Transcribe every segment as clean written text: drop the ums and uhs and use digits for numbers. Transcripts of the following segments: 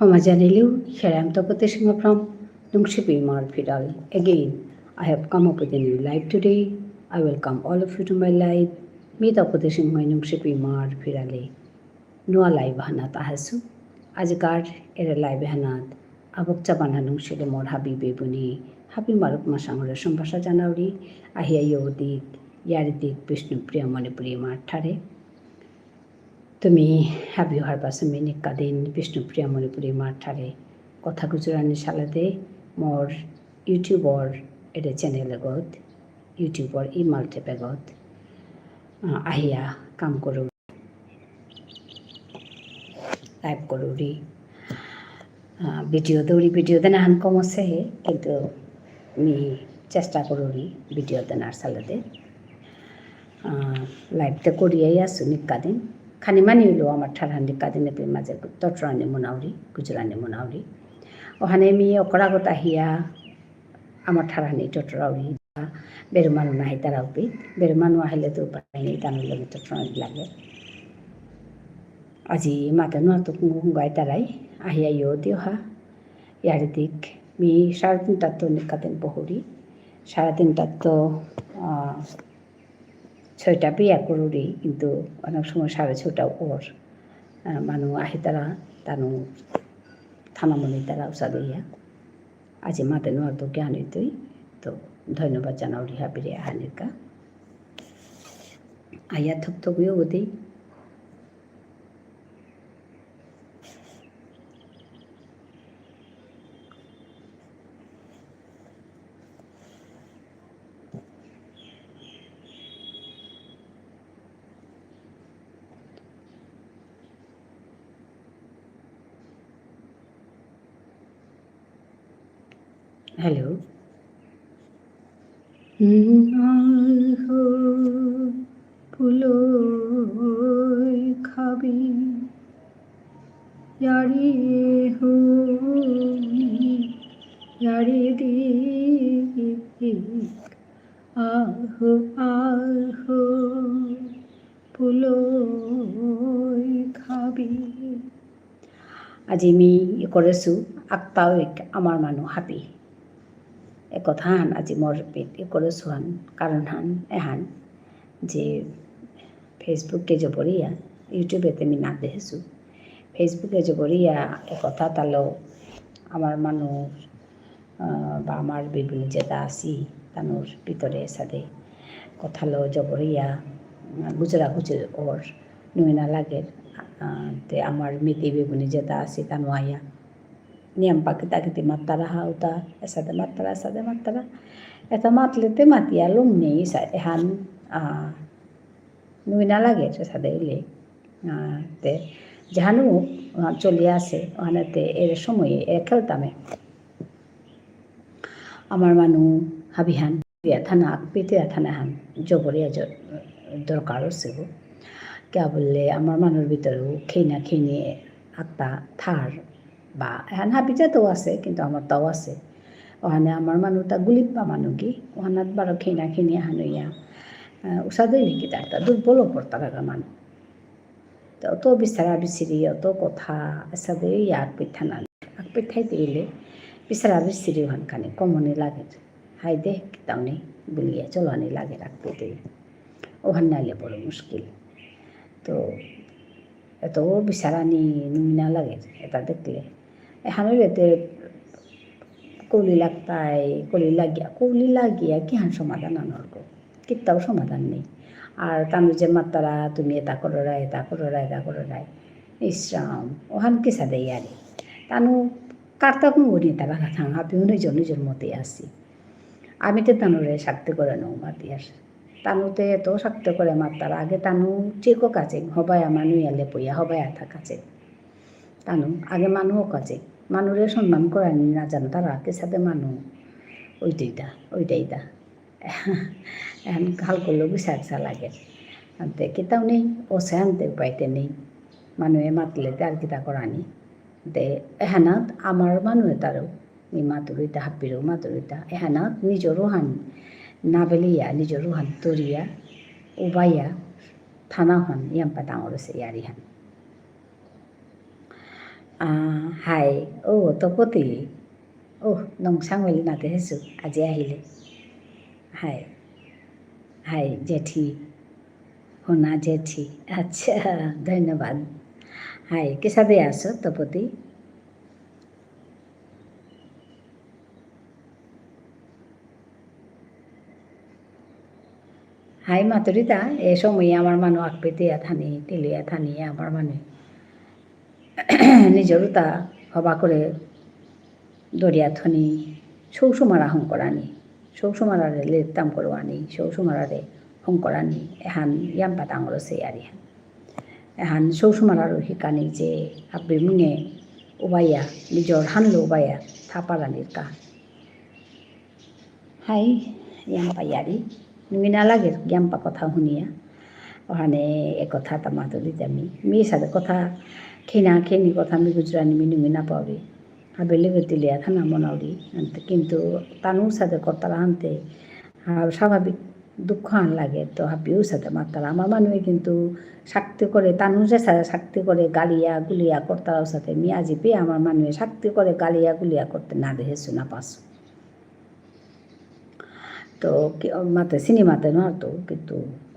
Homajanilu, here I am Tapati Singh from Nungshipi Marfidal. Again, I have come up with a new live today. I welcome all of you to my live. Me Tapati Singh Nungshipi Marfidale. Nua live hanat ahasu. Ajgar era live hanat. Abok chaban hanungshile mor habibe buni. Habi maruk masangore sumbasa janauri. Ahia yodik. Yaridik Vishnu Priya Manipuri Marthare. তুমি হাবি অহাৰ পাছত মিনিকা দিন বিষ্ণুপ্ৰিয়া মণিপুৰী মাঠাৰে কথা গুজৰাণী চালাদে মোৰ ইউটিউবৰ এটা channel আগত ইউটিউবৰ ই মাল্টিপেগত আহিয়া কাম কৰোঁ লাইভ কৰোঁৰি ভিডিঅ' দৌৰি ভিডিঅ' দেনাহান কম আছে কিন্তু আমি চেষ্টা কৰোঁৰি ভিডিঅ' দেনাৰ চালাদে লাইভতে কৰিয়াই আছোঁ নিকা দিন খানি মানি হলো আমার ঠারহান্দি কাদিনে পে মাঝে তটরানি মোনাউরি গুজরানি মোনাউরি ওখানে আমি অকরাগত আহিয়া আমার ঠারহানি তটরাউরি বেরো মানুষ নাহি তারাও পি বেরো মানুষ আহিলে তো পাইনি তানোর লগে তটরানি লাগে আজি মাতে নোয়াতো হুঙ্গাই তারাই আহিয়া ইয় দিওহা ইয়ার দিক মি 3:30 তো নিকাদিন বহুরি 3:30 তো 6টা বিয়া করুরি কিন্তু অনেক সময় 6:30 ওর মানুষ আহি তারা তানু থানামণি তারা উষাদইয়া আজি মাতে নোয়ার তো জ্ঞান তুই তো ধন্যবাদ জানাও রিহা বিরে আহানিকা আইয়া থকথকিও গতি হ্যালো ফুলো খাবি ইয়ারি হো ইয়ারি দিক আহো আহো ফুলো খাবি আজি আমি করেছোঁ আক্তাও আমার মানুষ হাপি একথা হান আজি মোৰ করেছোঁ হান কারণ হান এহান যে ফেসবুকে জবরিয়া ইউটিউবেতে আমি না দেখেছোঁ ফেসবুকে জবরিয়া একথা তালো আমার মানুষ বা আমার বিভিন্ন যেটা আসি তানোর ভিতরে সাথে কথা লো জবরিয়া গুজরা গুজর ওর নুইনা লাগের তে আমার মেতে বেগুনি যেটা আসি তানো আয়া নিয়ম পাকে তাকে মাত্তারা হাউতা এসাদে মাত্তারা এটা মাতলেতে মাতিয়া লুম নেই এহান নুইনা লাগে সাদে ইলে তে যাহানো চলে আসে ওখানেতে এর সময়ে খেলতামে আমার মানুষ হাবিহান থানা পেতে থানা হান জবরিয়া দরকার হচ্ছে কে বললে আমার মানুষ ভিতরেও খেয়ে আত্মা থার বা এখান হাবিজাতেও আছে কিন্তু আমার তাও আছে ওখানে আমার মানুষটা গুলিপ বা মানুকি ওখানাত বারো খেয়ে হানুইয়া উষাদই লিখি একটা দুর্বল পড়তার মানুষ তো অত বিচারা বিচিরি অত কথা এসাদে আগ পিঠানা আগ পিঠাই দিলে বিচারা বিচিরি ওখানখানে কমনি লাগে হাই দে কিতাওনি বলিয়া চলানি লাগে আগ পেতে ওখান নাইলে বড় মুশকিল তো এত বিচারানি নুমিনা লাগে এটা দেখলে এখানের এতে কলি লাগিয়া কি হান সমাধান আনার কিতাও সমাধান নেই আর তানু যে মাত্তারা তুমি এটা করো রায় ইসরাম ওখান কি সাদে ইয়ারে তানু কারতা কুমনি তারা থাং হাপিও নিজের মতে আসি আমি তো তানুরে শাক্তি করে নৌ মাতি আস তানুতে এত শাক্তি করে মাত্তারা আগে তানু চেকো কাছে হবাই মানুষ এলে পইয়া হবাই আথা কাছে তানু আগে মানুষও কাছে মানুষের সম্মান করে না জানো তারা কে সাথে মানুষ ওইটাই এখন হাল করলেও বিচার লাগে আনতে কেতাও নেই ওসে আনতে উপায়তে নেই মানুহে মাতলে আর কিতা করানি দে এহানাত আমার মানুহে তারও নি মাতুরিতা হাপিরও মাতুরিতা এহানাত নিজরও হান না বেলিয়া নিজরও হান তরিয়া উবাইয়া থানা হন ইয়াম্পা ডাঙর আছে ইয়ারি হান হাই তপতি নংচাং নাতে হেছো আজি আহিলে হাই হাই জেঠি হোনা জেঠি আচ্ছা ধন্যবাদ হাই কেসাদে আছো তপতি হাই মাতুরিতা এ সময় আমার মানুষ আকপেতিয়া থানি তেলিয়া থানি আমার মানে নিজরতা হবা করে দরিয়া থনি সৌসুমারা হংকরানি সৌসুমারারে লেতাম করবানি সৌসুমারারে হংকরানি এহান ইয়াম্পা ডাঙর সেয়ারি এহান সৌসুমারারও শিকানি যে হাবি মুঙে উবাইয়া নিজর হানলো উবাইয়া থাপারানির কা হাই ইয়াম্পা ইয়ারি নুমিনা লাগে ইয়াম্পা কথা শুনিয়া ওখানে এ কথা তামাতো দিতে আমি মেয়ের সাথে কথা খেনা খেনি কথা আমি গুজরানি মি নুমিনা পাওরি হাবেলে গতিলিয়া থানা মনাউরি কিন্তু তানুর সাথে কর্তারা আনতে স্বাভাবিক দুঃখ আন লাগে তো হাবিও সাথে মাত্তারা আমার মানুষে কিন্তু শক্তি করে তানুজের সাথে শক্তি করে গালিয়া গুলিয়া কর্তারাও সাথে মিয়া জিপে আমার মানুষে শক্তি করে গালিয়া গুলিয়া করতে না দেখেছো না পাসো তো মাতে সিনেমাতে নতো কিন্তু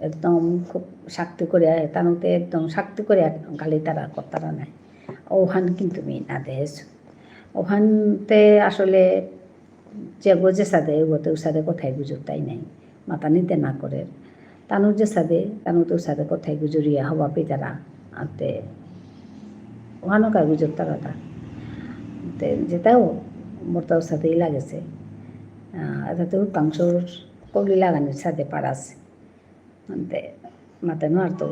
একদম খুব শক্তি করে তানুতে একদম শক্তি করে গালি তারা কর্তারা নাই ওখান কিন্তু মি না দেখেছো ওখানতে আসলে যে গোজে সাদে ওতে সাদে কোথায় গুজর তাই নাই মাথা নিতে না করে তানুর যে সাদে তানুতে সাদে কোথায় গুজরিয়া হওয়া পেতারা আনতে ওখানো কায় গুজর তারা তা যেটাও মোরতাও সাথেই লাগেছে এটাতে উত্তাংশর কবলি লাগানোর সাথে পারাছে আনতে মাথা মারতো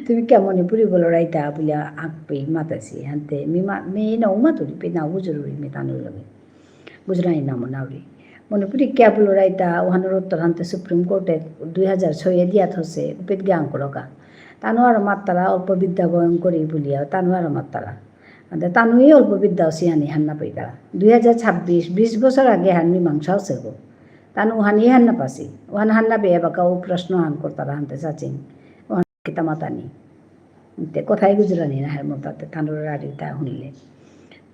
তুমি কেমন পুরি বলো রাইতা বলে আঁকপে মাতাছি হানতে মেয়ে নাও মাতুরি পে নাও বুজুরি মে তানুর লগে বুঝরাই না মনাউরি মনে পুরি কে বলো রাইতা ওহানোর উত্তর হানতে সুপ্রিম কোর্টে 2006 দিয়াত হচ্ছে উপিত জ্ঞান করকা তানু আর মাত্তারা অল্প বিদ্যা বয়ন করি বলিয়া তানু আর মাত্তারা তানুই অল্প বিদ্যা সিহানি হান্না পাইতারা 2026 20 বছর আগে হান মীমাংসা হচ্ছে গো তানু ওহানি হান্না পাসি ওহান হান্না পেয়ে বাকাও প্রশ্ন হান করতারা হানতে চাচিন ওহান কিতা মাতানি কোথায় গুজরানি না হের মতাতে তানুর আড়িটা শুনলে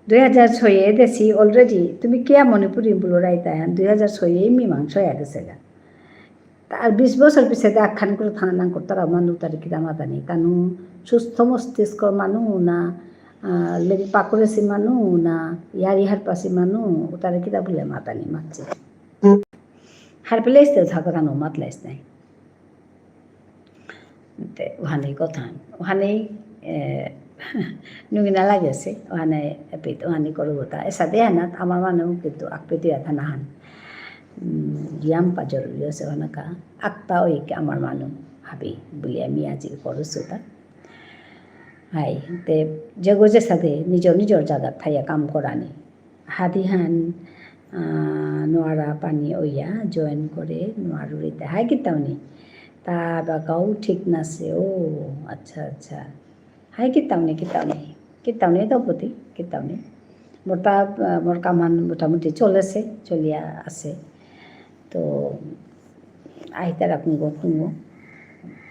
2006 দেশি অলরেডি তুমি কে মণিপুরি বলো রাইতা হান 2006 মীমাংসা হয়ে গেছে গা আর 20 বছর পিছিয়ে আখ্যান করে থানা করতারা মানু তার কিতা মাতানি তানু সুস্থ মস্তিষ্কর মানু না লেগে পাকড়েছি মানু না ইয়ারি হার পাশি মানু তার কিতা বলে মাতানি মাতছে হার পেলেছ তো ঝাঁকরানো মাতলাইস নাই ওখানেই কথা ওখানেই নুগিনা লাগেছে ওখানে এপিত ওখানে করবো তা এসা দেয় না আমার মানেও কিন্তু আকপেতি আথা নাহান জ্ঞান পা জরুরি আছে ওখানকা আত্মা ওই আমার মানুষ ভাবি বলি আমি আজি করছো তা হাই তে যে সাথে নিজর জায়গাত থাইয়া কাম করানি হাদিহান নোয়ারা পানি ওইয়া জয়েন করে নোয়ারুরিতে হাই কিতাওনি তা বাকাও ঠিক নাছে আচ্ছা আচ্ছা হাই কিতাওনি তপতি কিতাওনি মোর কামান মোটামুটি চলেছে চলিয়া আছে তো আইতারা কুঙ্গো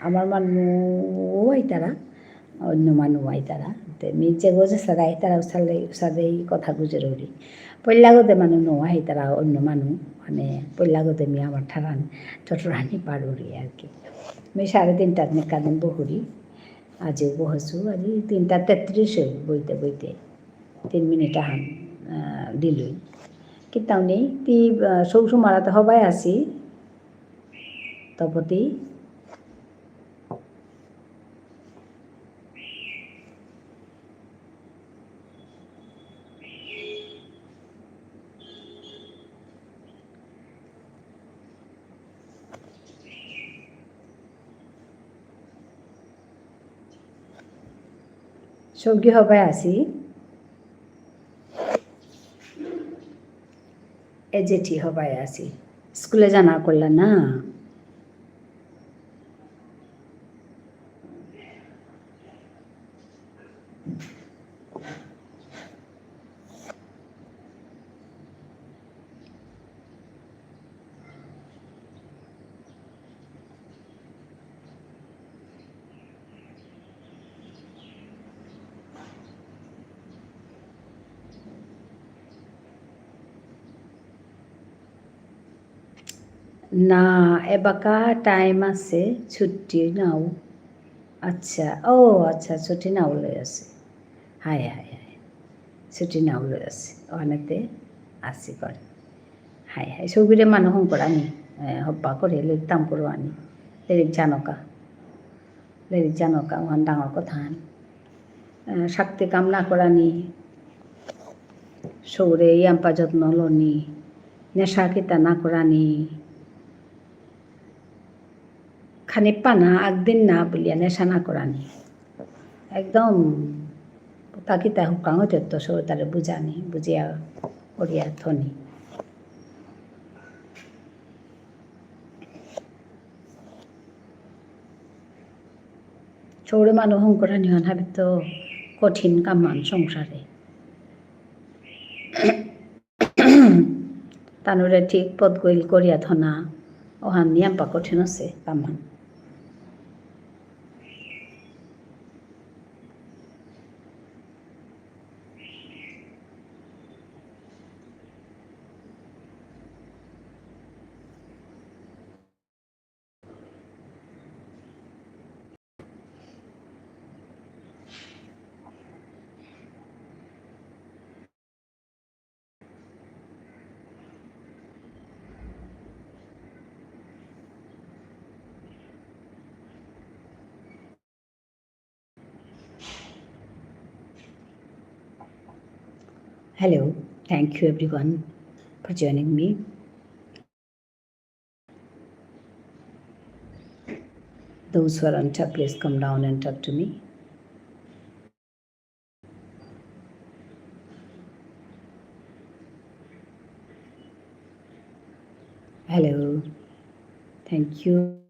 আমার মানুষ আইতারা অন্য মানুষ আইতারা যে গোজে সাদা আইতারা সাদেই কথা গুজরে উড়ি পল্লাগতে মানুষ নোয়া আইতারা অন্য মানুষ মানে পল্লাগতে মি আমার ঠারান ঠটরানি পাড়ুরি আর কি আমি 3:30 নেকাদিন বহুরি আজিও বহছো আজি 3:33 বইতে 3 মিনিট আহান দিলই কিতাও নেই তি সৌসু মারাতে হবাই আসি তপতি সৌগী হবাই আসি এ জেঠি হবাই আসি স্কুলে জানা করলা না না এবাকা টাইম আছে ছুটি নাও আচ্ছা ও আচ্ছা ছুটি নাও লৈ আছে হায় হায় হায় ছুটি নাও লৈ আছে অনেতে আসি করে হায় হায় সৌবিরে মানুহ কৰা নি হব্বা কৰি লৈ তাম কৰোঁ আনি লেৰিক জানকা ওহান ডাঙৰ কথা শক্তি কাম না কৰা নি সৌরে ইয়াম্পা যত্ন লনি নেশা কিতা না কৰা নি খানি পানা একদিন না বলিয়া নেশা না কৰা নি একদম তাকিতা হুকাং হইতে তো সৌ তারে বুঝানি বুঝিয়া করিয়া থনি সৌরে মানুহ সংকৰা নিহন হাবি তো কঠিন কামান সংসারে তানুরে ঠিক পদ গইল করিয়া থনা ওহান নিয়াম্পা কঠিন আছে কামান Hello, thank you everyone for joining me. Those who are on top, please come down and talk to me. Hello, thank you.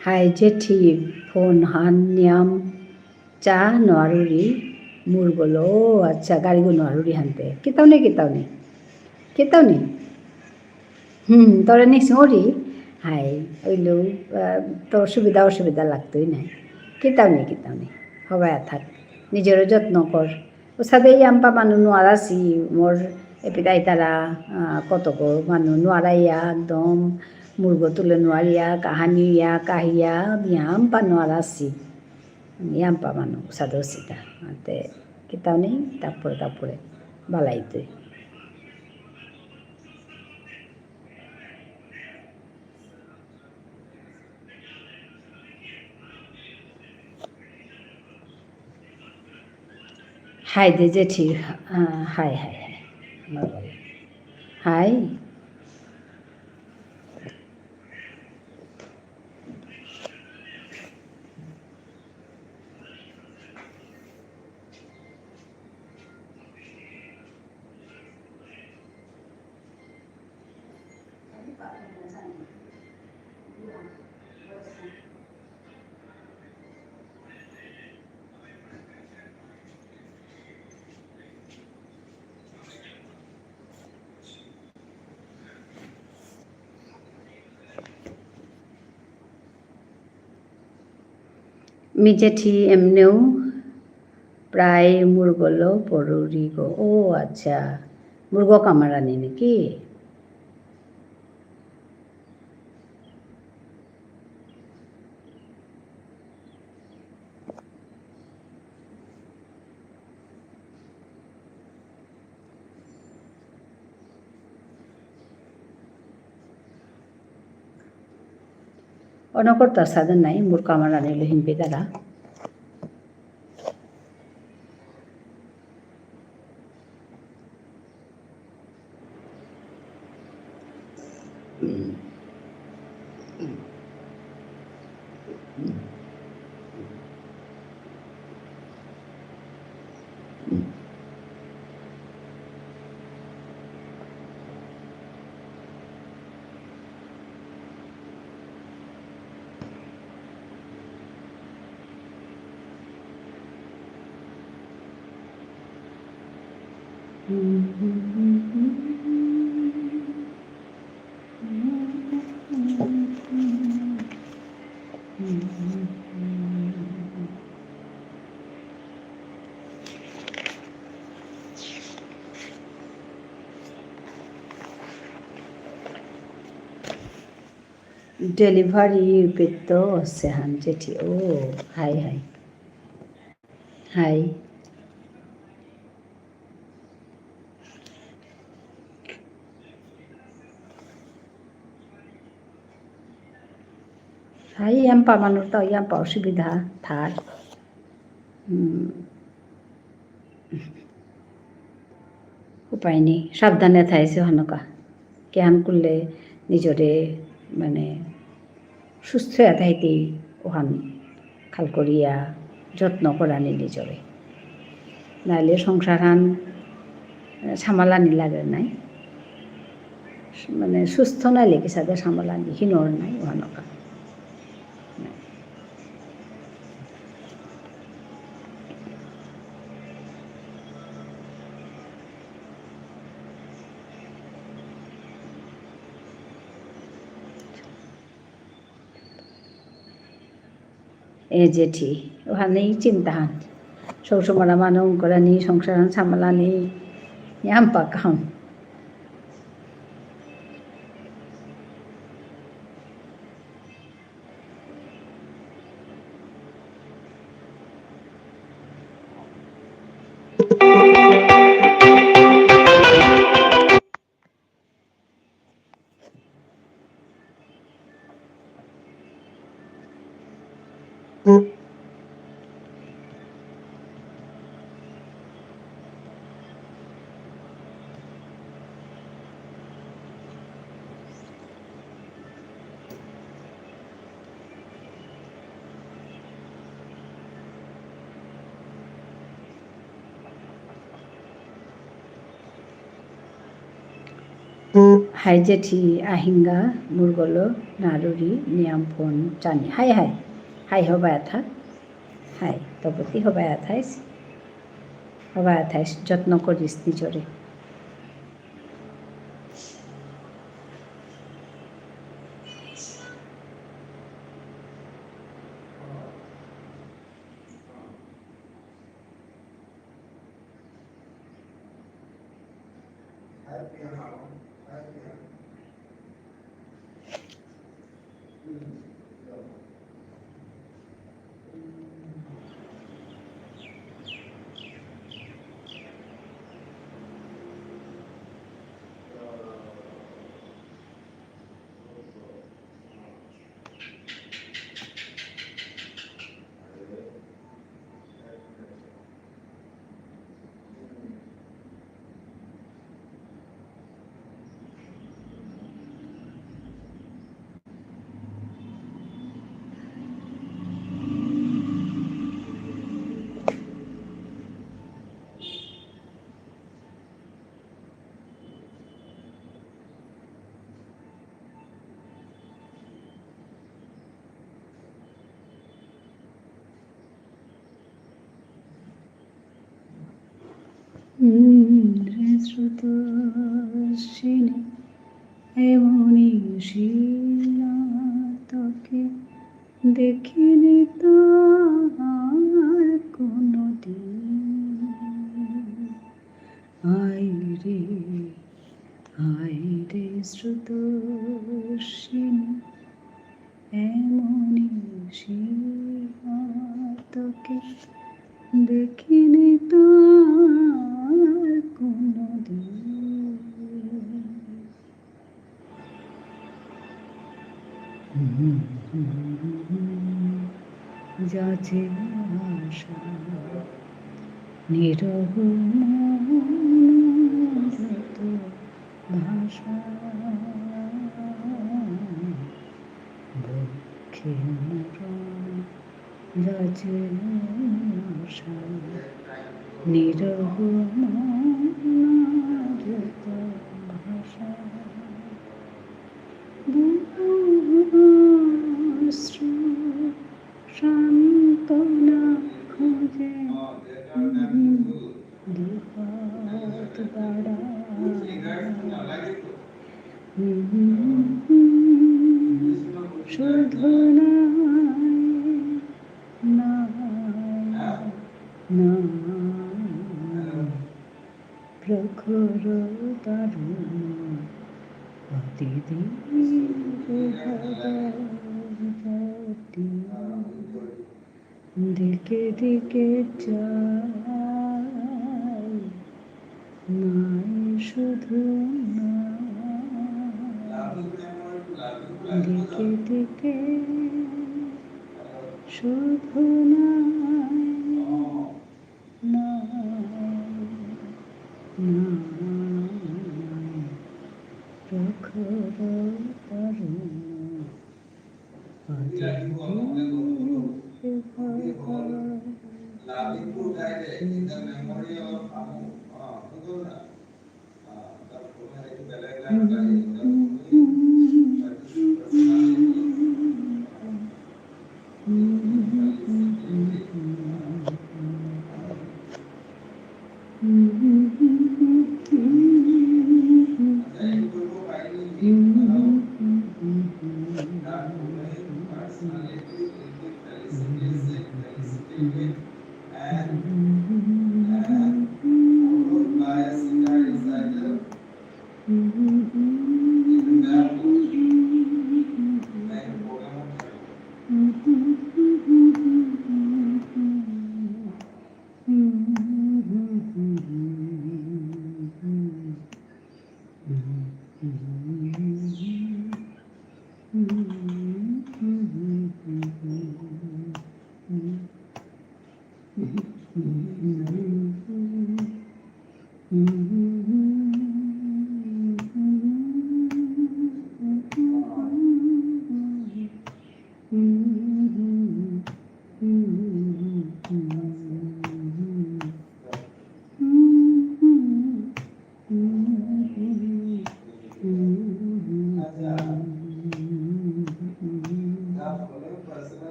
Hi Jetty, phone han niam cha noaruri murgolo acha gari go noaruri hante kitau ne তরে নিস ওরি high ওইলো তোর সুবিধা অসুবিধা লাগতোই নাই কিতাও নি হবাই থাক নিজেরও যত্ন কর ও সাথে আম্পা মানুষ নোয়ারাছি মোর এপিদাই তারা কত মানুষ নোয়ারাইয়া একদম মুরগ তুলে নোয়ারিয়া কাহানিয়া কাহিয়া আম্পা নোয়ারাছি আম্পা মানুষ সাদে সীতা তে কিতাও নেই তারপরে বালাইতোই হাই দে জেঠি হাই হাই মি জেঠি এমনিও প্রায় মুরগলো পড়ুরি গো ও আচ্ছা মুরগ কামারানি নাকি অনকর তার সাধন নাই মুর কামারানি হিনপি তারা ডেলিভারি পেতো সেহান জেঠি ও হাই হাই হাই হাই empa manur tau empa অসুবিধা থার উপায় নেই সাবধানে থাইছে হনকা কেহান করলে নিজরে মানে সুস্থ হয়ে থাইতেই ওখান খাল করিয়া যত্ন করানি নিজরে নাইলে সংসারান সামালানি লাগে নাই মানে সুস্থ নাইলে কি সাথে সামালানি হিনর নাই ওখানকা এ জেঠি ওখানেই চিন্তাহান সবসময় মানুষ করানি সংসার সামলানি ইয়াম্পা কাম হাই জেঠি আহিঙ্গা মুরগলো নারুরি নিয়ামফোন চানি হাই হাই হাই হবায় থাক হাই তপতি হবায় থাইস যত্ন করিস নিজরে শ্রুতর্ষিণী এমনি শিলা তোকে দেখিনি তো আর কোনো দিন আই রে শ্রুতর্ষিণী এমনি শিলা তোকে দেখিনি তো আর কোনো দিন যাচ্ছে আশা নীরব মন যত ভাষা বক্ষে মরণ রাজে আশা নিরহ মনারত ভাষা অশ্রু সান্ত্বনা খোঁজে বিপদ বাড়ায় শুধু প্রখর দারুণ দিকে দিকে চাই নাই শুধু দিকে দিকে শুধু প্রখর তরুণ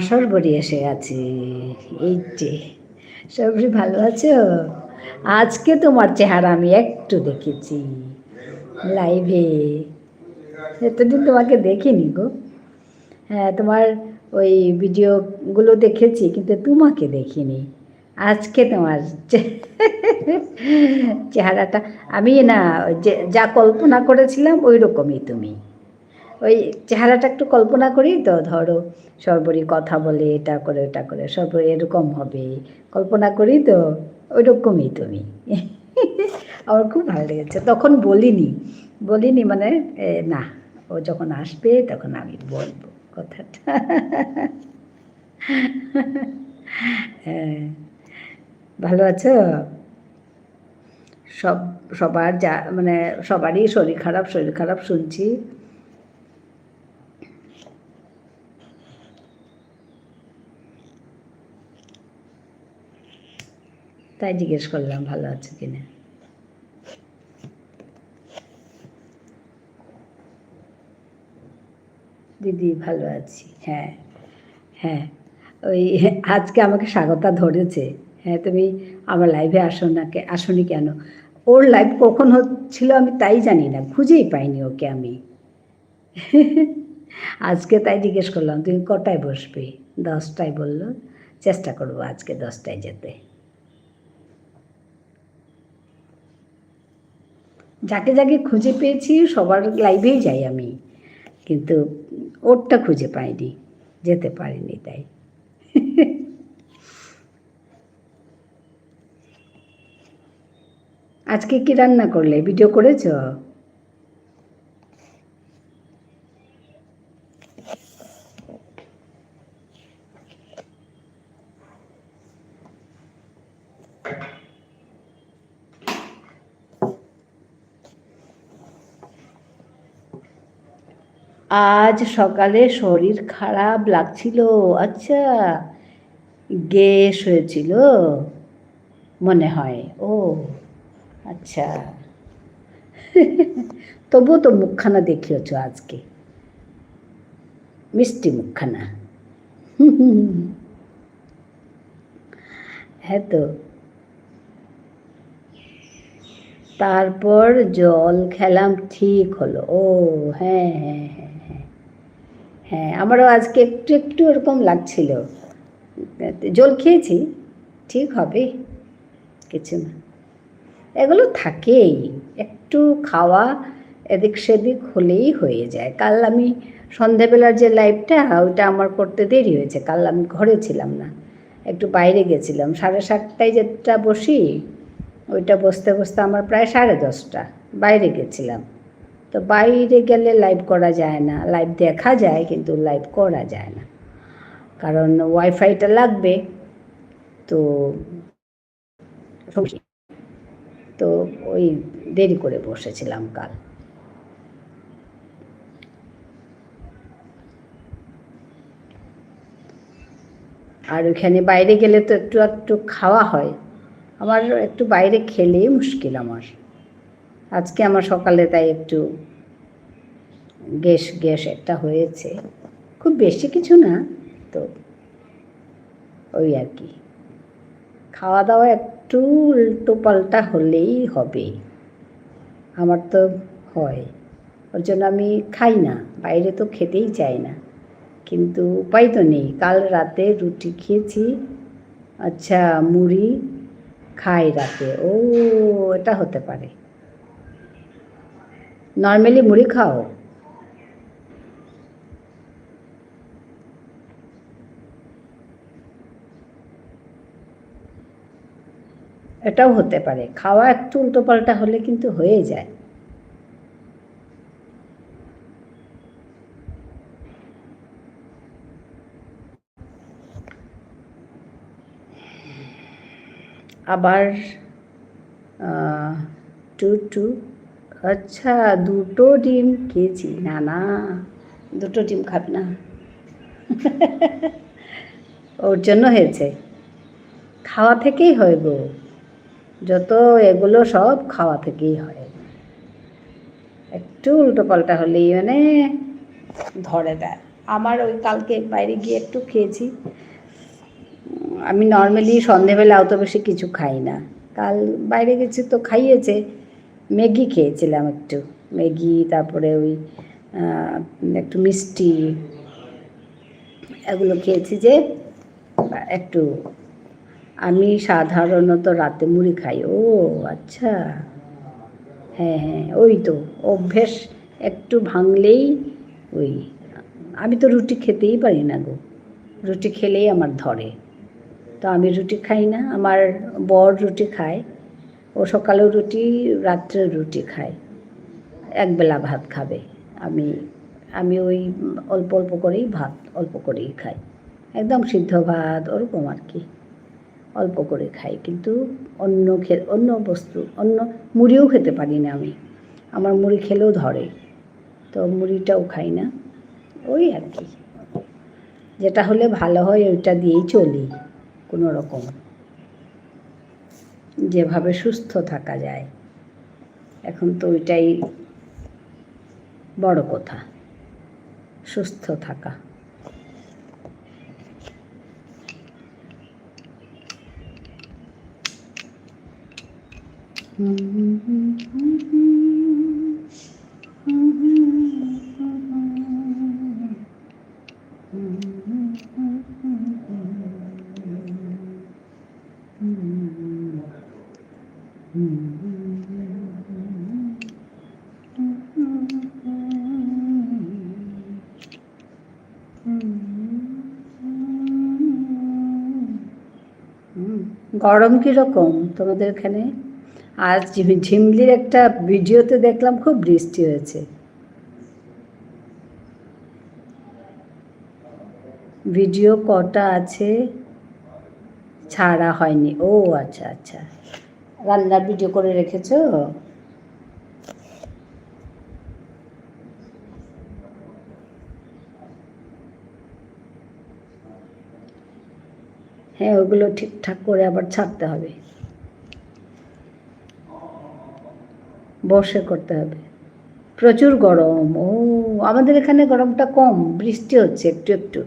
সর্বরি এসে গেছে, এই যে সর্বরি ভালো আছো? আজকে তোমার চেহারা আমি একটু দেখেছি লাইভে, এতদিন তোমাকে দেখিনি গো। হ্যাঁ, তোমার ওই ভিডিওগুলো দেখেছি কিন্তু তোমাকে দেখিনি। আজকে তোমার চেহারাটা আমি না যে যা কল্পনা করেছিলাম ওই রকমই তুমি। ওই চেহারাটা একটু কল্পনা করি তো, ধরো সর্বরী কথা বলে এটা করে ওটা করে, সর্বরী এরকম হবে কল্পনা করি তো, ওই রকমই তুমি। আমার খুব ভালো লেগেছে। তখন বলিনি মানে না, ও যখন আসবে তখন আমি বলবো কথাটা। হ্যাঁ, ভালো আছো? সবার যা মানে সবারই শরীর খারাপ শুনছি। তাই জিজ্ঞেস করলাম ভালো আছে কিনা। দিদি ভালো আছি। হ্যাঁ হ্যাঁ, ওই আজকে আমাকে স্বাগতা ধরেছে। হ্যাঁ, তুমি আমার লাইভে আসনি কেন? ওর লাইভ কখন হচ্ছিল আমি তাই জানি না, খুঁজেই পাইনি ওকে আমি। আজকে তাই জিজ্ঞেস করলাম তুমি কটায় বসবে? 10টায় বললো। চেষ্টা করবো আজকে 10টায় যেতে। যাকে যাকে খুঁজে পেয়েছি সবার লাইভেই যাই আমি, কিন্তু ওরটা খুঁজে পাইনি, যেতে পারিনি তাই। আজকে কি রান্না করলে? ভিডিও করেছো? আজ সকালে শরীর খারাপ লাগছিল। আচ্ছা, গ্যাস হয়েছিল মনে হয়। ও আচ্ছা। তবুও তো মুখখানা দেখিয়েছ আজকে, মিষ্টি মুখখানা। হ্যাঁ তো, তারপর জল খেলাম ঠিক হলো। ও হ্যাঁ হ্যাঁ হ্যাঁ হ্যাঁ হ্যাঁ, আমারও আজকে একটু একটু ওরকম লাগছিল। জল খেয়েছি, ঠিক হবে, কিছু না। এগুলো থাকেই, একটু খাওয়া এদিক সেদিক হলেই হয়ে যায়। কাল আমি সন্ধেবেলার যে লাইভটা ওইটা আমার করতে দেরি হয়েছে। কাল আমি ঘরে ছিলাম না, একটু বাইরে গেছিলাম। 7:30টায় যেটা বসি ওইটা বসতে বসতে আমার প্রায় 10:30। বাইরে গেছিলাম, তো বাইরে গেলে লাইভ করা যায় না। লাইভ দেখা যায় কিন্তু লাইভ করা যায় না, কারণ ওয়াইফাইটা লাগবে। তো তো ওই দেরি করে বসেছিলাম কাল। আর ওইখানে বাইরে গেলে তো একটু একটু খাওয়া হয়, আমার একটু বাইরে খেলেই মুশকিল আমার। আজকে আমার সকালে তাই একটু গ্যাস গ্যাস একটা হয়েছে, খুব বেশি কিছু না, তো ওই আর কি খাওয়া দাওয়া একটু উল্টো পাল্টা হলেই হবে, আমার তো হয়। ওর জন্য আমি খাই না, বাইরে তো খেতেই চাই না, কিন্তু উপায় তো নেই। কাল রাতে রুটি খেয়েছি, আচ্ছা মুড়ি খাই রাতে, ও এটা হতে পারে। নর্মালি মুড়ি খাও? এটাও হতে পারে, খাওয়া একটু উল্টোপাল্টা হলে কিন্তু হয়ে যায়। আবার টু আচ্ছা 2টো ডিম খেয়েছি, না না 2টো ডিম খাবে না। ওর জন্য হয়েছে, খাওয়া থেকেই হয় গো, যত এগুলো সব খাওয়া থেকেই হয়, একটু উল্টো পাল্টা হলেই মানে ধরে দেয়। আমার ওই কালকে বাইরে গিয়ে একটু খেয়েছি, আমি নর্মালি সন্ধেবেলা অত বেশি কিছু খাই না, কাল বাইরে গেছি তো খাইয়েছে, ম্যাগি খেয়েছিলাম একটু, ম্যাগি, তারপরে ওই একটু মিষ্টি, এগুলো খেয়েছি যে একটু। আমি সাধারণত রাতে মুড়ি খাই। ও আচ্ছা, হ্যাঁ হ্যাঁ, ওই তো অভ্যেস একটু ভাঙলেই ওই। আমি তো রুটি খেতেই পারি না গো, রুটি খেলেই আমার ধরে, তো আমি রুটি খাই না। আমার বর রুটি খায়, ও সকালেও রুটি, রাত্রেও রুটি খায়, একবেলা ভাত খাবে। আমি আমি ওই অল্প অল্প করেই ভাত, অল্প করেই খাই, একদম সিদ্ধ ভাত ওরকম আর কি, অল্প করে খাই। কিন্তু অন্য বস্তু, অন্য মুড়িও খেতে পারি না আমি, আমার মুড়ি খেলেও ধরে, তো মুড়িটাও খাই না। ওই আর কি, যেটা হলে ভালো হয় ওইটা দিয়েই চলি কোনো রকম, যেভাবে সুস্থ থাকা যায়, এখন তো ওইটাই বড় কথা, সুস্থ থাকা। গরম কীরকম তোমাদের এখানে? আজ ঝিমলির একটা ভিডিওতে দেখলাম খুব বৃষ্টি হয়েছে, ভিডিও কটা আছে ছাড়া হয়নি। ও আচ্ছা আচ্ছা, রান্নার ভিডিও করে রেখেছো? হ্যাঁ, ওগুলো ঠিকঠাক করে আবার ছাড়তে হবে, বসে করতে হবে। প্রচুর গরম। ও আমাদের এখানে গরমটা কম, বৃষ্টি হচ্ছে একটু একটু,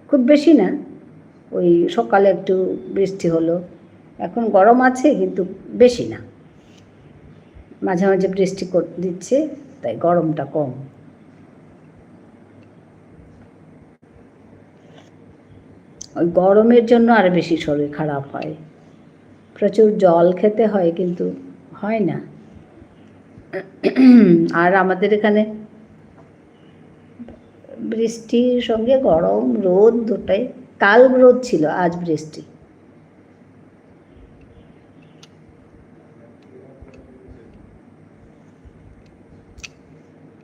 খুব বেশি না, ওই সকালে একটু বৃষ্টি হলো, এখন গরম আছে কিন্তু বেশি না, মাঝে মাঝে বৃষ্টি দিচ্ছে, তাই গরমটা কম। ওই গরমের জন্য আর বেশি শরীর খারাপ হয়, প্রচুর জল খেতে হয় কিন্তু হয় না। আর আমাদের এখানে বৃষ্টির সঙ্গে গরম, রোদ দুটাই, কাল রোদ ছিল, আজ বৃষ্টি।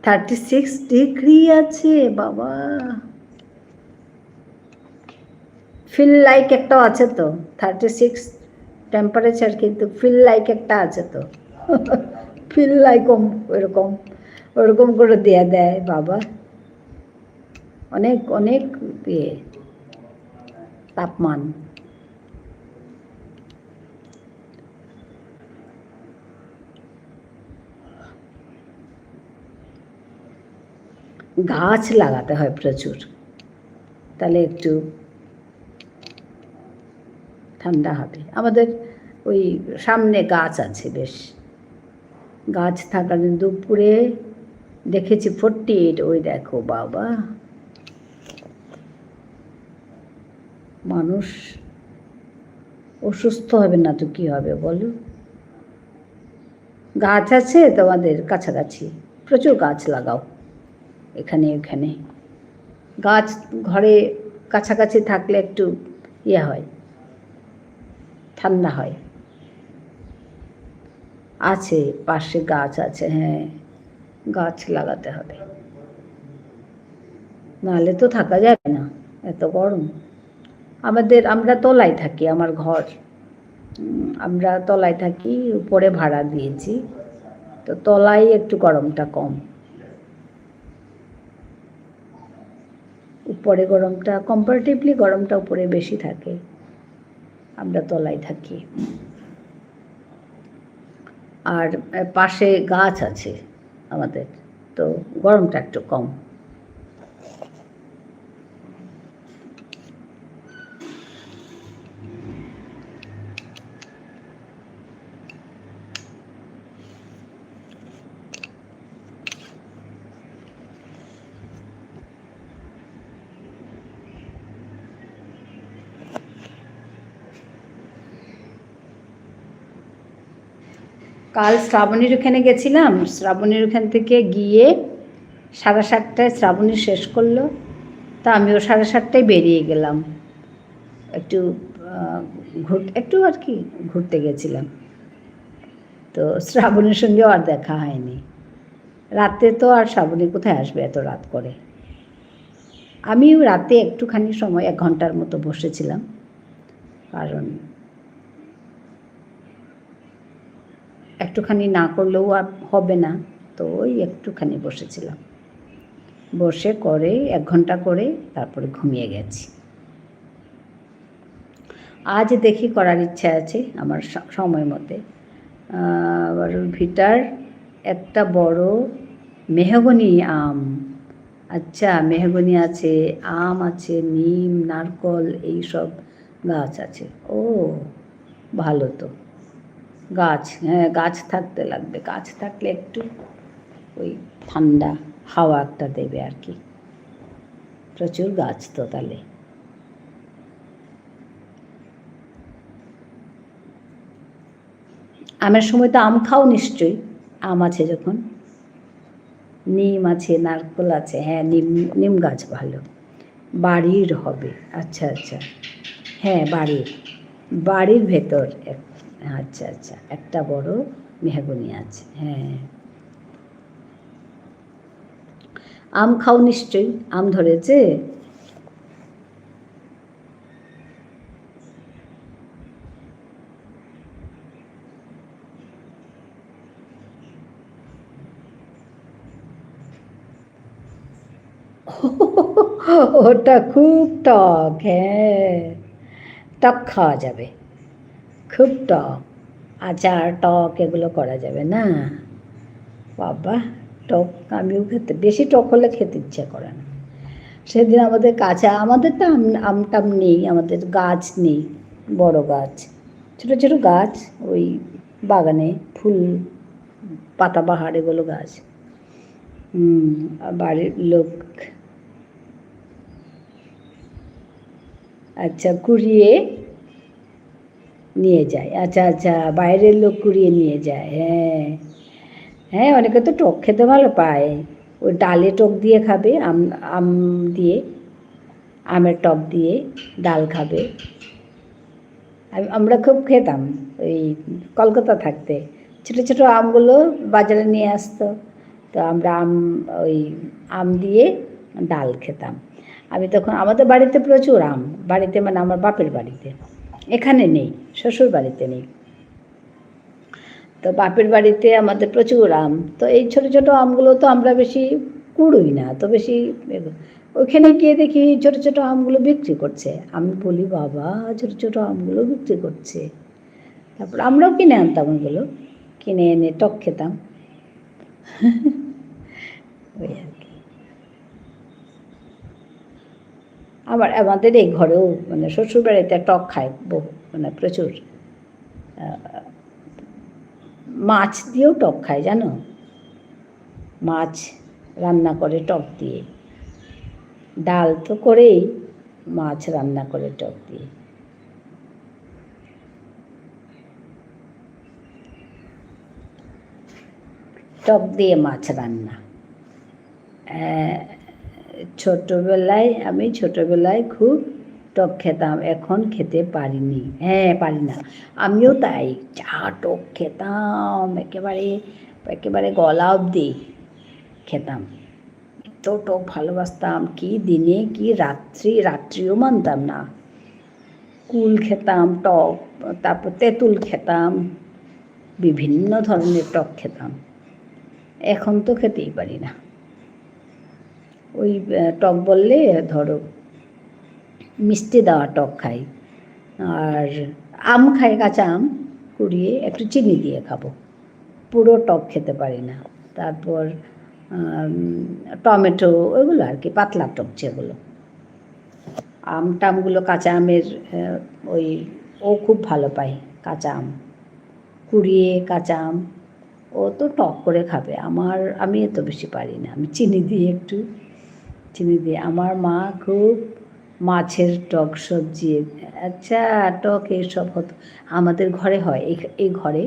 $36 আছে বাবা, ফিল লাইক একটাও আছে তো, 36 টেম্পারেচার, কিন্তু ফিল লাইক একটা আছে তো। ফিল লাইক ওরকম ওরকম করে দিয়ে দেয় বাবা, অনেক অনেক ইয়ে তাপমান। গাছ লাগাতে হয় প্রচুর, তাহলে একটু ঠান্ডা হবে। আমাদের ওই সামনে গাছ আছে বেশ, গাছ থাকার দুপুরে দেখেছি 48, ওই দেখো বাবা, মানুষ অসুস্থ হবে না তো কী হবে বলো। গাছ আছে তোমাদের কাছাকাছি? প্রচুর গাছ লাগাও এখানে ওখানে। গাছ ঘরে কাছাকাছি থাকলে একটু ইয়ে হয়, ঠান্ডা হয়। আছে পাশে গাছ আছে, হ্যাঁ গাছ লাগাতে হবে, নাহলে তো থাকা যাবে না, এত গরম। আমরা তলায় থাকি, আমার ঘর, আমরা তলায় থাকি, উপরে ভাড়া দিয়েছি, তো তলায় একটু গরমটা কম, উপরে গরমটা কম্পারেটিভলি গরমটা উপরে বেশি থাকে, আমরা তলায় থাকি। আর পাশে গাছ আছে আমাদের, তো গরমটা একটু কম। কাল শ্রাবণীর ওখানে গেছিলাম, শ্রাবণীর ওখান থেকে গিয়ে 7:30টায় শ্রাবণী শেষ করলো, তা আমিও 7:30টায় বেরিয়ে গেলাম, একটু একটু আর কি ঘুরতে গেছিলাম। তো শ্রাবণীর সঙ্গেও আর দেখা হয়নি, রাতে তো আর শ্রাবণী কোথায় আসবে এত রাত করে। আমিও রাতে একটুখানি সময় 1 ঘন্টার মতো বসেছিলাম, কারণ একটুখানি না করলেও আর হবে না, তো ওই একটুখানি বসেছিলাম, বসে করে 1 ঘন্টা করে তারপরে ঘুমিয়ে গেছি। আজ দেখি করার ইচ্ছা আছে আমার সময় মতে। বাড়ির ভিটার একটা বড় মেহগনি আম, আচ্ছা মেহগনি আছে, আম আছে, নিম, নারকল এইসব গাছ আছে। ও ভালো তো, গাছ, হ্যাঁ গাছ থাকতে লাগবে, গাছ থাকলে একটু ওই ঠান্ডা হাওয়া একটা দেবে আর কি। প্রচুর গাছ তো তাহলে। আমের সময় তো আম খাও নিশ্চয়ই, আম আছে যখন। নিম আছে, নারকল আছে, হ্যাঁ নিম, নিম গাছ ভালো, বাড়ির হবে। আচ্ছা আচ্ছা, হ্যাঁ বাড়ির, বাড়ির ভেতর আচ্ছা আচ্ছা, একটা বড় মেহগনি আছে, হ্যাঁ। আম খাও নিশ্চয়ই, আম ধরেছে? ওটা খুব টক, হ্যাঁ টক খাওয়া যাবে, খুব টক, আচার টক এগুলো করা যাবে না বাবা। টক আমিও খেতে, বেশি টক হলে খেতে ইচ্ছা করে না। সেদিন আমাদের কাঁচা, আমাদের তো আমটাম নেই, আমাদের গাছ নেই, বড় গাছ, ছোটো ছোটো গাছ, ওই বাগানে ফুল পাতাবাহার এগুলো গাছ। বাড়ির লোক আচ্ছা কুড়িয়ে নিয়ে যায়, আচ্ছা আচ্ছা বাইরের লোক কুড়িয়ে নিয়ে যায়, হ্যাঁ হ্যাঁ, অনেকে তো টক খেতে ভালো পায়, ওই ডালে টক দিয়ে খাবে, আম আম দিয়ে, আমের টক দিয়ে ডাল খাবে। আমরা খুব খেতাম ওই কলকাতা থাকতে, ছোটো ছোটো আমগুলো বাজারে নিয়ে আসতো, তো আমরা ওই আম দিয়ে ডাল খেতাম। আমি তখন আমাদের বাড়িতে প্রচুর আম, বাড়িতে মানে আমার বাপের বাড়িতে, এখানে নেই, শ্বশুর বাড়িতে নেই। তো বাপের বাড়িতে আমাদের প্রচুর আম। তো এই ছোটো ছোটো আমগুলো তো আমরা বেশি কুড়োই না, তো বেশি ওইখানে গিয়ে দেখি ছোটো ছোটো আমগুলো বিক্রি করছে। আমি বলি বাবা, ছোটো ছোটো আমগুলো বিক্রি করছে। তারপর আমরাও কিনে আনতাম ওইগুলো, কিনে এনে টক খেতাম। ওই আর কি। আবার আমাদের এই ঘরেও মানে শ্বশুরবাড়িতে টক খায় বহু, মানে প্রচুর। মাছ দিয়েও টক খায় জানো, মাছ রান্না করে টক দিয়ে, ডাল তো করেই, মাছ রান্না করে টক দিয়ে। টক দিয়ে মাছ রান্না। আমি ছোটোবেলায় খুব টক খেতাম, এখন খেতে পারিনি, পারি না। আমিও তাই, যা টক খেতাম, একেবারে একেবারে গলা অবধি খেতাম, এত টক ভালোবাসতাম। কি দিনে কি রাত্রিও মানতাম না। কুল খেতাম টক, তারপর তেঁতুল খেতাম, বিভিন্ন ধরনের টক খেতাম। এখন তো খেতেই পারি না। ওই টক বললে ধরো মিষ্টি দেওয়া টক খাই, আর আম খাই, কাঁচা আম কুড়িয়ে একটু চিনি দিয়ে খাবো, পুরো টক খেতে পারি না। তারপর টমেটো, ওইগুলো আর কি পাতলা টক যেগুলো। টামগুলো কাঁচা আমের ওই ও খুব ভালো পায় কাঁচা আম, কুড়িয়ে কাঁচা আম ও তো টক করে খাবে। আমি এত বেশি পারি না, আমি চিনি দিয়ে। আমার মা খুব মাছের টক সবজি, আচ্ছা টক এইসব হতো আমাদের ঘরে হয়, এই ঘরে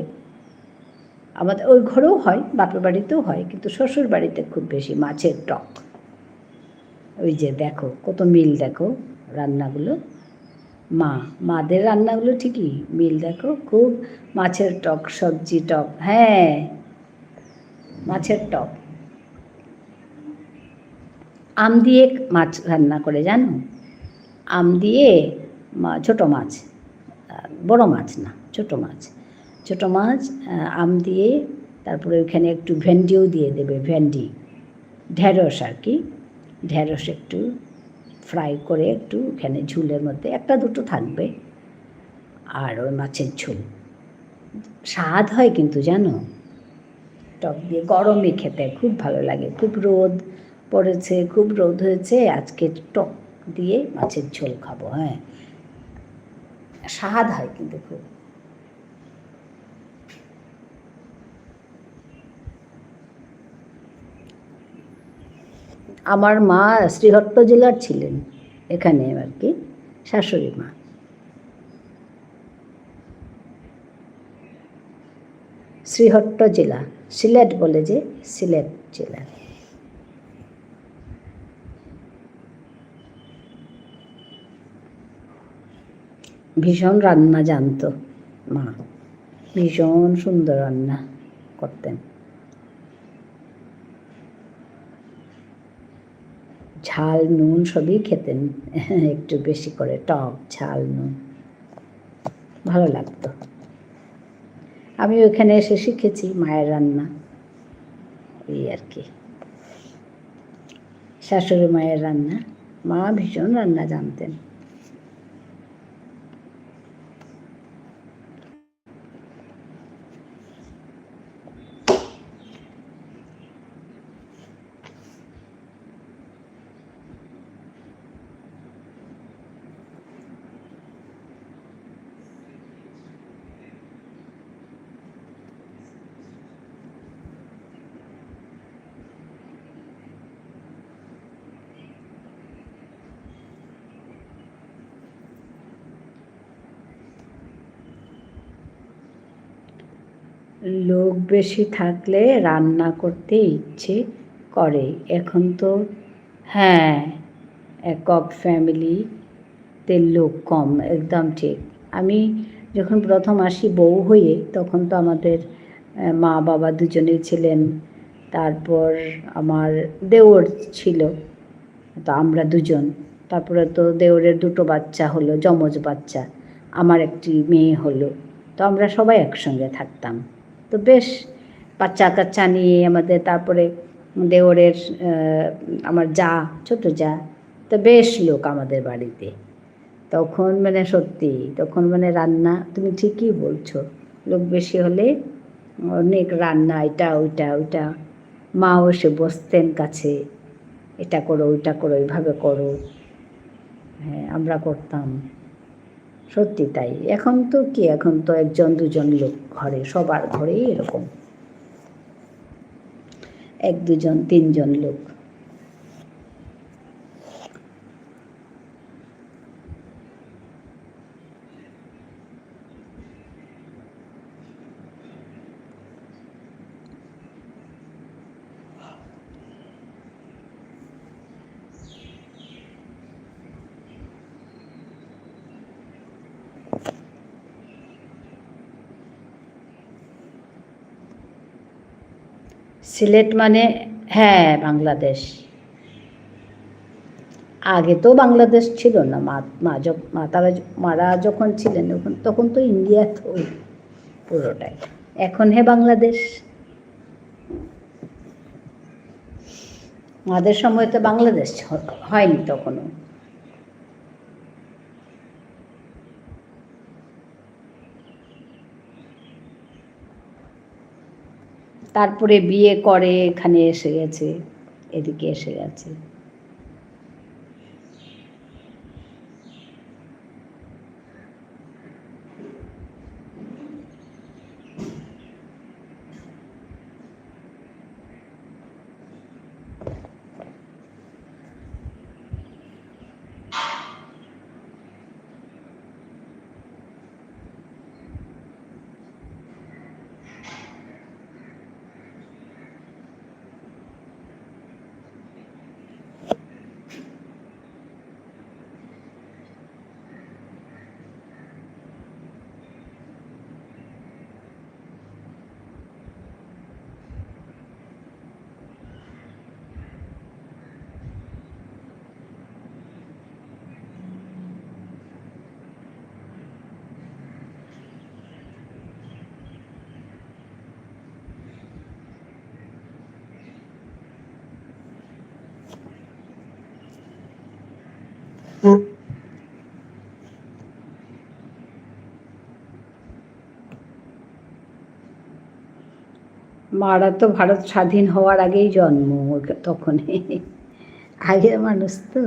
আমাদের ওই ঘরেও হয়, বাপের বাড়িতেও হয়, কিন্তু শ্বশুর বাড়িতে খুব বেশি মাছের টক। ওই যে দেখো কত মিল, দেখো রান্নাগুলো, মাদের রান্নাগুলো ঠিকই মিল, দেখো খুব মাছের টক, সবজি টক, মাছের টক। আম দিয়ে মাছ রান্না করে জানো, আম দিয়ে ছোটো মাছ, বড় মাছ না, ছোটো মাছ আম দিয়ে, তারপরে ওইখানে একটু ভেন্ডিও দিয়ে দেবে, ঢেঁড়স আর কি, ঢেঁড়স একটু ফ্রাই করে একটু ওখানে ঝুলের মধ্যে একটা দুটো থাকবে, আর ওই মাছের ঝোল স্বাদ হয় কিন্তু জানো, টক দিয়ে গরমে খেতে খুব ভালো লাগে। খুব রোদ পড়েছে, খুব রোদ হয়েছে, আজকে টক দিয়ে মাছের ঝোল খাবো, স্বাদ হয় কিন্তু খুব। আমার মা শ্রীহট্ট জেলার ছিলেন, এখানে আর কি শাশুড়ি মা। শ্রীহট্ট জেলা, সিলেট বলে যে, সিলেট জেলা। ভীষণ রান্না জানতো মা, ভীষণ সুন্দর রান্না করতেন। ঝাল নুন সবই খেতেন, একটু বেশি করে টক ঝাল নুন ভালো লাগতো। আমি ওইখানে এসে শিখেছি মায়ের রান্না, এই আর কি, শাশুড়ি মায়ের রান্না। মা ভীষণ রান্না জানতেন। লোক বেশি থাকলে রান্না করতে ইচ্ছে করে, এখন তো একক ফ্যামিলিতে লোক কম, একদম ঠিক। আমি যখন প্রথম আসি বউ হয়ে, তখন তো আমাদের মা বাবা দুজনেই ছিলেন, তারপর আমার দেওর ছিল, তো আমরা দুজন, তারপরে তো দেওরের দুটো বাচ্চা হলো, যমজ বাচ্চা, আমার একটি মেয়ে হলো, তো আমরা সবাই একসঙ্গে থাকতাম। তো বেশ বাচ্চা কাচ্চা নিয়ে আমাদের, তারপরে দেওরের আমার যা, ছোট যা, তো বেশ লোক আমাদের বাড়িতে তখন, মানে সত্যি তখন মানে রান্না, তুমি ঠিকই বলছো, লোক বেশি হলে অনেক রান্না, এটা ওইটা ওইটা, মাও এসে বসতেন কাছে, এটা করো ওইটা করো এইভাবে করো, হ্যাঁ আমরা করতাম, সত্যি তাই। এখন তো কি, এখন তো একজন দুজন লোক ঘরে, সবার ঘরেই এরকম এক দুজন তিনজন লোক। সিলেট মানে, হ্যাঁ বাংলাদেশ। আগে তো বাংলাদেশ ছিল না, মারা যখন ছিলেন তখন তো ইন্ডিয়া তো পুরোটাই, এখন হে বাংলাদেশ। আমাদের সময় তো বাংলাদেশ হয়নি তখনও। তারপরে বিয়ে করে এখানে এসে গেছে, এদিকে এসে গেছে। মারা তো ভারত স্বাধীন হওয়ার আগেই জন্ম, তখন আগের মানুষ তো।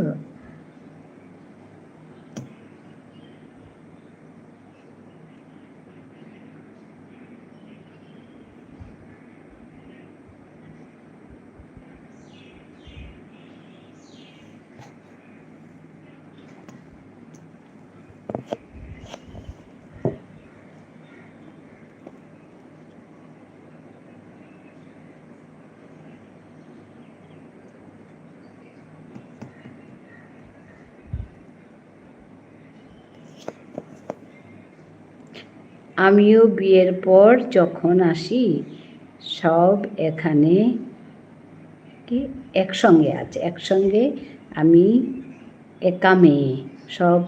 আমিও বিয়ের পর যখন আসি, সব এখানে কি একসঙ্গে আছে, একসঙ্গে আমি একা মেয়ে, সব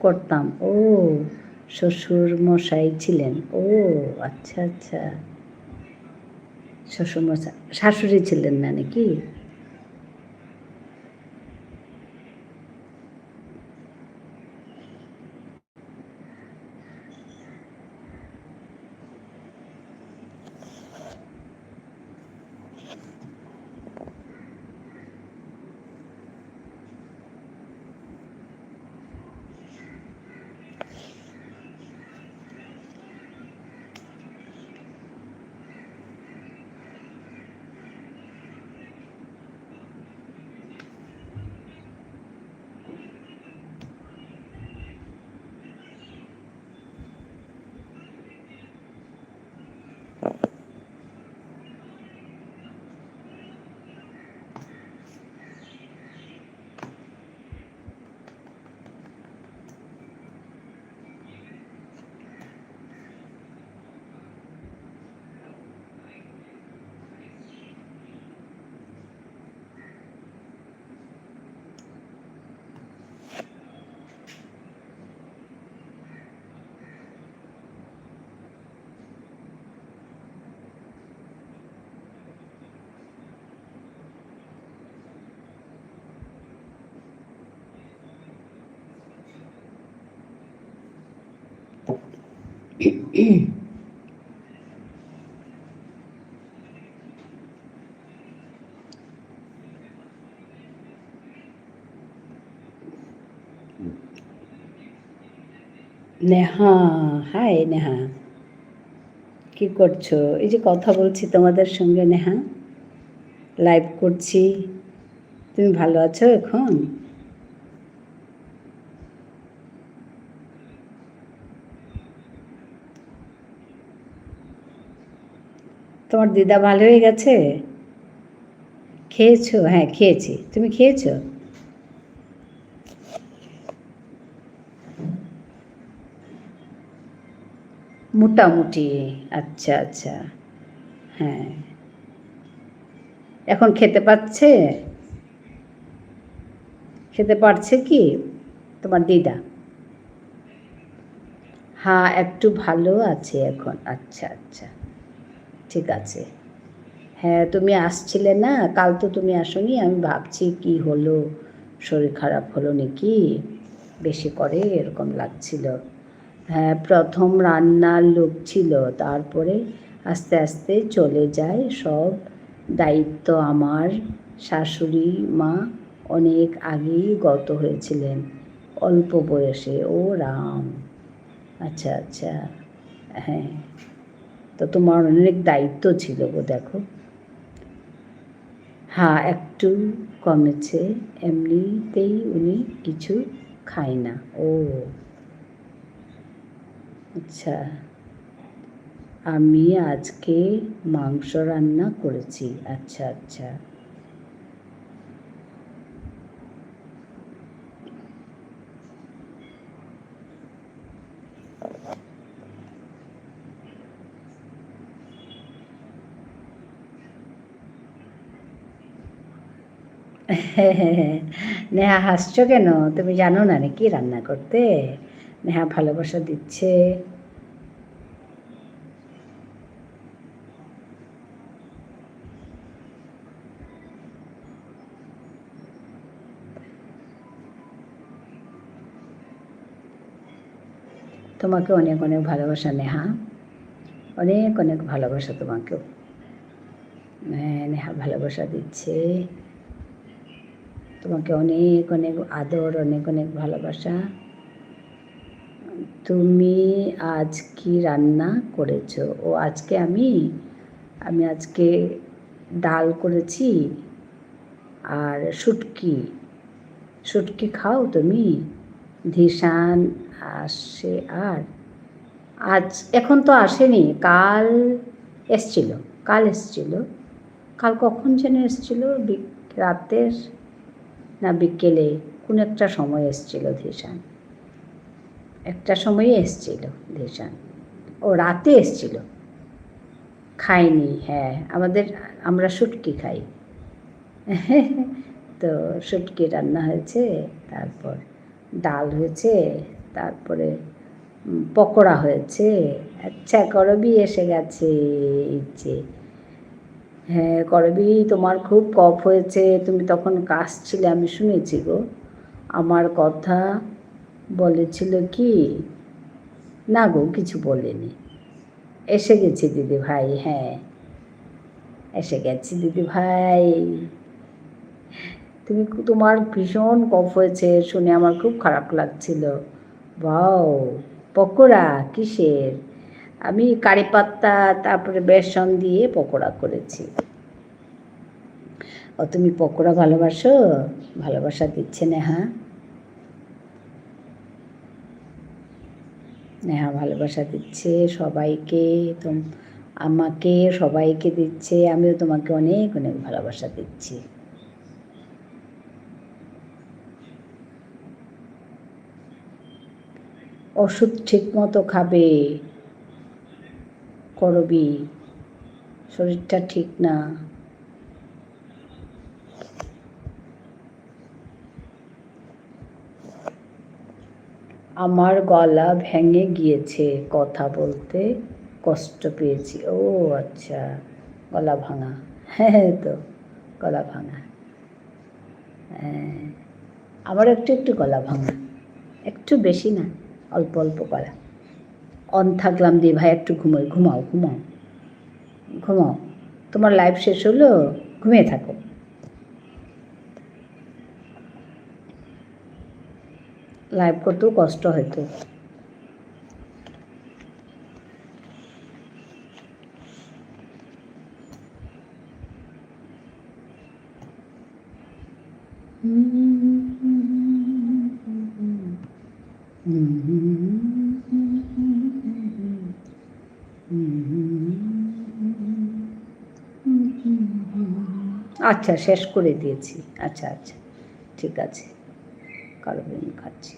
করতাম। ও শ্বশুর মশাই ছিলেন, ও আচ্ছা আচ্ছা, শ্বশুর মশাই, শাশুড়ি ছিলেন না নাকি? নেহা, হাই নেহা, কি করছো? এই যে কথা বলছি তোমাদের সঙ্গে নেহা, লাইভ করছি। তুমি ভালো আছো এখন? তোমার দিদা ভালো হয়ে গেছে? খেয়েছো? হ্যাঁ খেয়েছি, তুমি খেয়েছো? মোটামুটি। আচ্ছা আচ্ছা। হ্যাঁ, এখন খেতে পাচ্ছে? খেতে পারছে কি তোমার দিদা? হ্যাঁ একটু ভালো আছে এখন। আচ্ছা আচ্ছা, ঠিক আছে। হ্যাঁ তুমি আসছিলে না কাল, তো তুমি আসোনি। আমি ভাবছি কি হলো, শরীর খারাপ হলো নাকি, বেশি করে এরকম লাগছিল। হ্যাঁ প্রথম রান্নার লোক ছিল, তারপরে আস্তে আস্তে চলে যায় সব দায়িত্ব। আমার শাশুড়ি মা অনেক আগেই গত হয়েছিলেন, অল্প বয়সে। ও রাম, আচ্ছা আচ্ছা। হ্যাঁ, তো তোমার অনেক দায়িত্ব ছিল গো, দেখো। হ্যাঁ একটু কমেছে, এমনিতেই উনি কিছু খায় না। ও আচ্ছা। আমি আজকে মাংস রান্না করেছি। আচ্ছা আচ্ছা। নেহা হাসছো কেন? তুমি জানো না নাকি রান্না করতে? নেহা ভালোবাসা দিচ্ছে। তোমাকে অনেক অনেক ভালোবাসা নেহা, অনেক অনেক ভালোবাসা তোমাকেও। হ্যাঁ নেহা ভালোবাসা দিচ্ছে তোমাকে, অনেক অনেক আদর, অনেক অনেক ভালোবাসা। তুমি আজ কি রান্না করেছো? ও আজকে আমি আমি আজকে ডাল করেছি আর শুটকি। শুটকি খাও তুমি? ধিসান আসে। আর আজ এখন তো আসেনি, কাল এসছিল। কাল এসছিল, কাল কখন যেন এসছিল, রাতের না বিকেলে কোন একটা সময় এসছিল ধিসান। একটা সময়ে এসছিল ধিসান। ও রাতে এসছিল, খাইনি। হ্যাঁ আমরা শুটকি খাই। তো শুটকি রান্না হয়েছে, তারপর ডাল হয়েছে, তারপরে পকোড়া হয়েছে। আচ্ছা করবি এসে গেছে, এই যে। হ্যাঁ করবি, তোমার খুব কফ হয়েছে, তুমি তখন কাশছিলে, আমি শুনেছি গো। আমার কথা বলেছিল কি? না গো কিছু বলেনি। এসে গেছি দিদি ভাই, হ্যাঁ এসে গেছি দিদি ভাই। তোমার ভীষণ কফ হয়েছে শুনে আমার খুব খারাপ লাগছিল। বাও, পকোড়া কিসের? আমি কারি পাত্তা তারপরে বেসন দিয়ে পকোড়া করেছি। ও তুমি পকোড়া ভালোবাসো? ভালোবাসা দিচ্ছে নেহা। নেহা ভালোবাসা দিচ্ছে সবাইকে, আমাকে সবাইকে দিচ্ছে, আমিও তোমাকে অনেক অনেক ভালোবাসা দিচ্ছি। ওষুধ ঠিক মতো খাবে করবি, শরীরটা ঠিক না। আমার গলা ভেঙে গিয়েছে, কথা বলতে কষ্ট পেয়েছি। ও আচ্ছা, গলা ভাঙা। হ্যাঁ তো গলা ভাঙা। হ্যাঁ আমার একটু একটু গলা ভাঙা, একটু বেশি না, অল্প অল্প গলা, অন থাকলাম দিয়ে ভাই একটু ঘুমোই, ঘুমাও ঘুমাও ঘুমাও, তোমার লাইভ শেষ হলো, ঘুমিয়ে থাকো। লাইভ করতেও কষ্ট হয়তো। আচ্ছা, শেষ করে দিয়েছি। আচ্ছা আচ্ছা, ঠিক আছে, কারবিন খাচ্ছি।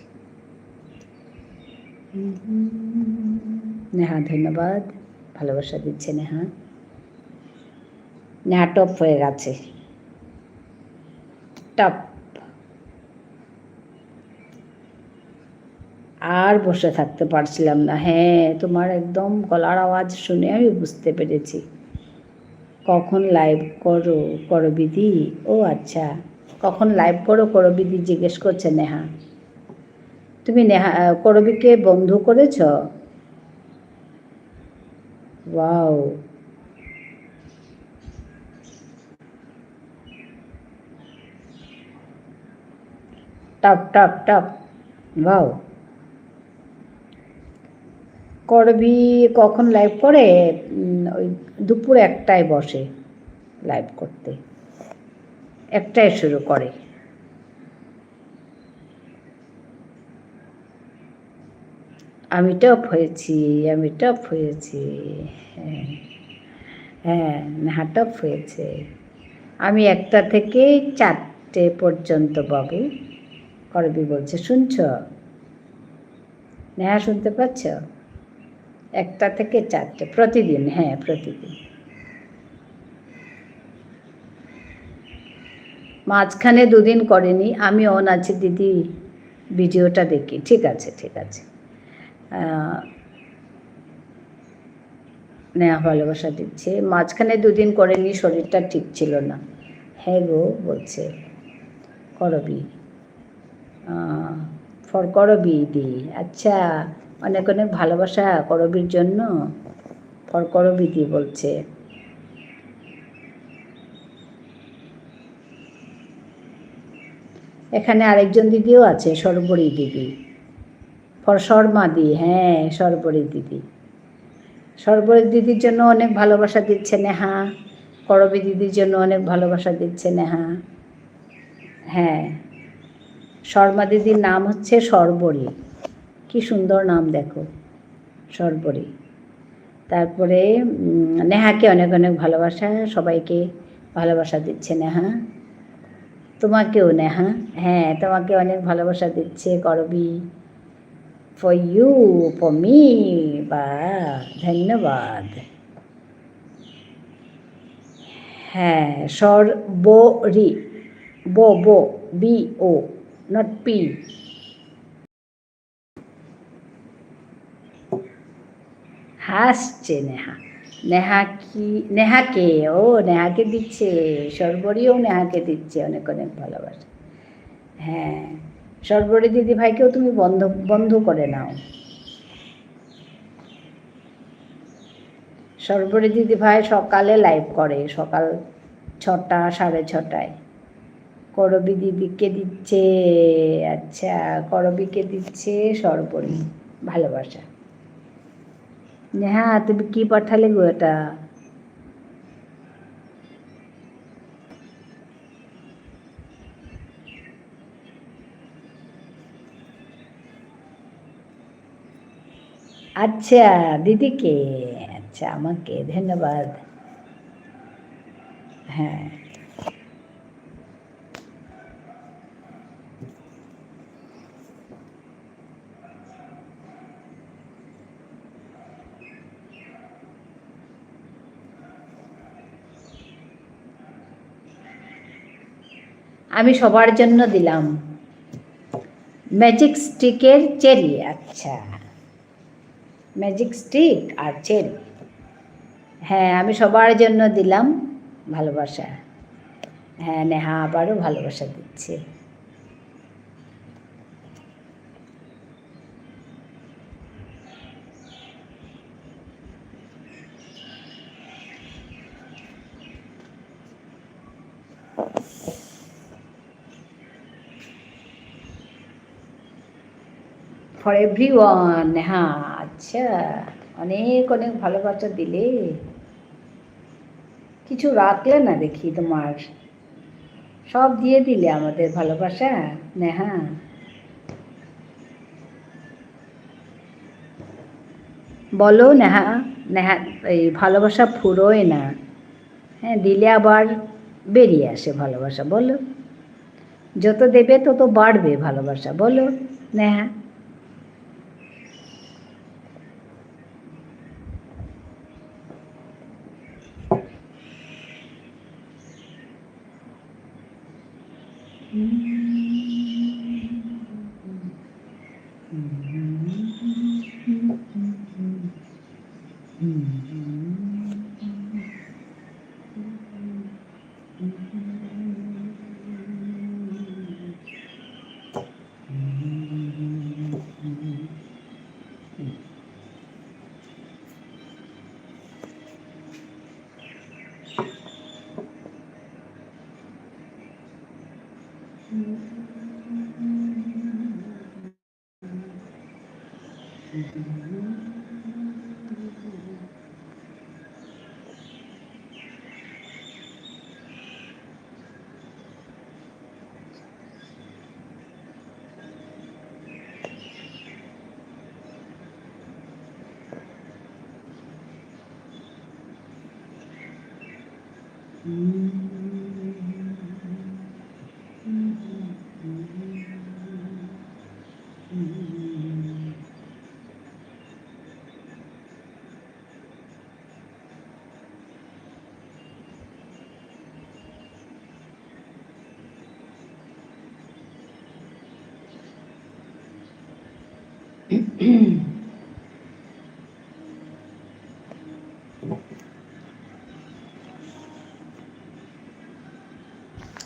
নেহা ধন্যবাদ, ভালোবাসা দিচ্ছে নেহা। নেহা টপ হয়ে গেছে, টপ। আর বসে থাকতে পারছিলাম না। হ্যাঁ, তোমার একদম গলার আওয়াজ শুনে আমি বুঝতে পেরেছি কখন লাইভ করো করবিদি। ও আচ্ছা, কখন লাইভ করো করবিদি জিজ্ঞেস করছে নেহা। তুমি নেহা করবিকে বন্ধু করেছ? Wow, top top top, wow. করবি কখন লাইভ করে? ওই দুপুর 1টায় বসে লাইভ করতে, 1টায় শুরু করে। আমি টপ হয়েছি, আমি টপ হয়েছি। হ্যাঁ হ্যাঁ, নেহা টপ হয়েছে। আমি 1টা থেকে 4টে পর্যন্ত বাবু, করবি বলছে। শুনছ নেহা, শুনতে পাচ্ছ? 1টা থেকে 4টে প্রতিদিন, হ্যাঁ প্রতিদিন। মাঝখানে 2 দিন করেনি, আমি অন আছি দিদি, ভিডিওটা দেখি। ঠিক আছে ঠিক আছে। নেহা ভালোবাসা দিচ্ছে। মাঝখানে 2 দিন করেনি, শরীরটা ঠিক ছিল না। হ্যাঁ গো বলছে করবি, ফর করবি দি। আচ্ছা, অনেক অনেক ভালোবাসা করবির জন্য, ফর করবি দি বলছে। এখানে আরেকজন দিদিও আছে, সর্বরী দিদি, ফর শর্মা দি। হ্যাঁ, সর্বরী দিদি। সর্বরী দিদির জন্য অনেক ভালোবাসা দিচ্ছে নেহা, করবি দিদির জন্য অনেক ভালোবাসা দিচ্ছে নেহা। হ্যাঁ, শর্মা দিদির নাম হচ্ছে সর্বরী, কি সুন্দর নাম দেখো, সর্বরী। তারপরে নেহাকে অনেক অনেক ভালোবাসা, সবাইকে ভালোবাসা দিচ্ছে নেহা, তোমাকেও নেহা। হ্যাঁ, তোমাকে অনেক ভালোবাসা দিচ্ছে করবি। ফর ইউ, ফর মি, বা ধন্যবাদ। হ্যাঁ, সর্বরী, বো বো, বি ও, নট পি। হাসছে নেহা। নেহা কি, নেহাকে, ও নেহাকে দিচ্ছে, সর্বরীও নেহাকে দিচ্ছে অনেক অনেক ভালোবাসা। হ্যাঁ, সর্বরী দিদি ভাইকেও তুমি বন্ধ বন্ধ করে নাও। সর্বরী দিদি ভাই সকালে লাইভ করে, সকাল 6টা 6:30টায়। করবি দিদিকে দিচ্ছে, আচ্ছা করবিকে দিচ্ছে সর্বরী ভালোবাসা। হ্যাঁ, তুমি কি পাঠালে গো এটা? আচ্ছা দিদিকে, আচ্ছা আমাকে ধন্যবাদ। হ্যাঁ, আমি সবার জন্য দিলাম ম্যাজিক স্টিকের চেরি। আচ্ছা, ম্যাজিক স্টিক আর চেরি। হ্যাঁ, আমি সবার জন্য দিলাম ভালোবাসা। হ্যাঁ, নেহা আবারও ভালোবাসা দিচ্ছে। For everyone. হ্যাঁ, আচ্ছা, অনেক অনেক ভালোবাসা দিলে, কিছু রাখলে না দেখি তোমার, সব দিয়ে দিলে আমাদের ভালোবাসা। নেহা, বলো নেহা। নেহা, এই ভালোবাসা ফুরোয় না, হ্যাঁ, দিলে আবার বেরিয়ে আসে ভালোবাসা। বলো, যত দেবে তত বাড়বে ভালোবাসা। বলো নেহা।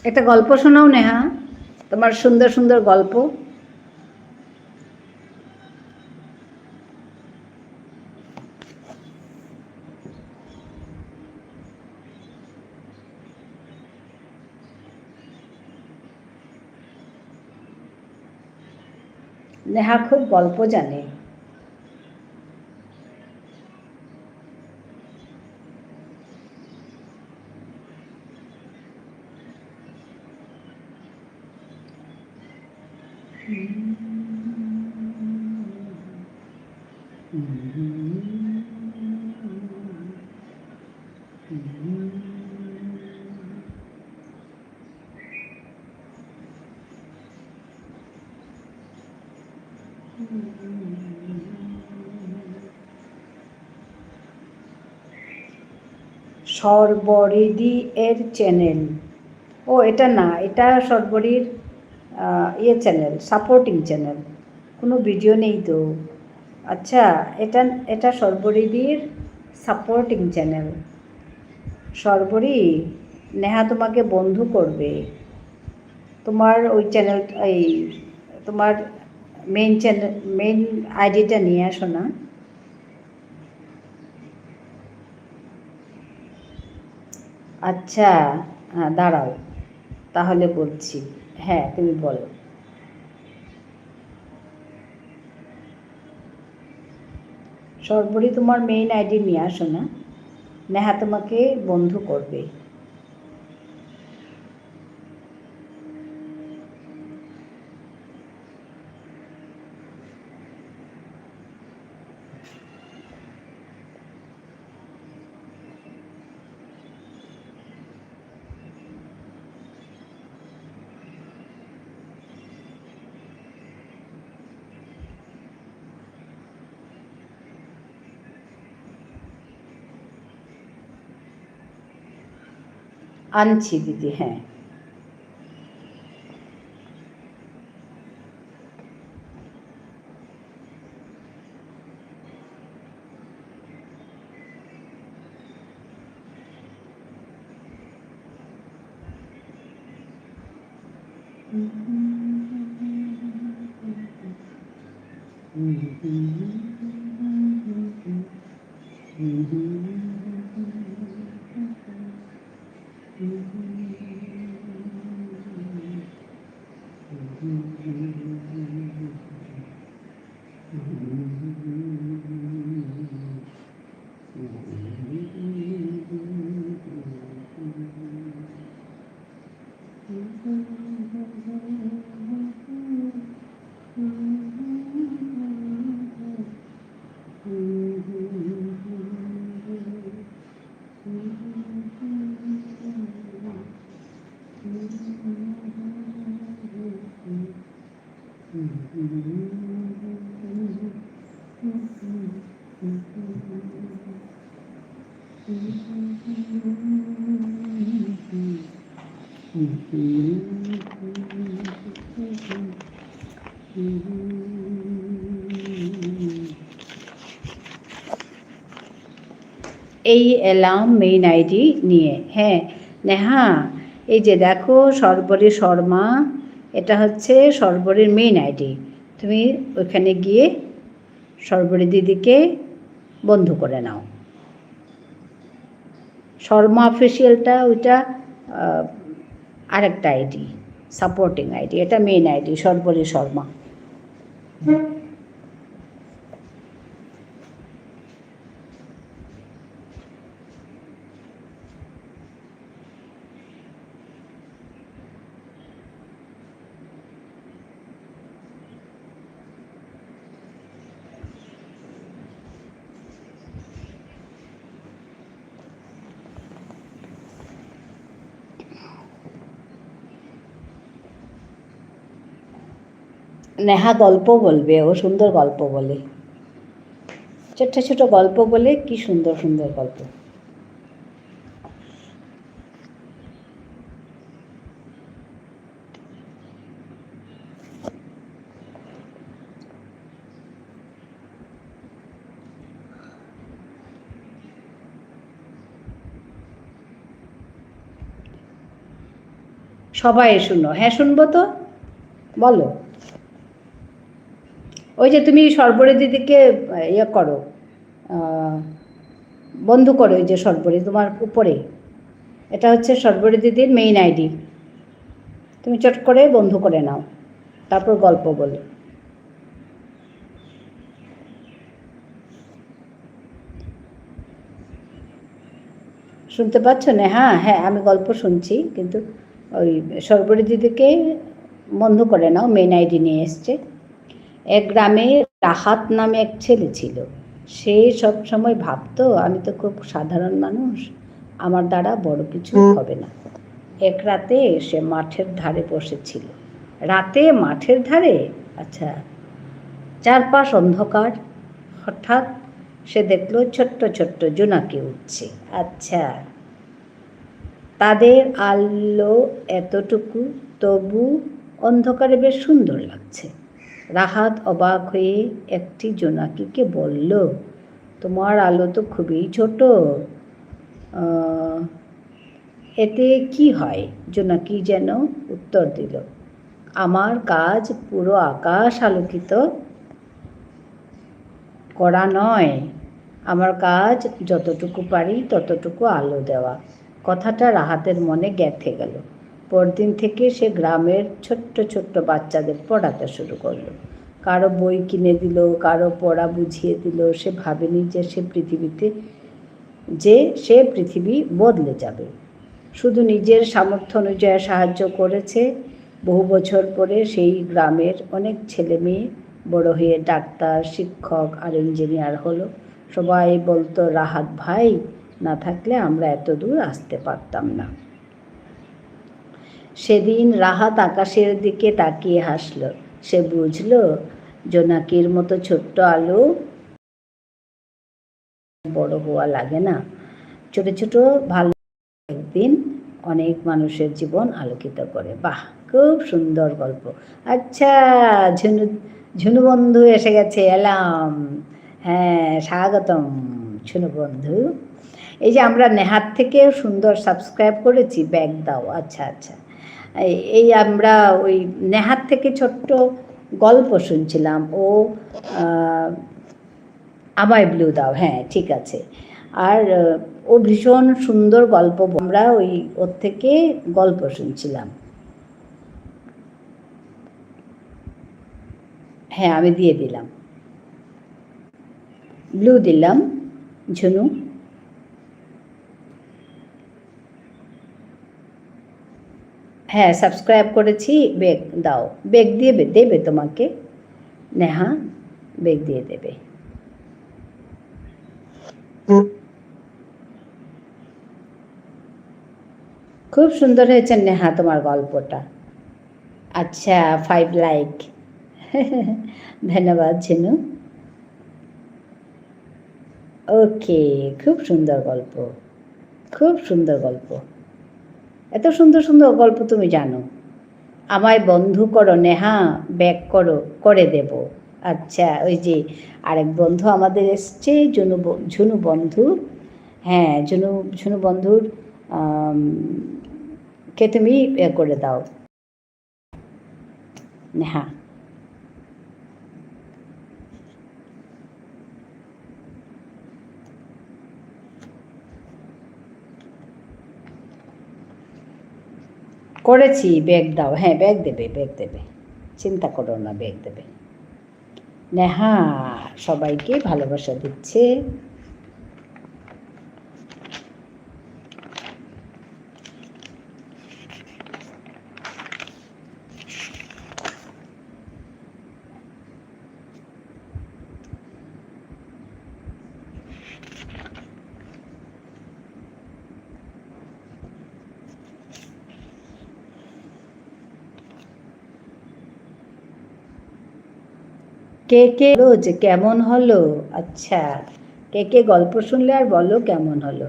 একটা গল্প শোনাও নেহা, তোমার সুন্দর সুন্দর গল্প। নেহা খুব গল্প জানে। সর্বরিদি এর চ্যানেল, ও এটা না, এটা সর্বরির ইয়ে চ্যানেল, সাপোর্টিং চ্যানেল, কোনো ভিডিও নেই তো। আচ্ছা, এটা এটা সর্বরিদির সাপোর্টিং চ্যানেল। সর্বরি, নেহা তোমাকে বন্ধু করবে, তোমার ওই চ্যানেল, এই তোমার মেন চ্যানেল, মেন আইডিটা নিয়ে আসো না। আচ্ছা, হ্যাঁ দাঁড়াও, তাহলে বলছি। হ্যাঁ, তুমি বলো। সর্বরি, তোমার মেইন আইডি নিয়ে আসো না, নেহা তোমাকে বন্ধু করবে। আনছি দিদি, হ্যাঁ। এই এলাম মেইন আইডি নিয়ে। হ্যাঁ নেহা, এই যে দেখো সর্বরী শর্মা, এটা হচ্ছে সর্বরীর মেইন আইডি। তুমি ওইখানে গিয়ে সর্বরী দিদিকে বন্ধু করে নাও। শর্মা অফিসিয়ালটা ওইটা আরেকটা আইডি, সাপোর্টিং আইডি। এটা মেইন আইডি সর্বরী শর্মা। নেহা গল্প বলবে, ও সুন্দর গল্প বলে, ছোট্ট ছোট গল্প বলে, কি সুন্দর সুন্দর গল্প। সবাই শুনো। হ্যাঁ শুনবো তো, বলো। ওই যে তুমি সর্বরী দিদিকে ইয়ে করো, বন্ধু করো। ওই যে সর্বরী তোমার উপরে, এটা হচ্ছে সর্বরী দিদির মেইন আইডি। তুমি চট করে বন্ধু করে নাও, তারপর গল্প বলো। শুনতে পাচ্ছ না? হ্যাঁ হ্যাঁ, আমি গল্প শুনছি, কিন্তু ওই সর্বরী দিদিকে বন্ধু করে নাও, মেইন আইডি নিয়ে এসছে। এক গ্রামে রাহাত নামে এক ছেলে ছিল। সে সব সময় ভাবতো, আমি তো খুব সাধারণ মানুষ, আমার দ্বারা বড় কিছু হবে না। এক রাতে সে মাঠের ধারে বসেছিল। রাতে মাঠের ধারে? আচ্ছা। চারপাশ অন্ধকার। হঠাৎ সে দেখলো ছোট্ট ছোট্ট জোনাকি উঠছে। আচ্ছা, তাদের আলো এতটুকু, তবু অন্ধকারে বেশ সুন্দর লাগছে। রাহাত অবাক হয়ে একটি জোনাকিকে বলল, তোমার আলো তো খুবই ছোট, এতে কি হয়? জোনাকি যেন উত্তর দিল, আমার কাজ পুরো আকাশ আলোকিত করা নয়, আমার কাজ যতটুকু পারি ততটুকু আলো দেওয়া। কথাটা রাহাতের মনে গেঁথে গেল। পরদিন থেকে সে গ্রামের ছোট্ট ছোট্ট বাচ্চাদের পড়াতে শুরু করলো। কারো বই কিনে দিল, কারো পড়া বুঝিয়ে দিল। সে ভাবেনি যে সে পৃথিবী বদলে যাবে। শুধু নিজের সামর্থ্য অনুযায়ী সাহায্য করেছে। বহু বছর পরে সেই গ্রামের অনেক ছেলে মেয়ে বড় হয়ে ডাক্তার, শিক্ষক আর ইঞ্জিনিয়ার হলো। সবাই বলতো, রাহাত ভাই না থাকলে আমরা এত দূর আসতে পারতাম না। সেদিন রাহাত আকাশের দিকে তাকিয়ে হাসল। সে বুঝল, জোনাকির মতো ছোট্ট আলো বড় হওয়া লাগে না, ছোট ছোট ভালো একদিন অনেক মানুষের জীবন আলোকিত করে। বাহ, খুব সুন্দর গল্প। আচ্ছা, ঝুনু বন্ধু এসে গেছে, এলাম। হ্যাঁ স্বাগতম ঝুনু বন্ধু। এই যে আমরা নেহাত থেকে সুন্দর সাবস্ক্রাইব করেছি, ব্যাগ দাও। আচ্ছা আচ্ছা, এই আমরা ওই নেহাত থেকে ছোট্ট গল্প শুনছিলাম। ও আমায় ব্লু দাও। হ্যাঁ ঠিক আছে। আর ও ভীষণ সুন্দর গল্প, আমরা ওই ওর থেকে গল্প শুনছিলাম। হ্যাঁ আমি দিয়ে দিলাম, ব্লু দিলাম ঝুনু। হ্যাঁ সাবস্ক্রাইব করেছি, বেগ দাও। বেগ দিয়ে দেবে তোমাকে, নেহা বেগ দিয়ে দেবে। খুব সুন্দর হয়েছে নেহা তোমার গল্পটা। আচ্ছা 5 লাইক। ধন্যবাদ ঝিনু। ওকে, খুব সুন্দর গল্প, খুব সুন্দর গল্প। এত সুন্দর সুন্দর গল্প তুমি জানো। আমায় বন্ধু করো নেহা, ব্যাক করো, করে দেব। আচ্ছা, ওই যে আরেক বন্ধু আমাদের এসছে, ঝুনু বন্ধু। হ্যাঁ, ঝুনু ঝুনু বন্ধুর কে তুমি করে দাও নেহা। করেছি, ব্যাগ দাও। হ্যাঁ, ব্যাগ দেবে, ব্যাগ দেবে, চিন্তা করো না, ব্যাগ দেবে। নেহা সবাইকে ভালোবাসা দিচ্ছে। কে কে যে কেমন হলো। আচ্ছা, কে কে গল্প শুনলে আর বলো কেমন হলো।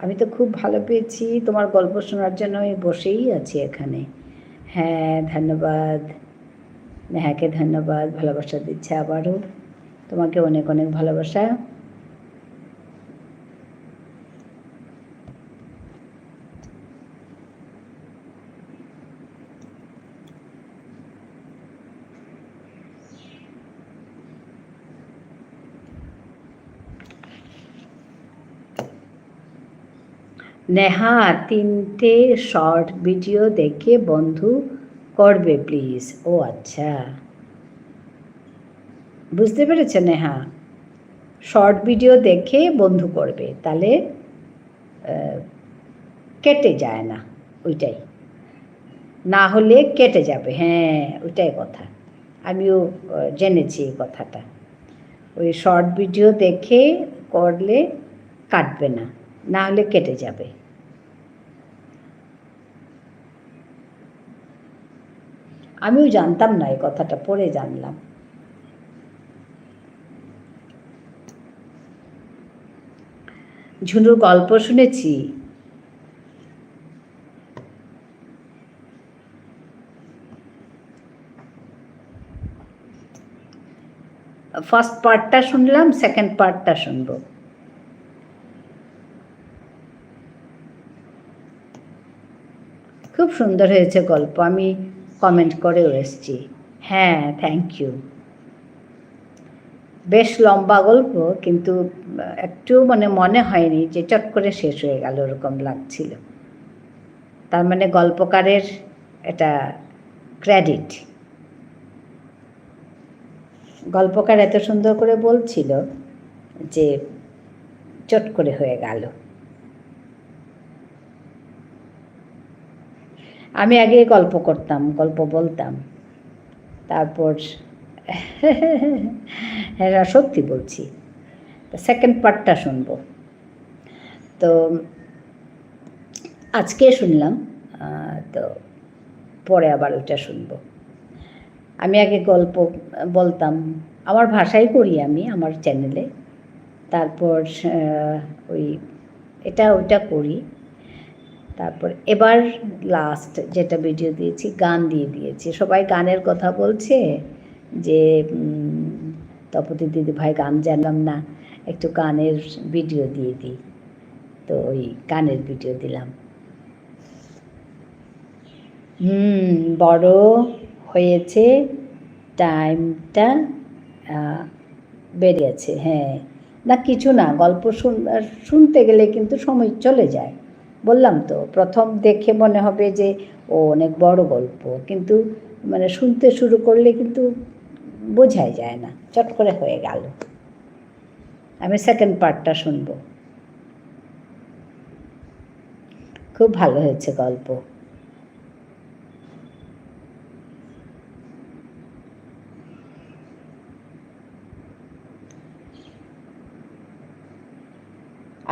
আমি তো খুব ভালো পেয়েছি, তোমার গল্প শোনার জন্য আমি বসেই আছি এখানে। হ্যাঁ, ধন্যবাদ নেহাকে, ধন্যবাদ, ভালোবাসা দিচ্ছে আবারও। তোমাকে অনেক অনেক ভালোবাসা। নেহা 3টে শর্ট ভিডিও দেখে বন্ধু করবে প্লিজ। ও আচ্ছা, বুঝতে পেরেছে নেহা, শর্ট ভিডিও দেখে বন্ধু করবে, তাহলে কেটে যায় না, ওইটাই, না হলে কেটে যাবে। হ্যাঁ, ওইটাই কথা, আমিও জেনেছি এই কথাটা। ওই শর্ট ভিডিও দেখে করলে কাটবে না, না হলে কেটে যাবে। আমিও জানতাম না এই কথাটা, পরে জানলাম। ঝুনুর গল্প শুনেছি। ফার্স্ট পার্টটা শুনলাম, সেকেন্ড পার্টটা শুনবো। খুব সুন্দর হয়েছে গল্প, আমি কমেন্ট করেও এসেছি। হ্যাঁ, থ্যাংক ইউ। বেশ লম্বা গল্প, কিন্তু একটু মানে মনে হয়নি যে চট করে শেষ হয়ে গেল, ওরকম লাগছিল। তার মানে গল্পকারের এটা ক্রেডিট। গল্পকার এত সুন্দর করে বলছিল যে চট করে হয়ে গেল। আমি আগে গল্প করতাম, গল্প বলতাম, তারপর হ্যাঁ, সত্যি বলছি। সেকেন্ড পার্টটা শুনবো, তো আজকে শুনলাম, তো পরে আবার ওইটা শুনবো। আমি আগে গল্প বলতাম, আমার ভাষাই করি আমি আমার চ্যানেলে, তারপর ওই এটা ওইটা করি, তারপর এবার লাস্ট যেটা ভিডিও দিয়েছি গান দিয়ে দিয়েছি। সবাই গানের কথা বলছে যে তপতি দিদি ভাই গান জানলাম না, একটু গানের ভিডিও দিয়ে দিই, তো ওই গানের ভিডিও দিলাম। বড় হয়েছে, টাইমটা বেরিয়েছে। হ্যাঁ, না কিছু না, গল্প শুনতে গেলে কিন্তু সময় চলে যায়। বললাম তো, প্রথম দেখে মনে হবে যে ও অনেক বড় গল্প, কিন্তু মানে শুনতে শুরু করলে কিন্তু বোঝাই যায় না, চট করে হয়ে গেল। আমি সেকেন্ড পার্টটা শুনবো। খুব ভালো হয়েছে গল্প।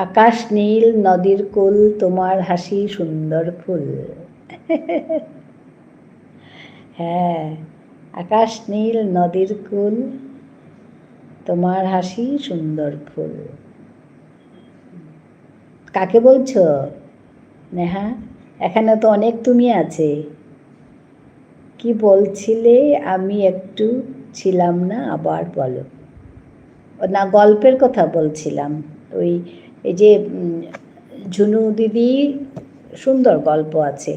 আকাশ নীল, নদীর কুল, তোমার হাসি সুন্দর ফুল। হ্যাঁ, আকাশ নীল নদীর কুল, তোমার হাসি সুন্দর ফুল। কাকে বলছো নেহা? এখানে তো অনেক তুমি আছে। কি বলছিলে? আমি একটু ছিলাম না, আবার বলো। না, গল্পের কথা বলছিলাম। ওই এই যে ঝুনু দিদি সুন্দর গল্প আছে,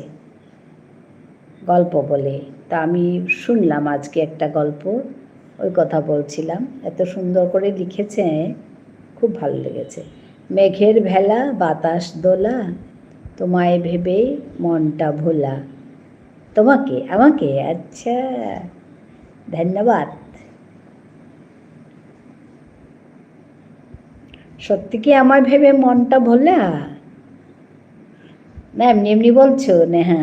গল্প বলে। তা আমি শুনলাম আজকে একটা গল্প, ওই কথা বলছিলাম। এত সুন্দর করে লিখেছে, খুব ভালো লেগেছে। মেঘের ভেলা বাতাস দোলা, তোমায় ভেবে মনটা ভোলা। তোমাকে? আমাকে? আচ্ছা, ধন্যবাদ। সত্যি কি আমার ভেবে মনটা ভোলা? না, এমনি এমনি বলছো নেহা?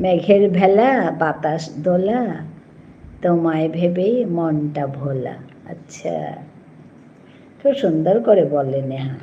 মেঘের ভেলা বাতাস দোলা, তোমায় ভেবেই মনটা ভোলা। আচ্ছা, খুব সুন্দর করে বলে নেহা।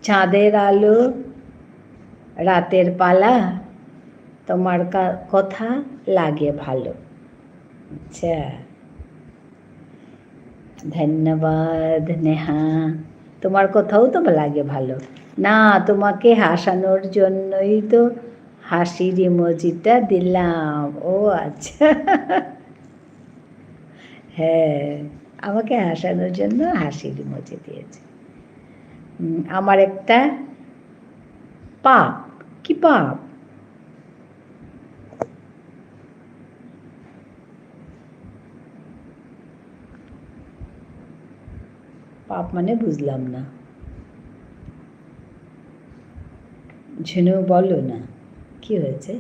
চাঁদের আলো রাতের পালা, তোমার কথা লাগে ভালো। আচ্ছা, ধন্যবাদ নেহা। তোমার কথাও তো লাগে ভালো। না, তোমাকে হাসানোর জন্যই তো হাসির ইমোজিটা দিলাম। ও আচ্ছা, হ্যাঁ, আমাকে হাসানোর জন্য হাসির ইমোজি দিয়েছে। আমার একটা পাপ। কি পাপ? পাপ মানে বুঝলাম না। ঝুনু বলো না, কি হয়েছে?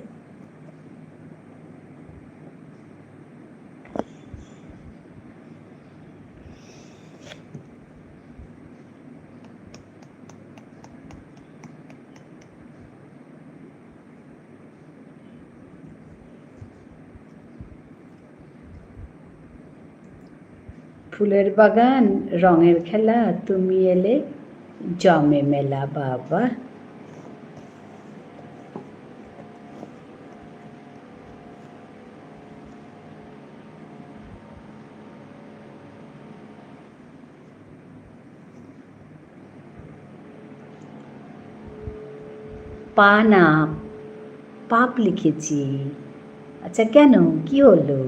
ফুলের বাগান রঙের খেলা, তুমি এলে জমে মেলা। বাবা, পা না, পাপ লিখেছি। আচ্ছা, কেন? কি হলো?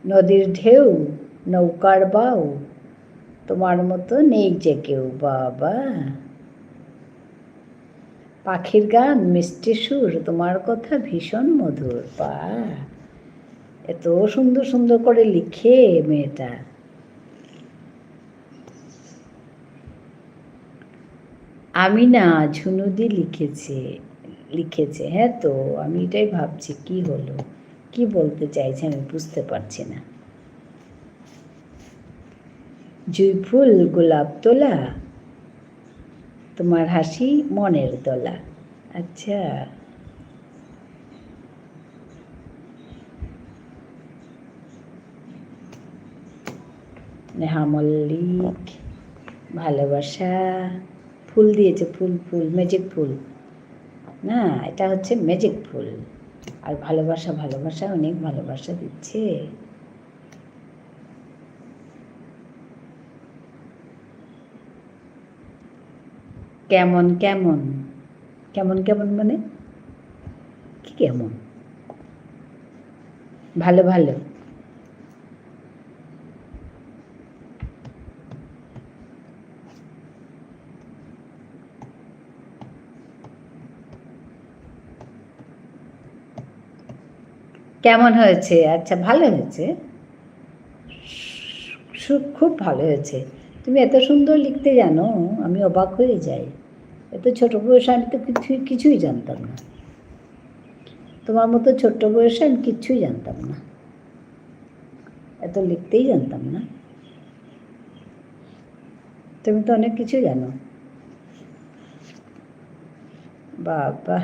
নদীর ঢেউ নৌকার বাউ, তোমার মতো নেই যে কেউ। বাবা, পাখির গান মিষ্টি সুর, তোমার কথা ভীষণ মধুর। বা, এত সুন্দর সুন্দর করে লিখে মেয়েটা। আমি না, ঝুনুদি লিখেছে। হ্যাঁ, তো আমি এটাই ভাবছি কি হলো, কি বলতে চাইছে আমি বুঝতে পারছি না। জুঁই ফুল গোলাপ তোলা, তোমার হাসি মনের দোলা। আচ্ছা, নেহা মল্লিক, ভালোবাসা ফুল দিয়েছে। ফুল ফুল ম্যাজিক ফুল না, এটা হচ্ছে ম্যাজিক ফুল। আর ভালোবাসা, ভালোবাসা অনেক ভালোবাসা দিচ্ছে। কেমন কেমন? কেমন কেমন মানে কি? কেমন? ভালো ভালো। কেমন হয়েছে? আচ্ছা, ভালো হয়েছে, খুব ভালো হয়েছে। তুমি এত সুন্দর লিখতে জানো, আমি অবাক হয়ে যাই। এত ছোট বয়সে আমি তো কিছুই জানতাম না। তোমার মতো ছোট্ট বয়সে আমি কিচ্ছুই জানতাম না, এত লিখতেই জানতাম না। তুমি তো অনেক কিছু জানো। বাবা,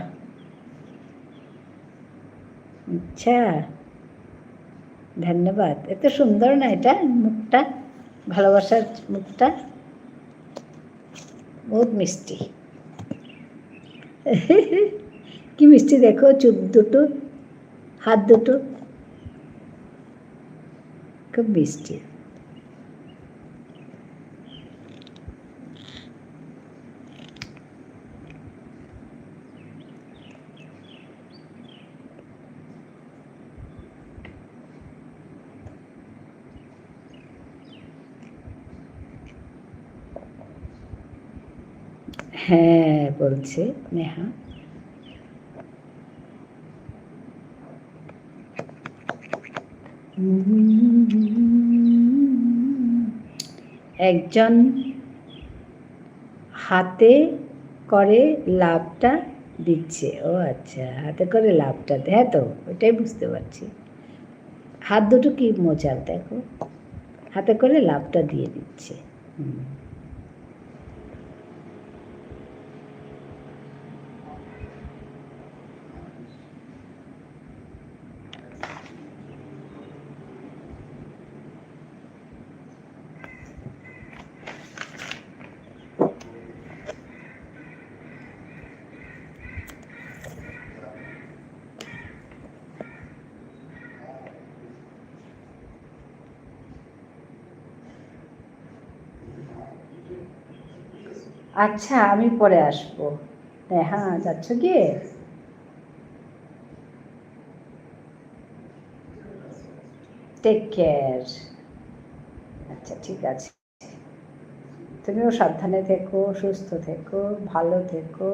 আচ্ছা, ধন্যবাদ। এত সুন্দর না এটা মুখটা, ভালোবাসার মুখটা, বহুত মিষ্টি। কি মিষ্টি দেখো, চোখ দুটো, হাত দুটো, খুব মিষ্টি। হ্যাঁ বলছে নেহা। একজন হাতে করে লাভটা দিচ্ছে। ও আচ্ছা, হাতে করে লাভটা, হ্যাঁ তো ওইটাই বুঝতে পারছি। হাত দুটো কি মোচার দেখো, হাতে করে লাভটা দিয়ে দিচ্ছে। আচ্ছা, আমি পরে আসবো। হ্যাঁ, যাচ্ছ গিয়ে? Take care. আচ্ছা, ঠিক আছে। তুমিও সাবধানে থেকো, সুস্থ থেকো, ভালো থেকো।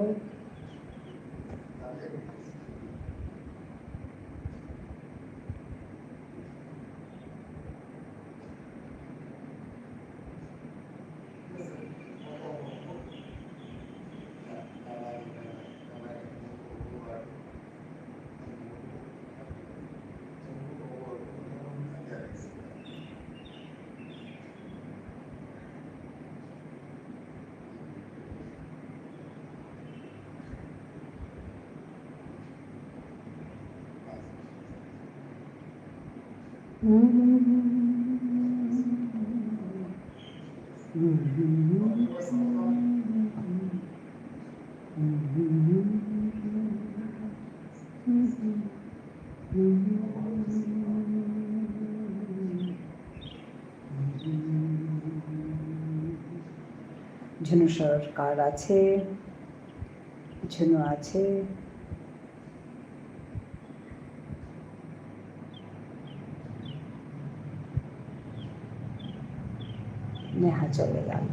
ঝুনু সরকার আছে, ঝুনু আছে, নেহা চলে গেল।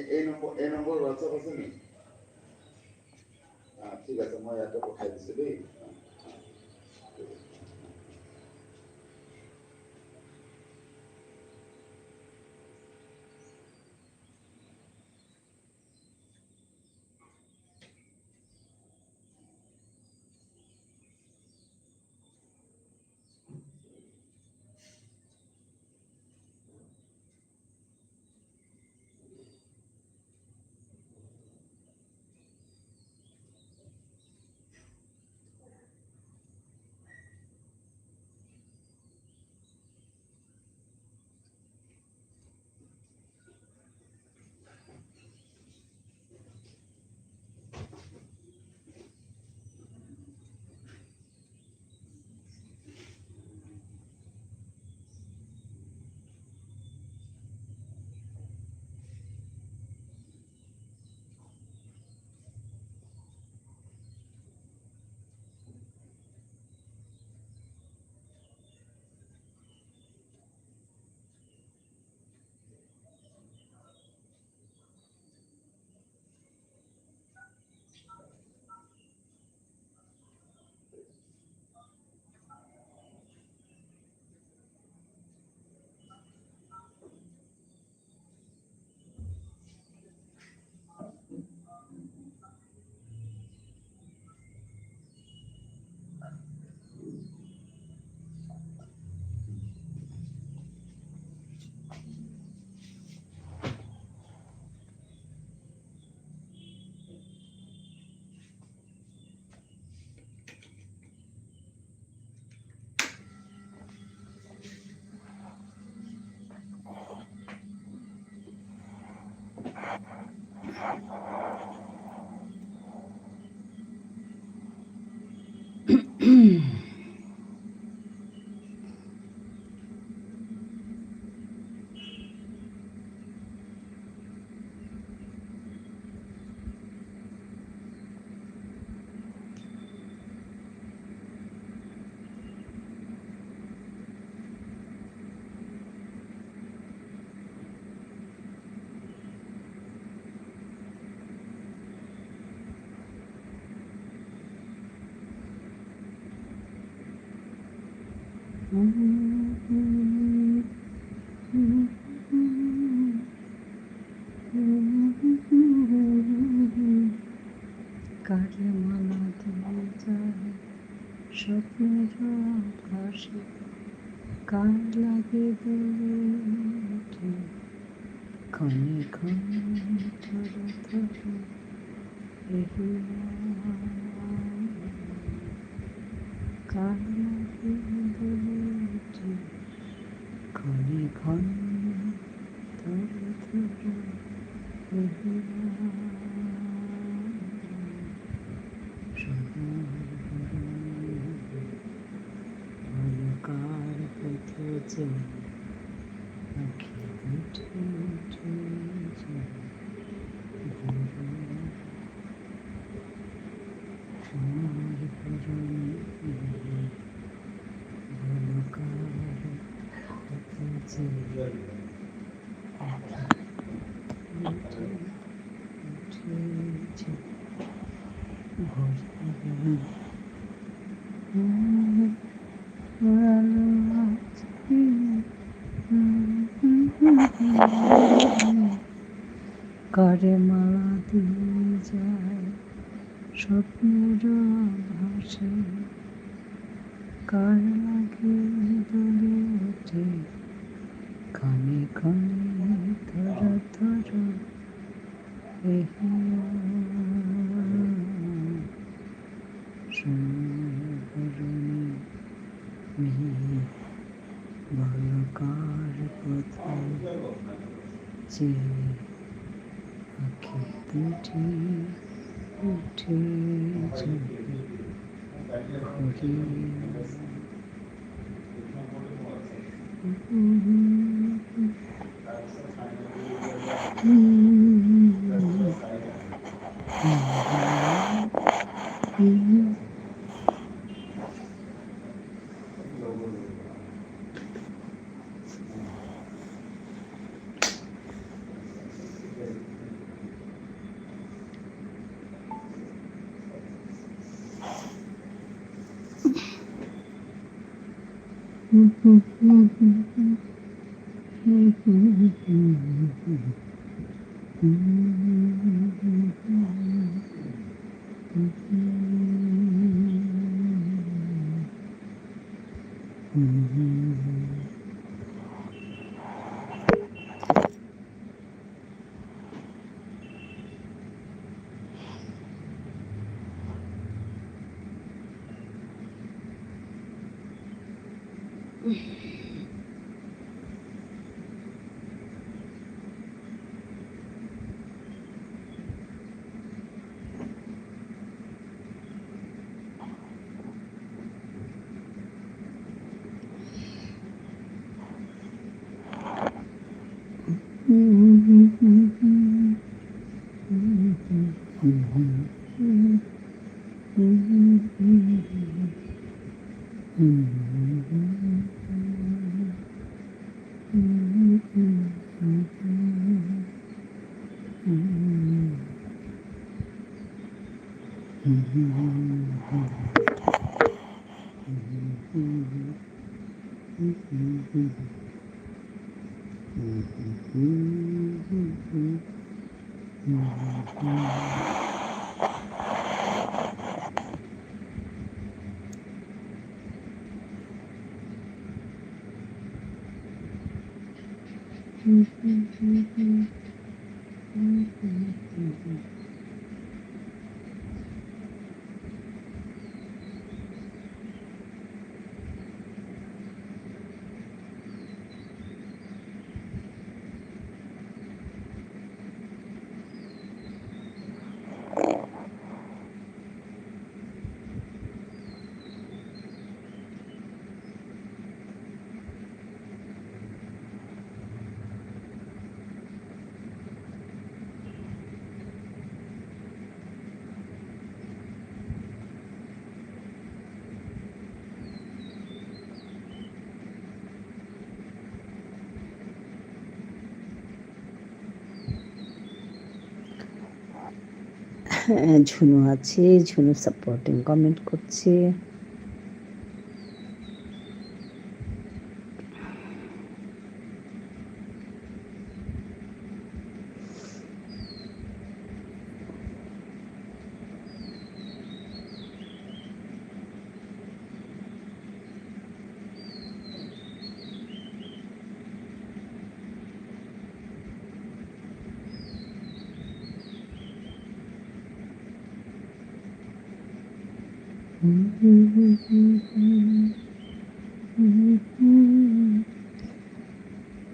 এই নম্বৰ হোৱাটছআপ আছে নি? ঠিক আছে, মই ইয়াতে পঠাই দিছোঁ দেই। কারে মালা দিয়ে যায় স্বপ্নের আকাশে, কার লাগে বলে ওঠে ক্ষণে ক্ষণে থরে থরে কার লাগে বলে ওঠে ক্ষণে ক্ষণে থরে থরে কার পথে আঁখি উঠে উঠে আমার পরনে ভালো কার পথে উঠেছে ভরে কারে মালা দিয়ে যায় স্বপ্নের ভাষে, কার লাগে দলে ওঠে ক্ষণে ক্ষণে থর থর এহিয়া সমরণে মেয়ে বলকার পথে যে আঁখি দুটি উঠে যাবে ঘুরিয়ে। ঝুনু আছে, ঝুনু সাপোর্টিং কমেন্ট করছে।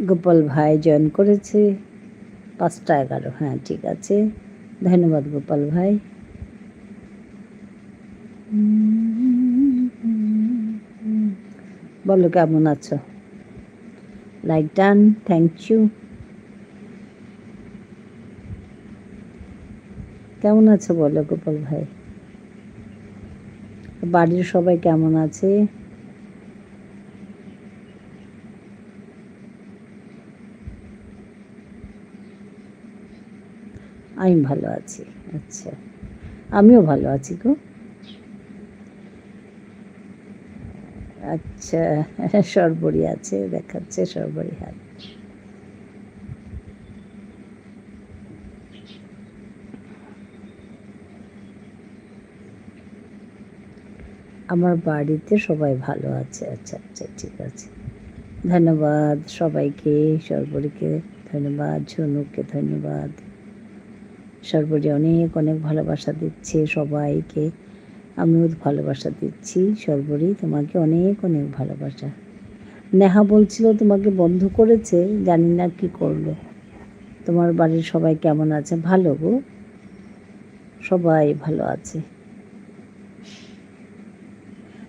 গোপাল ভাই জয়েন করেছে 5টা 11। হ্যাঁ ঠিক আছে, ধন্যবাদ গোপাল ভাই। বলো কেমন আছো? Like done, thank you. কেমন আছো বলো গোপাল ভাই? বাড়ির সবাই কেমন আছে? আমি ভালো আছি। আচ্ছা, আমিও ভালো আছি গো। আচ্ছা, সরবরি আছে, দেখাচ্ছে সরবরি হাত। আমার বাড়িতে সবাই ভালো আছে। আচ্ছা আচ্ছা, ঠিক আছে। ধন্যবাদ সবাইকে, সর্বরীকে ধন্যবাদ, ঝনুকে ধন্যবাদ। সর্বরী অনেক অনেক ভালোবাসা দিচ্ছে সবাইকে, আমিও ভালোবাসা দিচ্ছি। সর্বরী তোমাকে অনেক অনেক ভালোবাসা। নেহা বলছিল তোমাকে বন্ধ করেছে, জানি না কি করলো। তোমার বাড়ির সবাই কেমন আছে? ভালো গো, সবাই ভালো আছে।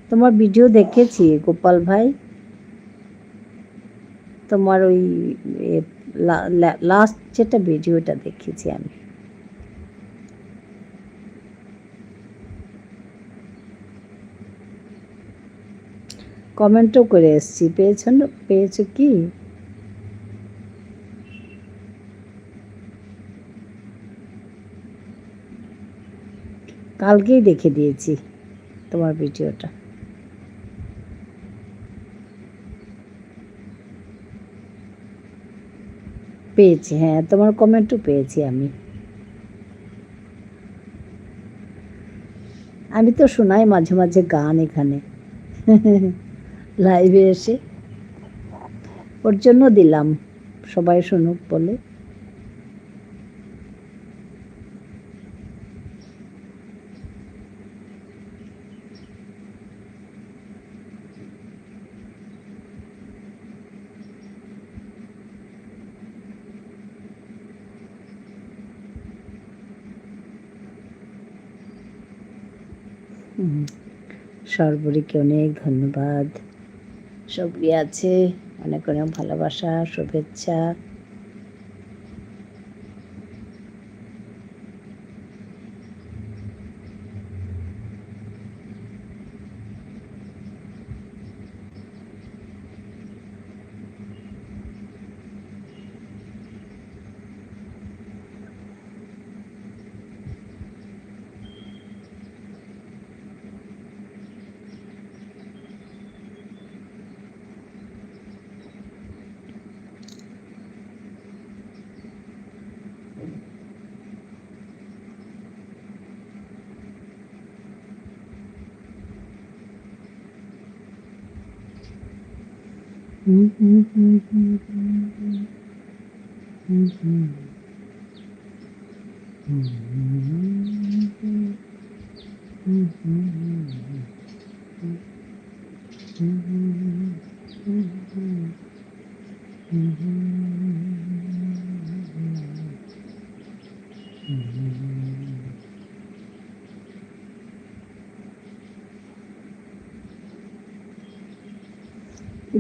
তোমার ভিডিও দেখেছি গোপাল ভাই, তোমার ওই লাস্ট যেটা ভিডিওটা দেখেছি আমি। কমেন্টও করে এসছি, পেয়েছো কি? কালকেই দেখে দিয়েছি তোমার ভিডিওটা। পেয়েছি, হ্যাঁ, তোমার কমেন্টও পেয়েছি আমি। আমি তো শোনাই মাঝে মাঝে গান এখানে লাইভে এসে, ওর জন্য দিলাম, সবাই শুনুক বলে। সর্বরীকে অনেক ধন্যবাদ, সবরি আছে, অনেক অনেক ভালোবাসা, শুভেচ্ছা।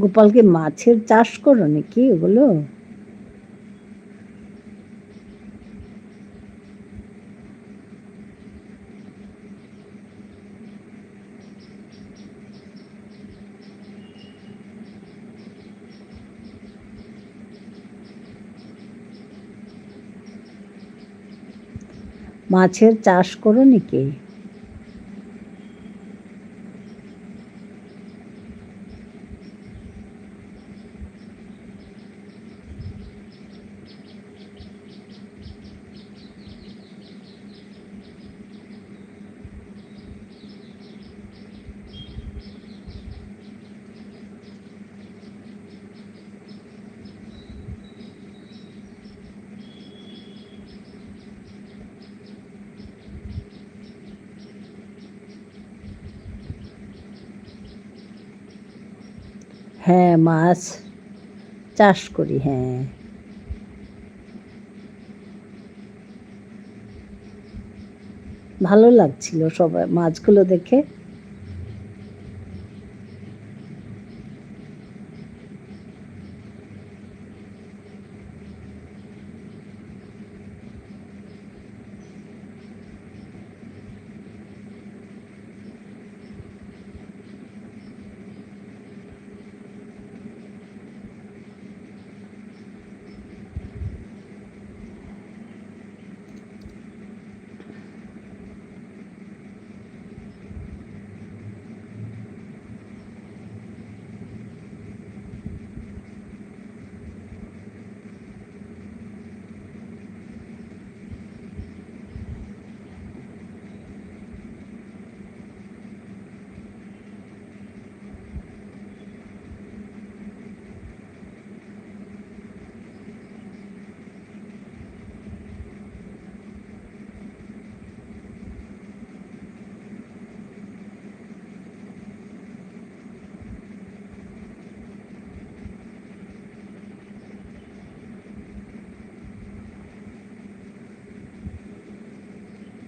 গোপালকে মাছের চাষ করো নাকি ওগুলো? মাছের চাষ করো নাকি? হ্যাঁ, মাছ চাষ করি, হ্যাঁ। ভালো লাগছিল সবাই মাছগুলো দেখে।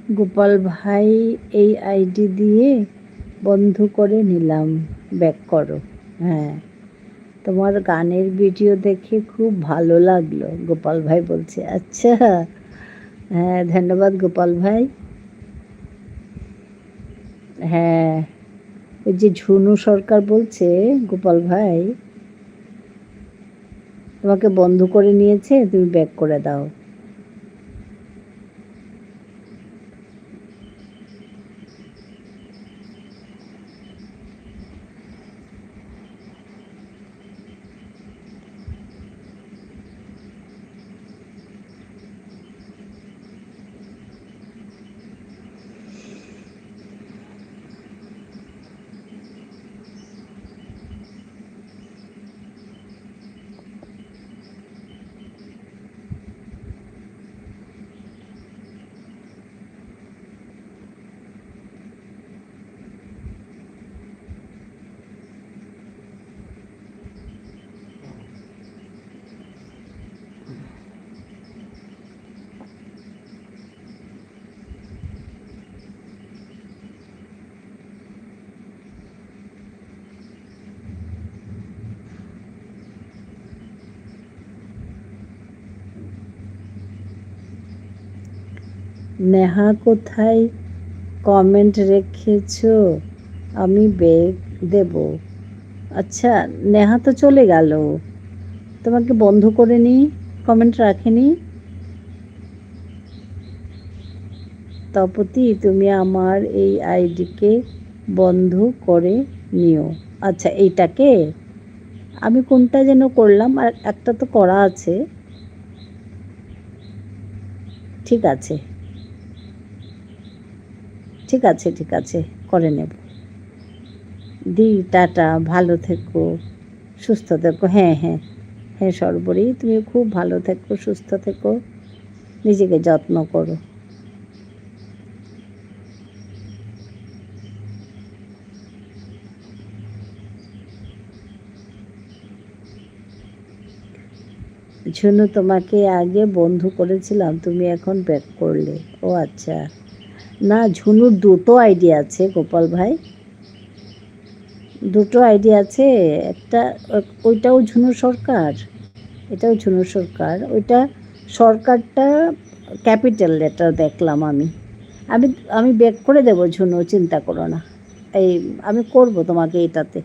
গোপাল ভাই এই আইডি দিয়ে বন্ধ করে নিলাম, ব্যাক করো। হ্যাঁ, তোমার গানের ভিডিও দেখে খুব ভালো লাগলো, গোপাল ভাই বলছে। আচ্ছা, হ্যাঁ, ধন্যবাদ গোপাল ভাই। হ্যাঁ, ওই যে ঝুনু সরকার বলছে গোপাল ভাই তোমাকে বন্ধ করে নিয়েছে, তুমি ব্যাক করে দাও। নেহা কোথায় কমেন্ট রেখেছো, আমি ব্যাগ দেব। আচ্ছা, নেহা তো চলে গেল, তোমাকে বন্ধ করে নি, কমেন্ট রাখেনি। তপতি, তুমি আমার এই আইডিকে বন্ধ করে নিও। আচ্ছা, এইটাকে আমি কোনটা যেন করলাম, আর একটা তো করা আছে। ঠিক আছে, ঠিক আছে, ঠিক আছে, করে নেব। দি, টাটা, ভালো থেকো, সুস্থ থেকো। হ্যাঁ, হ্যাঁ, হ্যাঁ সর্বরী, তুমি খুব ভালো থেকো, সুস্থ থেকো, নিজেকে যত্ন করো। ঝুনু, তোমাকে আগে বন্ধু করেছিলাম, তুমি এখন ব্যাক করলে। ও আচ্ছা, না, ঝুনুর দুটো আইডি আছে গোপাল ভাই, দুটো আইডি আছে। একটা ওইটাও ঝুনু সরকার, এটাও ঝুনু সরকার। ওইটা সরকারটা ক্যাপিটাল লেটার দেখলাম আমি। আমি আমি ব্যাক করে দেবো ঝুনু, চিন্তা করো না। এই আমি করব তোমাকে এটাতে।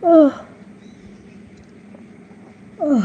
ওহ, ওহ,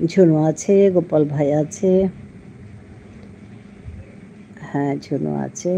ঝুনু আছে, গোপাল ভাই আছে, হ্যাঁ ঝুনু আছে।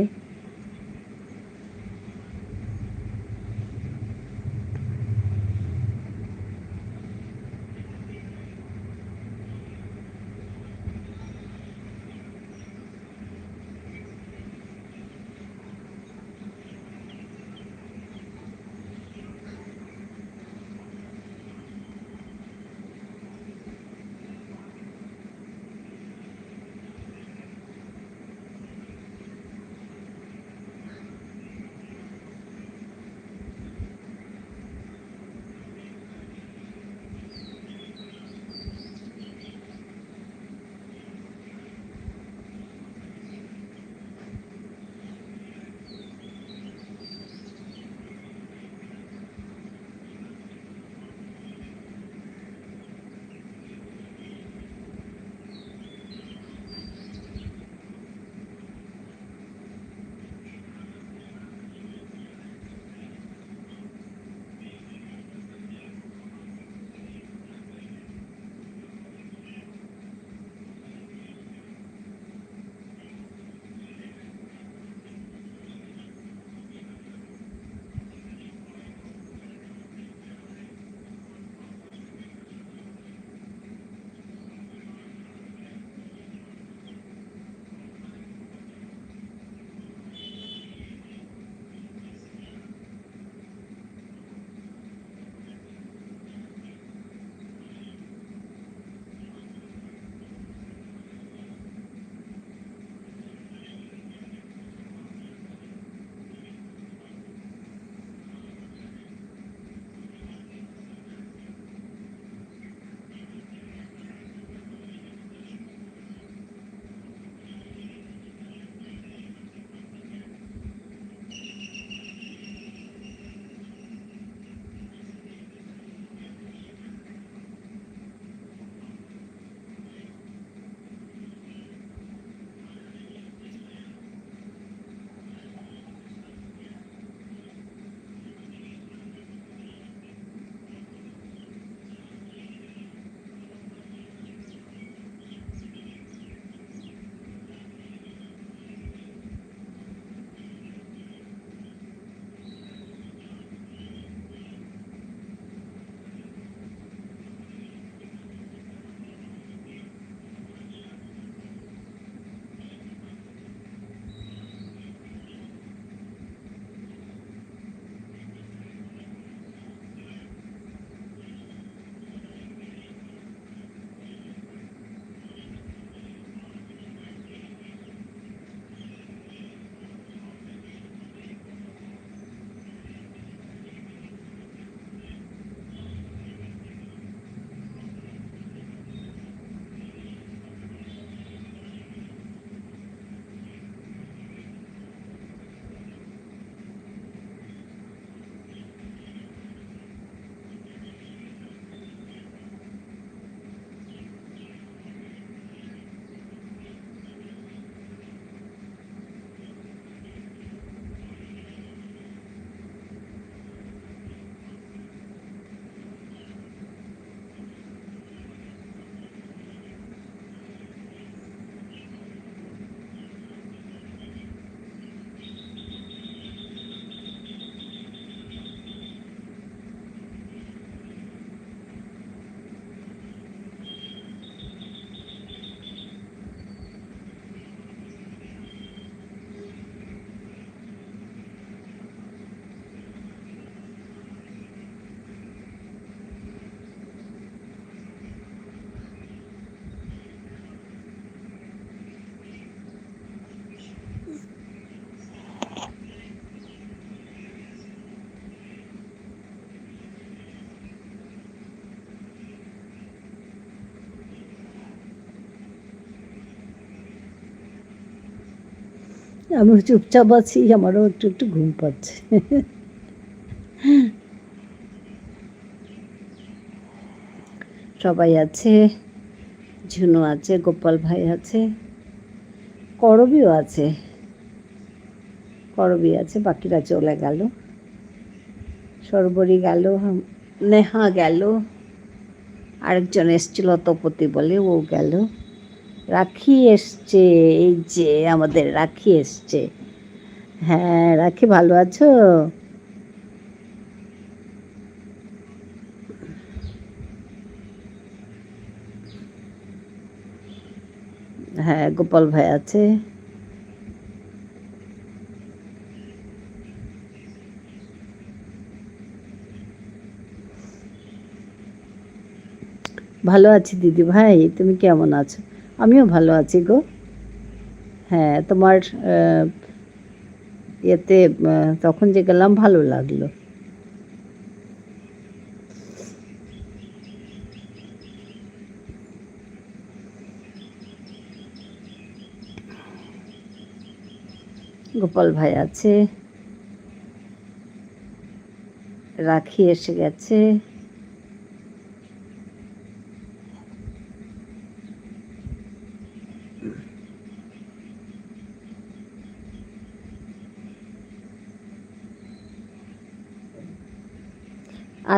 আমি চুপচাপ আছি, আমারও একটু একটু ঘুম পাচ্ছে। সবাই আছে, ঝুনু আছে, গোপাল ভাই আছে, করবীও আছে, করবী আছে, বাকিরা চলে গেল, সর্বরী গেল, নেহা গেল, আরেকজন এসছিল তপতি বলে, ও গেল। রাখি এসছে, এই যে আমাদের রাখি এসছে। হ্যাঁ রাখি, ভালো আছো? হ্যাঁ গোপাল ভাই আছে। ভালো আছি দিদি ভাই, তুমি কেমন আছো? আমিও ভালো আছি গো। হ্যাঁ তোমার ইয়েতে তখন যে গেলাম ভালো লাগলো। গোপাল ভাই আছে, রাখি এসে গেছে।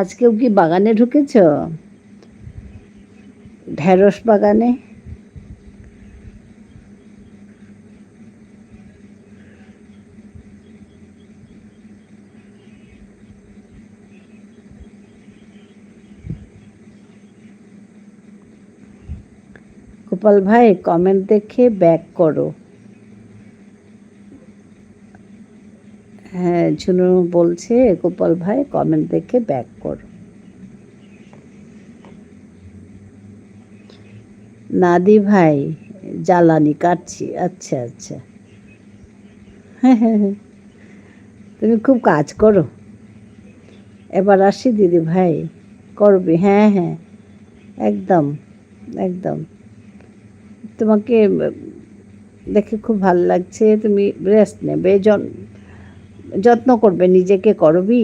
আজকেও কি বাগানে ঢুকেছ? ঢেঁড়স বাগানে? গোপাল ভাই কমেন্ট দেখে ব্যাক করো। হ্যাঁ ঝুনু বলছে গোপাল ভাই কমেন্ট দেখে ব্যাক করো। নাদি ভাই জ্বালানি কাটছি। আচ্ছা আচ্ছা। হ্যাঁ হ্যাঁ হ্যাঁ, তুমি খুব কাজ করো। এবার আসি দিদি ভাই, করবি? হ্যাঁ হ্যাঁ একদম একদম। তোমাকে দেখে খুব ভালো লাগছে, তুমি রেস্ট নেবে, যত্ন করবে নিজেকে, করবি?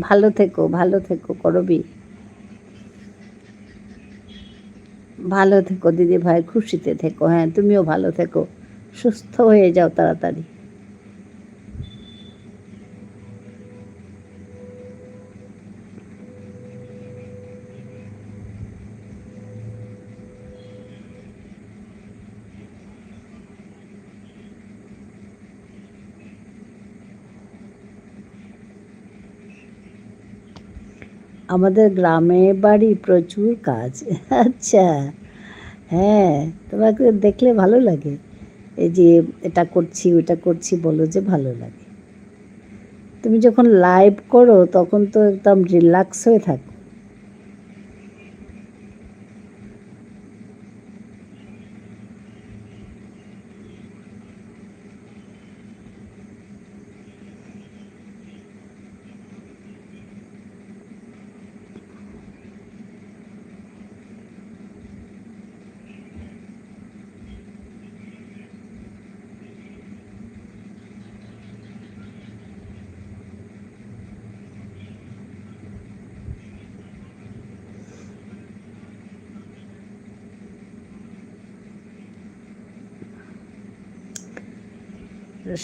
ভালো থেকো, ভালো থেকো, করবি? ভালো থেকো দিদি ভাই, খুশিতে থেকো। হ্যাঁ তুমিও ভালো থেকো, সুস্থ হয়ে যাও তাড়াতাড়ি। আমাদের গ্রামে বাড়ি, প্রচুর কাজ। আচ্ছা। হ্যাঁ তোমাকে দেখলে ভালো লাগে, এই যে এটা করছি ওটা করছি বলো যে ভালো লাগে। তুমি যখন লাইভ করো তখন তো একদম রিল্যাক্স হয়ে থাকো।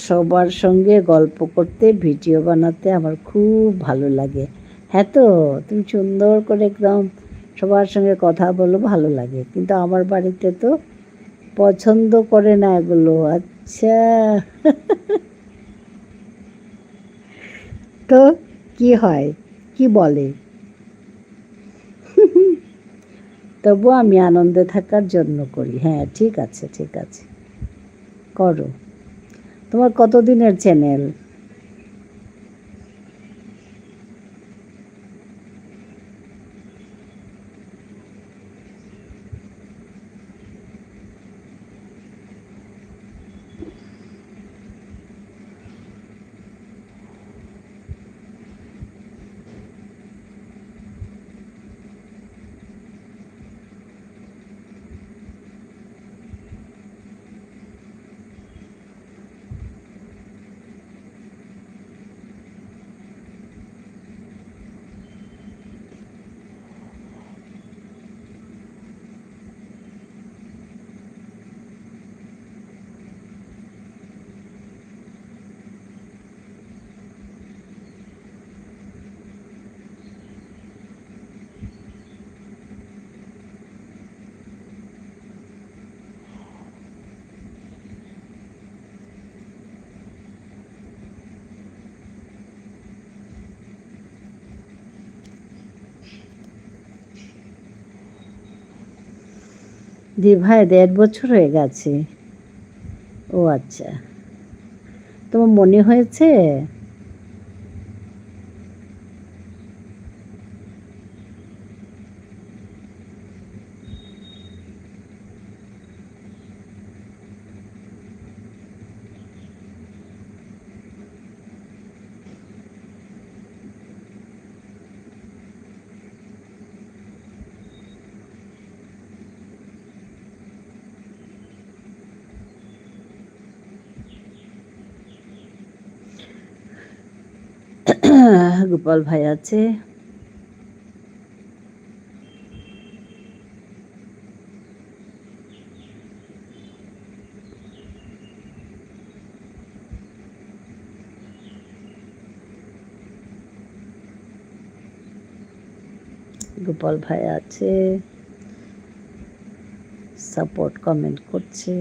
সবার সঙ্গে গল্প করতে, ভিডিও বানাতে আমার খুব ভালো লাগে। হ্যাঁ তো তুমি সুন্দর করে একদম সবার সঙ্গে কথা বলো, ভালো লাগে, কিন্তু আমার বাড়িতে তো পছন্দ করে না এগুলো। আচ্ছা। তো কি হয়, কি বলে? তবু আমি আনন্দে থাকার জন্য করি। হ্যাঁ ঠিক আছে ঠিক আছে, করো। তোমার কতদিনের চ্যানেল? দি ভাই 1.5 বছর হয়ে গেছে। ও আচ্ছা, তোমার মনে হয়েছে? গোপাল ভাই আছে। গোপাল ভাই আছে, সাপোর্ট কমেন্ট করছে।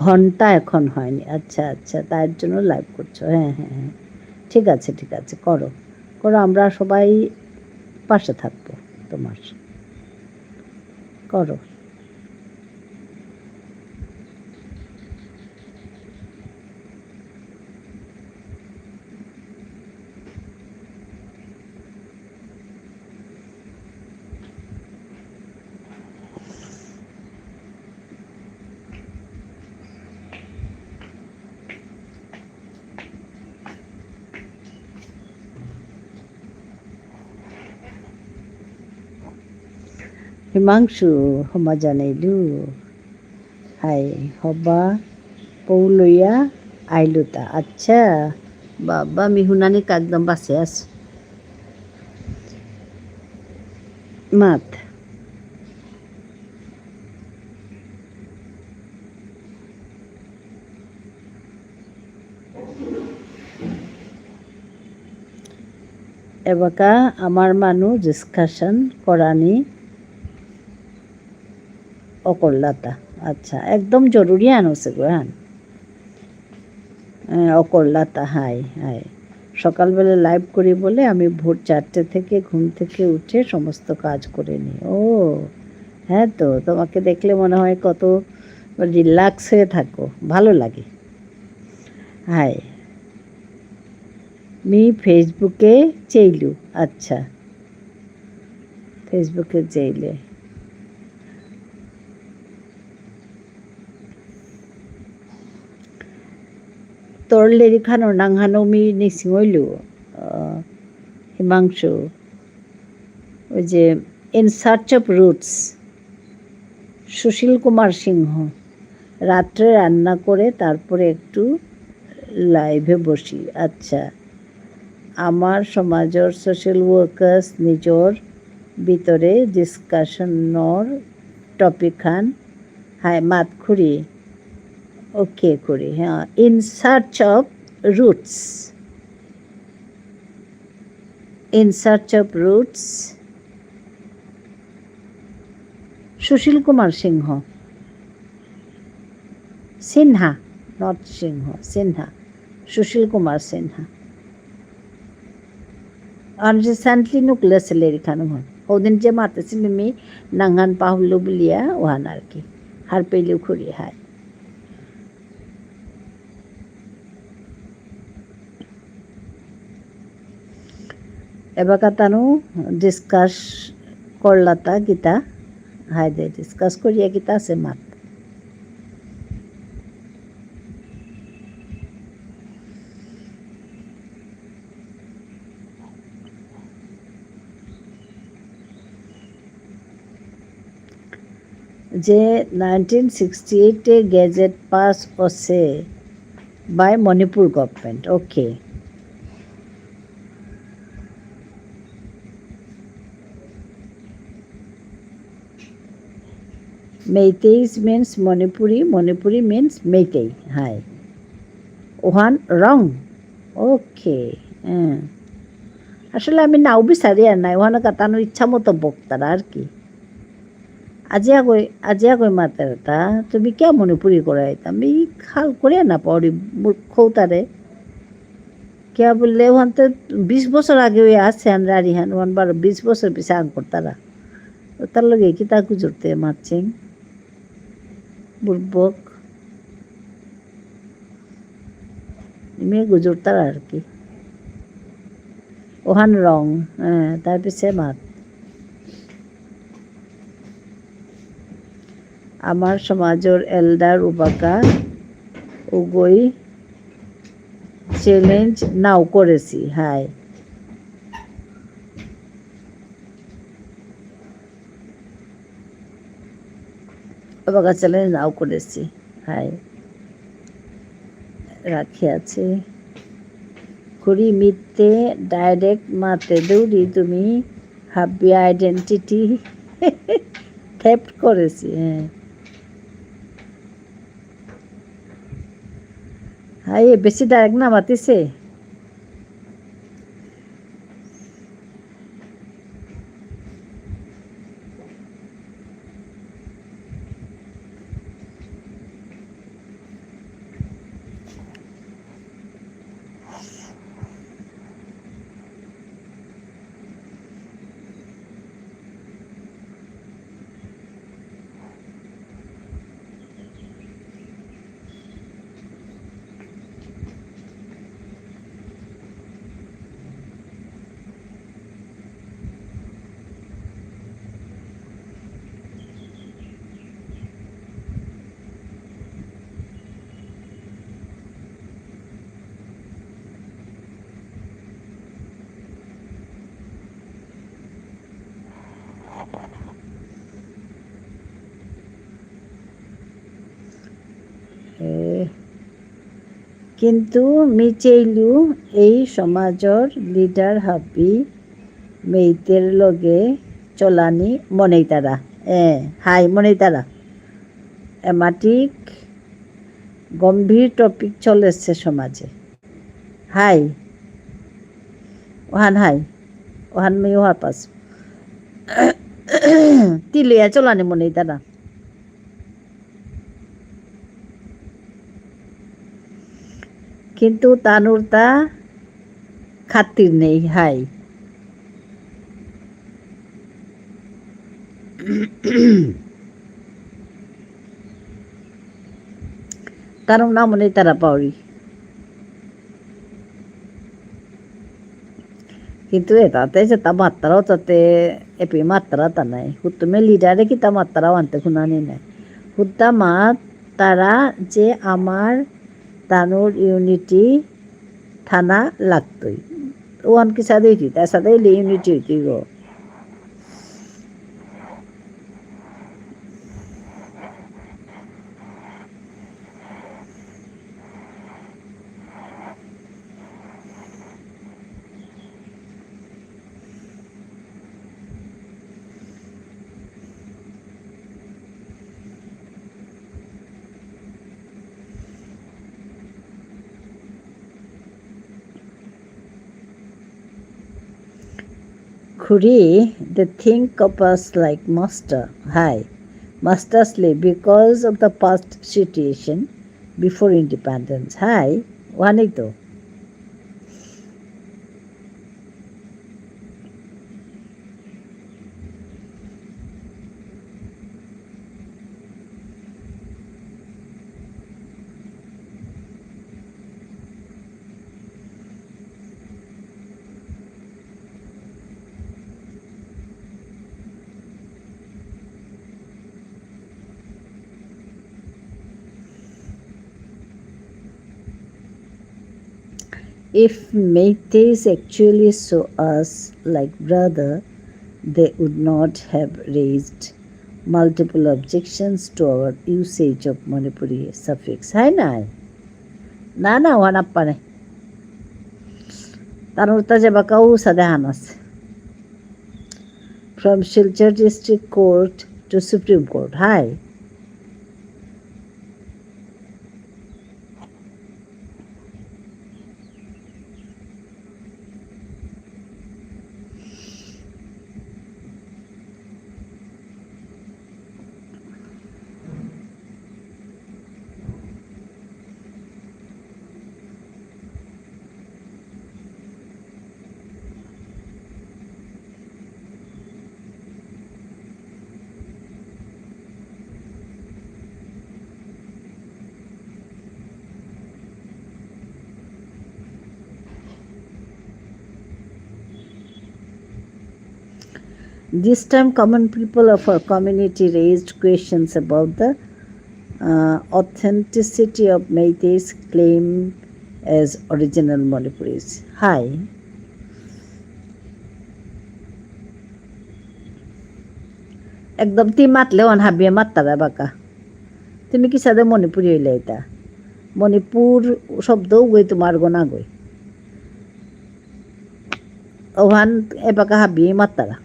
ঘন্টা এখন হয়নি, আচ্ছা আচ্ছা, তার জন্য লাইভ করছো। হ্যাঁ হ্যাঁ হ্যাঁ, ঠিক আছে ঠিক আছে, করো করো, আমরা সবাই পাশে থাকবো তোমার, করো। হিমাংশু হমা জানাইলু, হাই হবা পৌলইয়া আইলুতা। আচ্ছা বাবা, মিহুনানি একদম বাসে আছে মাত। এবাকা আমার মানু ডিসকাশন করানি অকল্লাতা। আচ্ছা, একদম জরুরি আনছে গো। হ্যাঁ অকল্লাতা, হাই হাই। সকালবেলা লাইভ করি বলে আমি ভোর 4টে থেকে ঘুম থেকে উঠে সমস্ত কাজ করে নিই। ও হ্যাঁ, তো তোমাকে দেখলে মনে হয় কত রিল্যাক্স হয়ে থাকো, ভালো লাগে। হাই মি ফেসবুকে চেইলু। আচ্ছা, ফেসবুকে চেইলে তোর লেরিখানো নাংহানো মি নিসিংইলু হিমাংশু, ওই যে in search of roots, Sushil Kumar সিংহ। রাত্রে রান্না করে তারপরে একটু লাইভে বসি। আচ্ছা, আমার সমাজৰ সোশ্যাল ওয়ার্কার্স নিজর ভিতরে ডিসকাশনৰ টপিক খান হাই মাত খুরি ওকে করি। হ্যাঁ, in search of roots, in search of roots, Sushil Kumar Singh, Sinha, not Singh, Sinha, Sushil Kumar Sinha. আর রিসেন্টলি নুকলেছে লেরিখানো হন ওদিন যে মাতেছিল মি নাঙ্গান পাহুল্লু বলিয়া ওহান আর কি, হার পেলেও খুরি। হায় এবাকা তানু ডিসকাস করলাতা গীতা। হাই দে ডিসকাস করিয়া গীতা আছে মাত। যে 1968 গেজেট পাস হচ্ছে by Manipur government. Okay, Meiteis means Manipuri, Manipuri means Meitei. Hi. ওহান রং ওকে হ্যাঁ আসলে আমি নাও বিচারি আর নাই ওখানে কাটানো ইচ্ছা মতো বক্তারা আর কি আজিয়া কই মাতারতা তুমি কে মণিপুরি করে আমি খাল করে না পড়ি খৌতারে কে বললে ওখান তো 20 বছর আগে ওই আসছে আমরা রিহান ওখান 20 বছর পিছিয়ে আন করতারা তার লগে কি তা গুজরতে মারছেন বুর্বক মেয়ে গুজরতার আর কি ওহান রং হ্যাঁ তার পিছে মাত আমার সমাজের এল্ডার উবাকা উগই চ্যালেঞ্জ নাও করেছি হাই উবাকা চ্যালেঞ্জ নাও করেছি হাই রাখি আছে খুরি মিথ্যে ডাইরেক্ট মাতে দৌড়ি তুমি হাব্বি আইডেন্টিটি থেপ্ট করেছি হ্যাঁ হাই বেশি ডাইরেক্ট না মাতিছে কিন্তু মিচেইলু এই সমাজৰ লিডার হাবি মেইতের লগে চলানি মনেই তারা হাই মনেই তারা এমাটিক গম্ভীর টপিক চলেছে সমাজে হাই ওহান মেয়ে ওহার পাস তিলিয়া চলানি মনেই তারা কিন্তু তানুর তা খাতির নেই হাই তার নাম নেই তারা পাউরি কিন্তু এটাতে যে তা মাত্রাও তাতে এপি মাত্রা তা নাই হুতুমে লিডারে কি তা মাত্রাও আনতে খুনানি নাই হুদ্দা মাত তারা যে আমার তানুর ইউনিটি থানা লাগতই ওয়ান কি সাথে হইতি তার সাথে ইউনিটি হইতি গো Khuri, they think of us like master, masterly because of the past situation before independence. Wanei to. If Meiteis actually saw us like brother, they would not have raised multiple objections to our usage of Manipuri suffix. Hai nai. Na wanappane. Tanurta jabakau sadahanas. From Silchar District Court to Supreme Court. Hai. This time, common people of our community raised questions about the authenticity of Meitei's claim as original Manipuris. Hi. একদম তি মাতলে on হাবিয়ে মাত্তারা বাঁকা তুমি কি সাদে মণিপুরি হইলে এটা মণিপুর শব্দও গই তোমার গোনা গই ওহান এবাকা হাবিয়ে মাত্তারা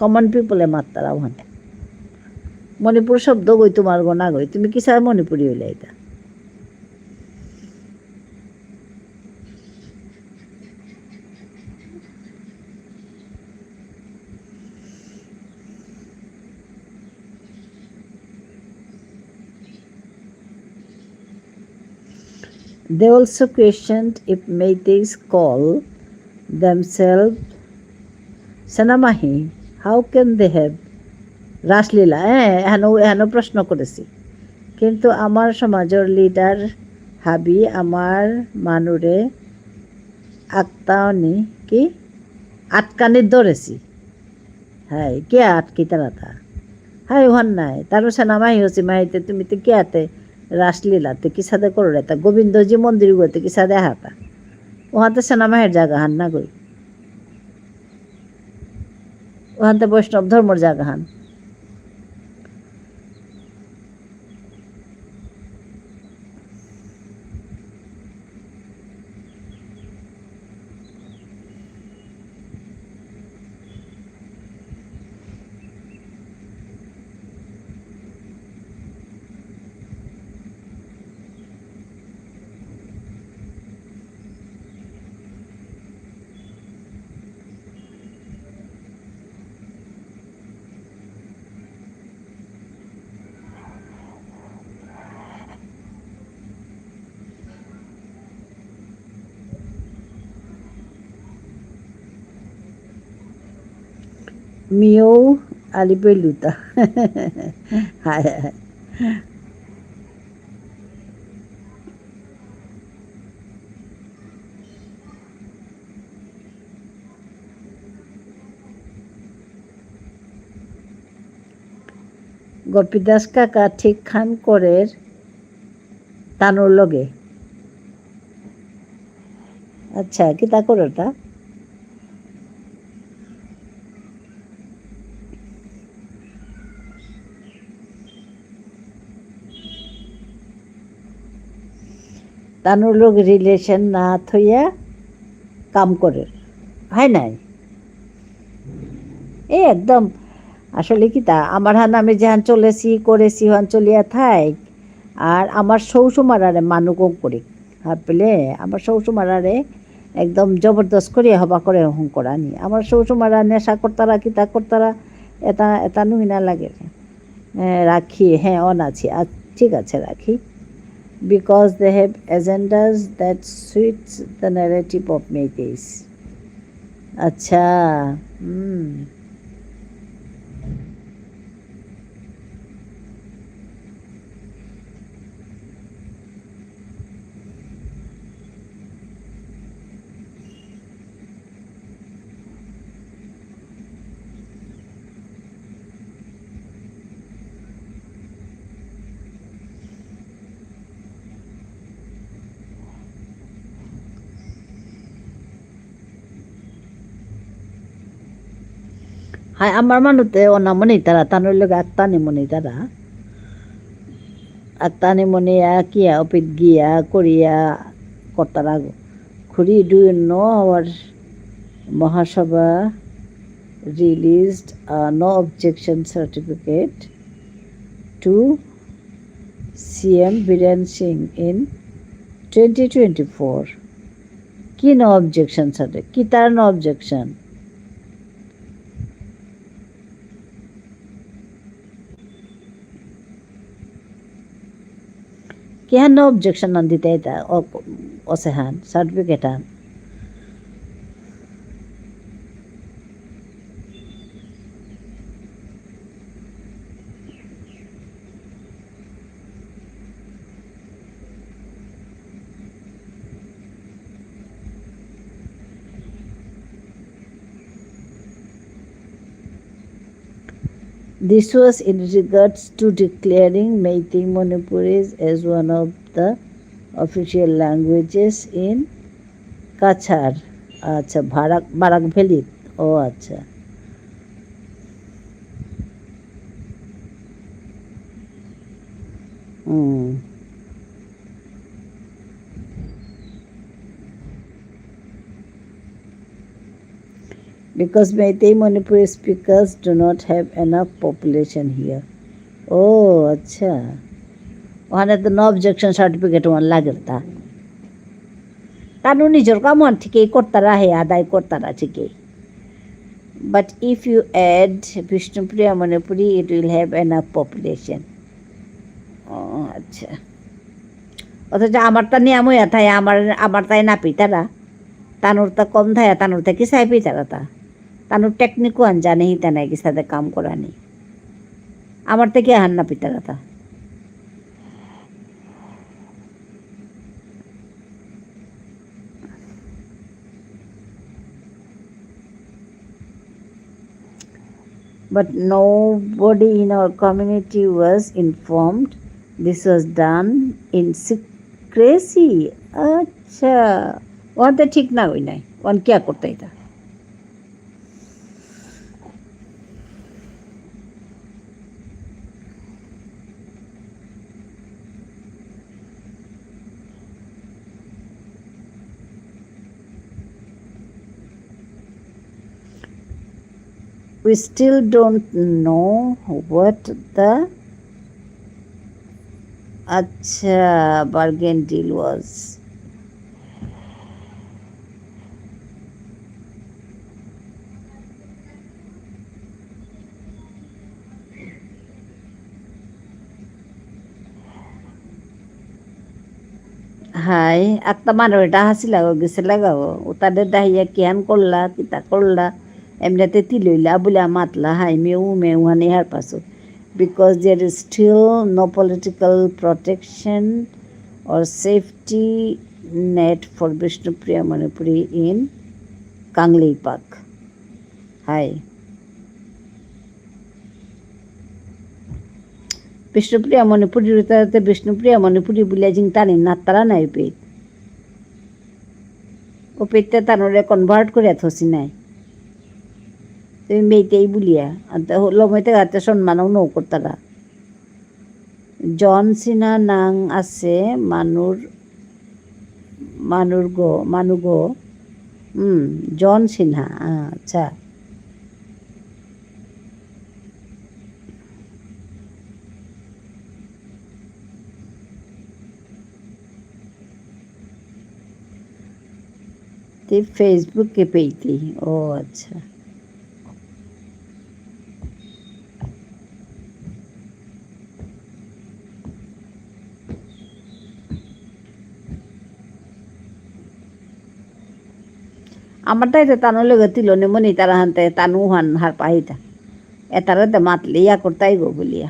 কমন পিপলে মাত্তারা ওহান মণিপুর শব্দ গই তোমার গোনা গই তুমি কি সাদে মণিপুরি হইলে এটা They also questioned if Meiteis call themselves Sanamahi, how can they have raslila এহেন প্রশ্ন করেছি কিন্তু আমার সমাজের লিডার হাবি আমার মানুরে আত্মানি কি আটকানি ধরেছি হ্যাঁ কে আটকি তারা তা হাই ওহান নাই তারও সেনামাহি হচ্ছে মাহিতে তুমি তো কে আতে রাসলীলাতে কি সাথে করো তা গোবিন্দজি মন্দির গুলোতে কি সাথে হাতা ওহাতে সেনামাহের জায়গা হান না গই ওহাতে বৈষ্ণব ধর্মর জায়গা হান মিও আলিপেলুতা হায় হায় গোপীদাস কাকা ঠিক খান করের তানোর লগে আচ্ছা কি তা করোটা তানোর লোক রিলেশন না থইয়া কাম করে হয় নাই এ একদম আসলে কি তা আমার হান আমি যেহান চলেছি করেছি হান চলিয়া থাই আর আমার শ্বশুমারারে মানুকও করি ভাবলে আমার শ্বশুমারারে একদম জবরদস্ত করিয়া হবা করে হং করা নি আমার শ্বশুমারা নেশা করতারা কি তা করতারা এটা এটা নুই না লাগে রাখি হ্যাঁ অন আছি ঠিক আছে রাখি because they have agendas that suits the narrative of Meiteis. আচ্ছা হাই আমার মানুতে অনামনি তারা তানোর লোক আত্মানি মনি তারা আত্মানি মনিয়া কিয়া অপিত গিয়া করিয়া কর্তারা খুরি do you know our Mahasabha released a no objection certificate to CM Biren Singh in 2024 কি no objection certificate কি তার no objection क्या नो ऑब्जेक्शन नंदिते था ओसे हान सर्टिफिकेट हान This was in regards to declaring Meitei Manipuris as one of the official languages in Cachar আচ্ছা Barack valley ও আচ্ছা because Meitei Manipuri speakers do not have enough population here. ও আচ্ছা ওখানে তো নো অবজেকশন সার্টিফিকেট ওয়ান লাগে তা তানু নিজের কাম ঠিকই করতারা হে আদায় করতারা ঠিকই but if you add Vishnupriya Manipuri it will have enough population. ও আচ্ছা অথচ আমারটা নিয়ম হইয়া থাকে আমার তাই না পিতারা তানুরটা কম থাকে তানুরটা কি চাই পিতারা তা তানুর টেকনিকও আন জানে হিতা নাই কি সাথে কাম করা নেই আমার থেকে আহান না পিতারা তা but nobody in our community was informed. This was done in secrecy. আচ্ছা ওতে ঠিক না হই নাই ওন কি করতে এটা we still don't know what the bargain deal was. হাই আত্মা মানুষ এটা হাসি লাগাও গেছে লাগাও ও তাদের দাহিয়া কিয়ান করলা কিতা করলা এমনিতে তিলইলা বলে মাতলা হাই মেউ হানি হার পাছো because there is still no political protection or safety net for Vishnupriya Manipuri in Kanglei Park. Hi. Vishnupriya Manipuri তে Vishnupriya Manipuri বলে জিং টানি না তারা নাই পেট ও পেটটা তানরে কনভার্ট করে থসি নাই তুমি মেয়েতেই বলিয়া লমইতে গাতে সম্মানও নৌ করতারা জন সিনা নাং আছে মানুগো জন সিনহা আচ্ছা ফেসবুকে পেইতি ও আচ্ছা আমার তাই তানো লগে তিলনে মনি তারা হানতে তানু হান হার পাহিতা এতারাতে মাতলে ইয়া করতাই গো বলিয়া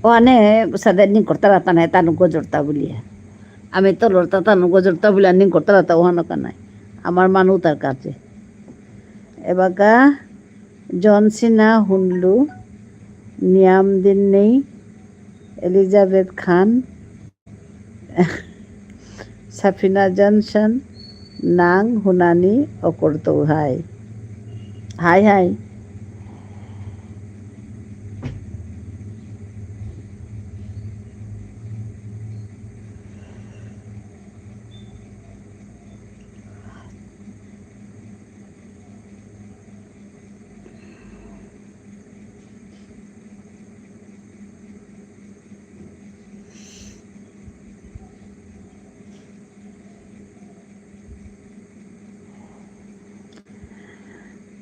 ওখানে সাদের নিং করতারা তানে তানু গজরতা বলিয়া আমি তো লড়তা তানু গজরতা বলিয়া নিং করতারা তা ওখানো কানাই আমার মানু তার কাছে এবাকা জনসিনা হুনলু নিয়াম দিন নেই এলিজাবেথ খান সাফিনা জনসন নাং হুনানি অকর্তো হাই হাই হাই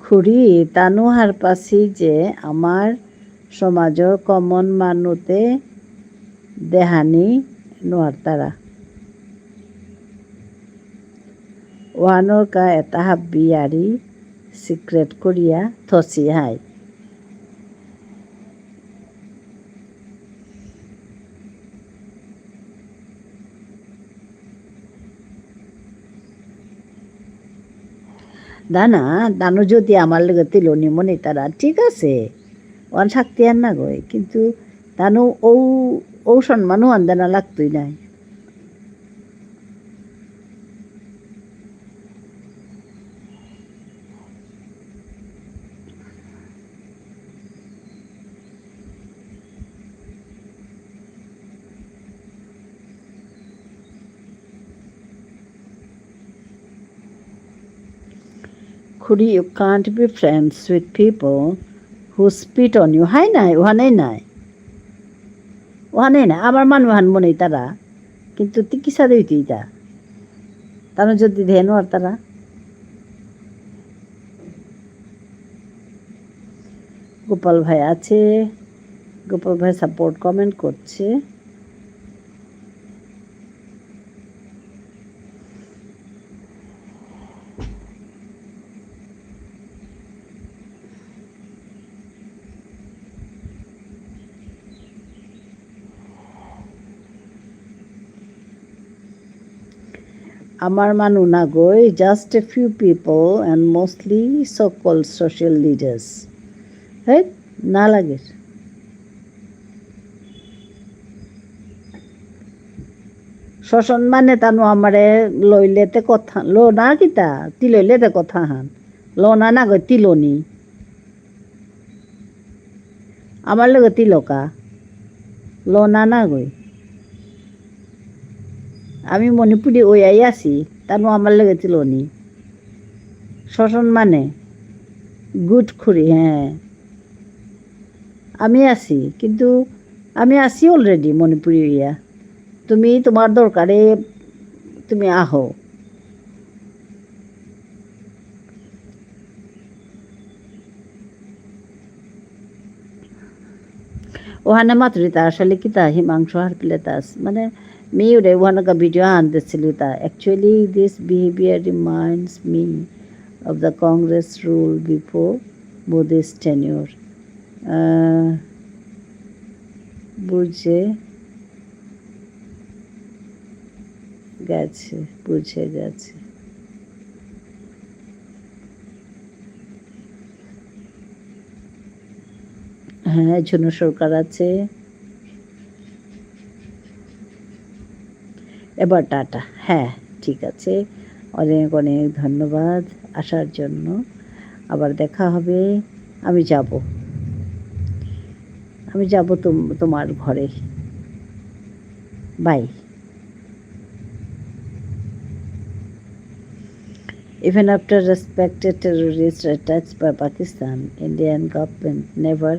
খুৰী তানু হার পাছি যে আমার সমাজৰ কমন মানুতে দেহানি নোয়ারতারা ওয়ানোর কা এটা হাব্বি আরি সিক্রেট করিয়া থসি হাই দানা দানু যদি আমার লগে তিলনি মনে তারা ঠিক আছে ওয়ান শক্তি আর না গই কিন্তু দানু ও সম্মানও আন্দানা লাগতোই নাই Khuri, you can't be friends with people who spit on you. Hai nai, ওহানেই নাই ওহানেই নাই আমার মানুষ হান মনে তারা কিন্তু চিকিৎসা দিই তা তারা যদি ধ্যান আর তারা গোপাল ভাই আছে গোপাল ভাই সাপোর্ট কমেন্ট করছে আমার মানু না গই just a few people and mostly so called social leaders হ্যাঁ না লাগে শোষণ মানে তানু আমারে লইলেতে কথা লো না কিতা তি লইলেতে কথা হান লো না না গই তিলনি আমার লগে তিলকা লো না না গই আমি মণিপুরি ওই আই আছি তানু আমার লগে তিলনি শোষণ মানে গুড খুরি হ্যাঁ আমি আছি কিন্তু আমি আছি অলরেডি মণিপুরি ইয়া তুমি তোমার দরকারে তুমি আহো ওখানে মাতৃতা আসলে কি তা হিমাংশু হার প্লেতাস মানে মেয়েরে ওখানে ভিডিও আনতেছিল তা actually this behaviour reminds me of the Congress rule before Modi's tenure বুঝে গেছে হ্যাঁ ঝুনু সরকার আছে এবার টাটা হ্যাঁ ঠিক আছে অনেক অনেক ধন্যবাদ আসার জন্য আবার দেখা হবে আমি যাব তোমার ঘরে by Even after respected terrorist attacks by Pakistan, Indian government never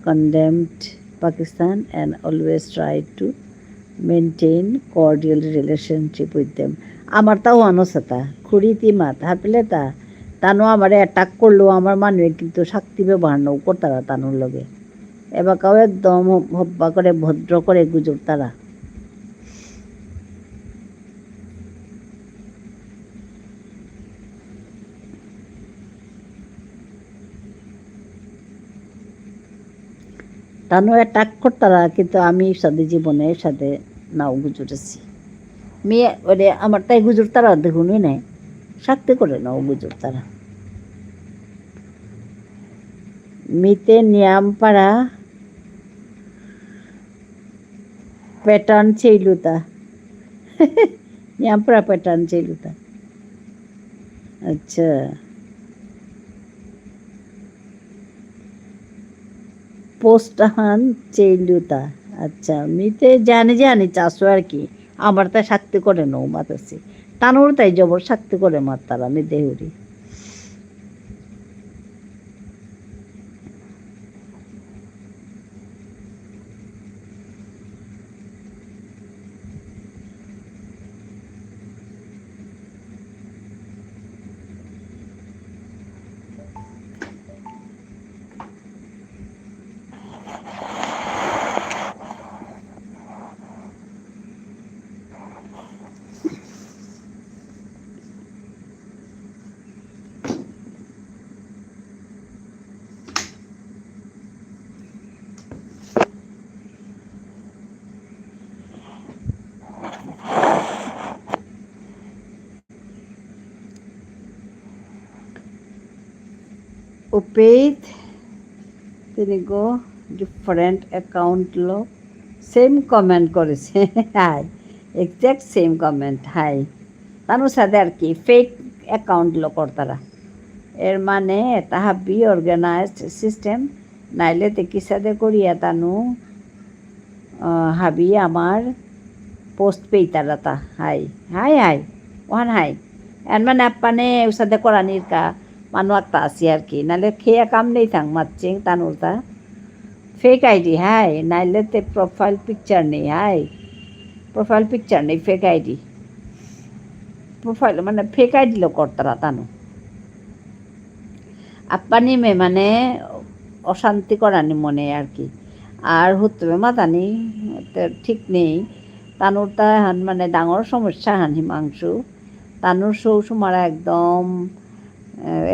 condemned Pakistan and always tried to maintain cordial relationship with them. আমার তাও অনসতা খুঁড়ি তিমাত হারপেলে তানো আমারে অ্যাটাক করলো আমার মানুষ কিন্তু শক্তি ব্যবহার নৌ করতারা তানোর লগে এবাকাও একদম হব্বা করে ভদ্র করে গুজর তারা তানো অ্যাটাক করতারা কিন্তু আমি সাথে জীবনের সাথে নাও গুজরেছি মেয়ে ওরে আমার তাই গুজর তারা দেখুনই নাই শক্তি করে নাও গুজর তারা মিতে নিয়ামপাড়া প্যাটার্ন চেইলুতা নিয়ামপাড়া প্যাটার্ন চেইলুতা আচ্ছা পোস্টাহান চেইলুতা আচ্ছা মিতে জানি চাষো আর কি আমার তাই শক্তি করে নৌ মাতাছি টানোর তাই জবর শক্তি করে মাতার আমি দেহুরি Upaid, তিনি গো ডিফারেন্ট অ্যাকাউন্ট লো সেম কমেন্ট করেছে হাই এক্স্যাক্ট সেম কমেন্ট হাই তানু সাথে আর কি ফেক অ্যাকাউন্ট লো করতারা এর মানে তাহা বি অর্গানাইজড সিস্টেম নাইলে তে কি সাথে করিয়া তানু হাবি আমার পোস্ট পেইতারা তা হাই হাই হাই ওহান হাই এর মানে আপ্পানে উসাদে করানির কা মানু একটা আসি আর কি নাহলে খেয়া কাম নেই থাং মাচ্ছিং তানুরতা ফেক আইডি হাই নাইলে তে প্রোফাইল পিকচার নেই হাই প্রোফাইল পিকচার নেই ফেক আইডি প্রোফাইল মানে ফেক আইডি লো করতারা তানু আপ্পানি মে মানে অশান্তি করানি মনে আর কি আর হুতবে মাতানি ঠিক নেই তানুর তা হান মানে ডাঙর সমস্যা হান হিমাংশু তানুর সৌসুমারা একদম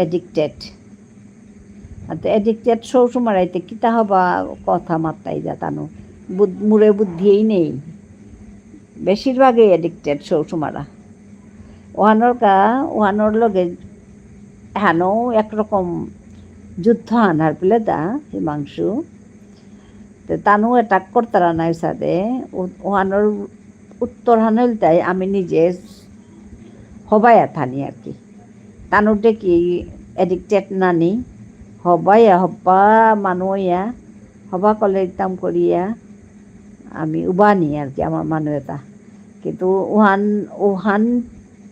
এডিক্টেড আর এডিক্টেড সৌসুমারাইতে কিতা হবা কথা মাত্রাই যা তানু মুড়ে বুদ্ধিই নেই বেশিরভাগই এডিক্টেড সৌসুমারা ওহানোর লগে হানো একরকম যুদ্ধ আনার পেলে দা হিমাংশু তো তানু অ্যাটাক করতারা না সাথে ওহানোর উত্তর হানলতাই আমি নিজে হবাইয়া থানি আর কি তানুরটে কি এডিক্টেড নানি হবাইয়া হব্বা মানুয়া হবা কলে ইতাম করিয়া আমি উবানি আর কি আমার মানুষ এটা কিন্তু ওহান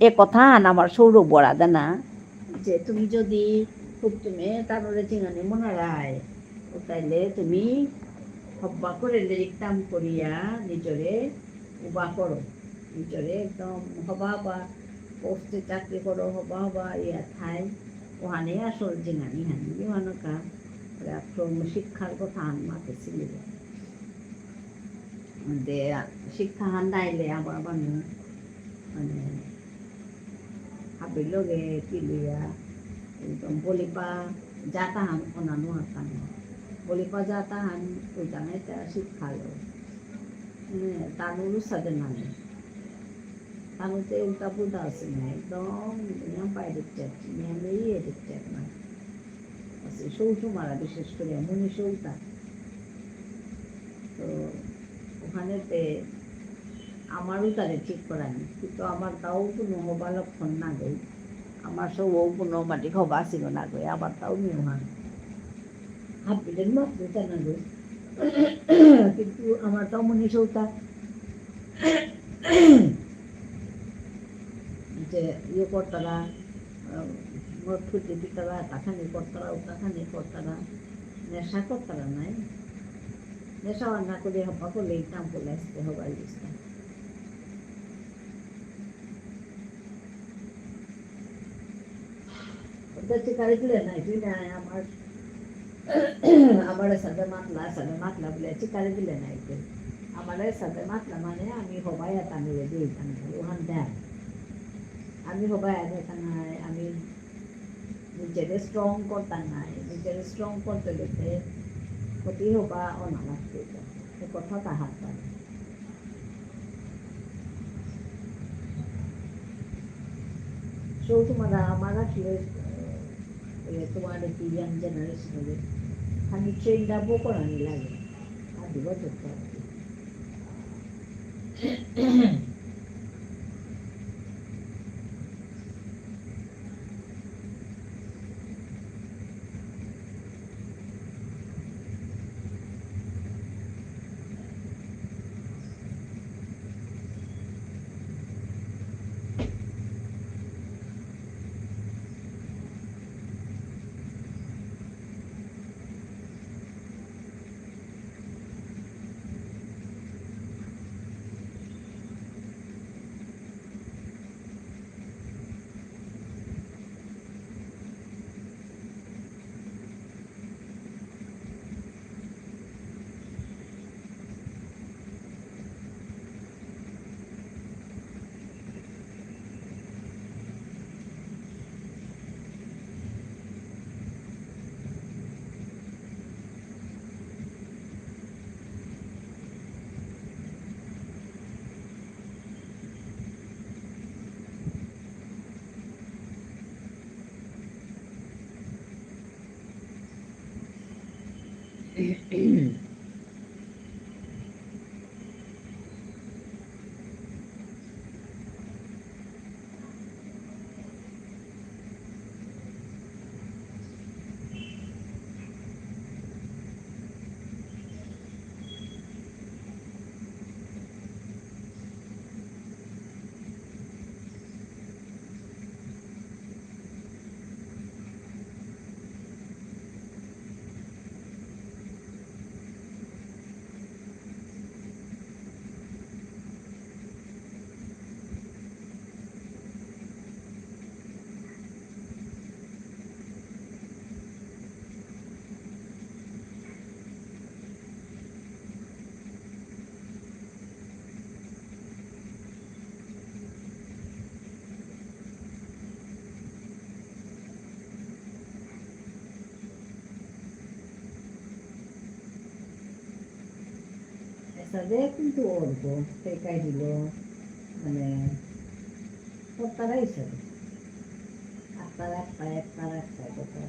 এ কথা আন আমার সৌর বড়া দেনা যে তুমি যদি খুব তুমি তারপরে চিঙানি মনে রায় ও তাইলে তুমি হব্বা করে লিখতাম করিয়া নিজরে উবা করো নিজরে একদম হবা বা পোস্টে চাকরি করো হবা হবা ইয়া থাই ওহানে আসল চিঙানি হানি ওহানকা শিক্ষার কথা আন মাকে ছিল দে শিক্ষা হান নাইলে আমার মানুষ মানে হাবির লগে কিলিয়া একদম বলিপা যা তাহান অনানো হাতান বলিপা যা তাহান ওই জানাই তারা শিক্ষালো তানুরও সাথে মানে তানুতে উল্টা পুল্টা আছে না একদম নিয়ম এডিক্টেড নিয়মেই এডিক্টেড না আছে সৌসু মারা বিশেষ করে মনে সৌতা তো ওখানেতে আমারও তারে ঠিক করানি কিন্তু আমার তাও কোনো হবা লক্ষণ না গই আমার সব ও কোনো মাটি হবা ছিল না গই আবার তাও নিয়মান হাবিলের মাত্র না গই কিন্তু আমার তাও মনে সৌতা যে ইয়ে করতারা মদ ফুটে দিতারা তাখানি করতারা ও তাখানি করতারা নেশা করতারা নাই নেশা না করে হবা করলে ইতাম বলে আসতে হবার দিস্তা চিকারি দিলে নাই তুই নাই আমার সাথে মাতলা বলে চিকারি দিলে নাই তুই আমার সাথে মাতলা মানে আমি হবাই এটা নিয়ে দিই ওখান দেয় আমি হবাই এটা নাই আমি নিজেরে স্ট্রং করতাম নাই নিজেরে স্ট্রং করতে গেছে ক্ষতি হবা অনালাগতে এ কথা তাহার পারে তোমারা আমার আসলে তোমার কি ইয়াং জেনারেশনের খালি ট্রেনটা বো করানি লাগে আর দিব চলতে আর কি কিন্তু অল্প টেকাই দিল মানে তারাই হিসাবে আপনারা একটা কথা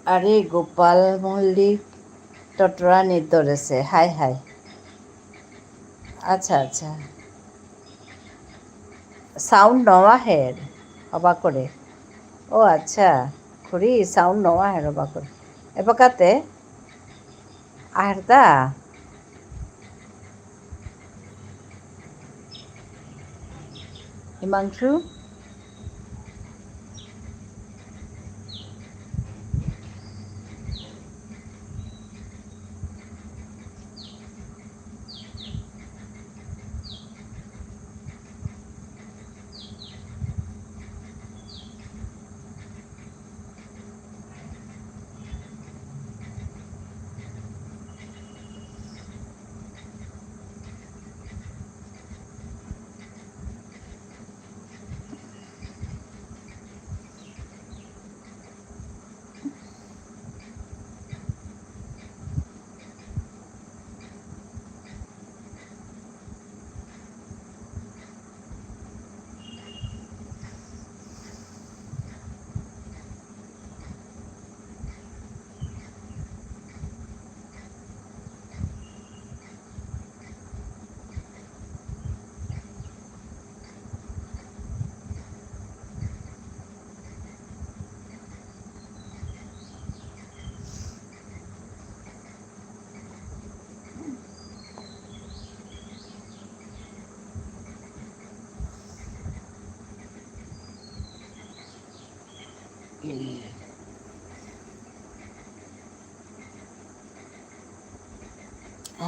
আরে গোপাল মল্লিক টটরানি ধরেছে, হাই হাই। আচ্ছা আচ্ছা, সাউন্ড নওয়া হের অবাক করে। ও আচ্ছা, খুরি সাউন্ড নওয়া হের অবাক করে এপাকাতে আহরদা হিমাংশু।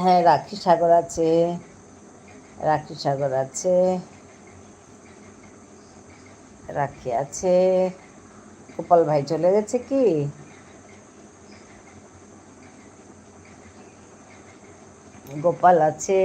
হ্যাঁ, রাখি সাগর আছে, রাখি সাগর আছে, রাখি আছে। গোপাল ভাই চলে গেছে কি? গোপাল আছে।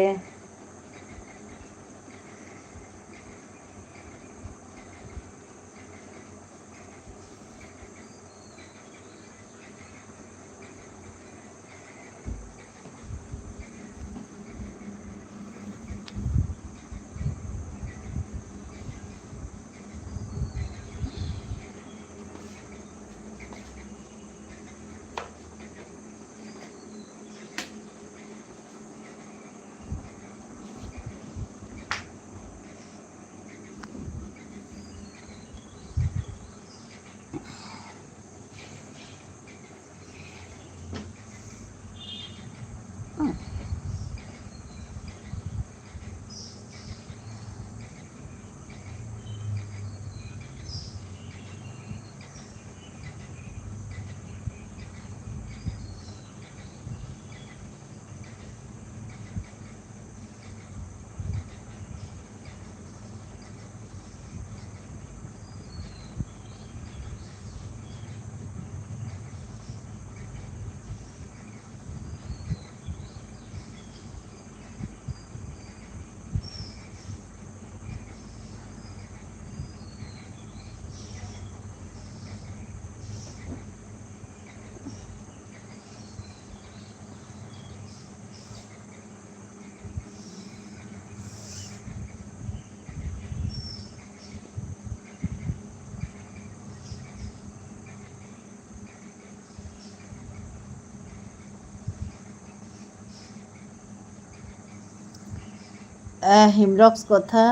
হিমরক্স কথা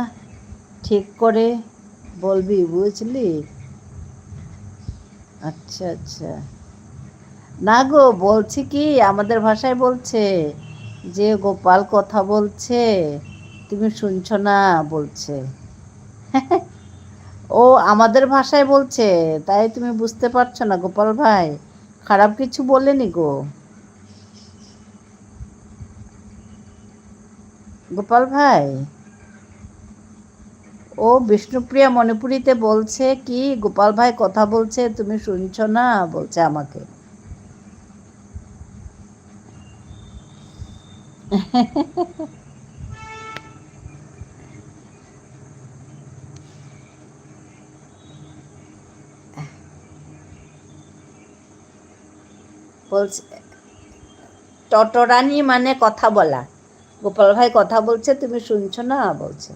ঠিক করে বলবি, বুঝলি? আচ্ছা আচ্ছা, না গো, বলছি কি, আমাদের ভাষায় বলছে যে গোপাল কথা বলছে, তুমি শুনছো না বলছে। ও আমাদের ভাষায় বলছে, তাই তুমি বুঝতে পারছো না গোপাল ভাই, খারাপ কিছু বলেনি গো গোপাল ভাই। ও বিষ্ণুপ্রিয়া মণিপুরীতে বলছে কি গোপাল ভাই কথা বলছে, তুমি শুনছো না বলছে আমাকে। বলছে টটরানি মানে কথা বলা, গোপাল ভাই কথা বলছে তুমি শুনছো না বলছে।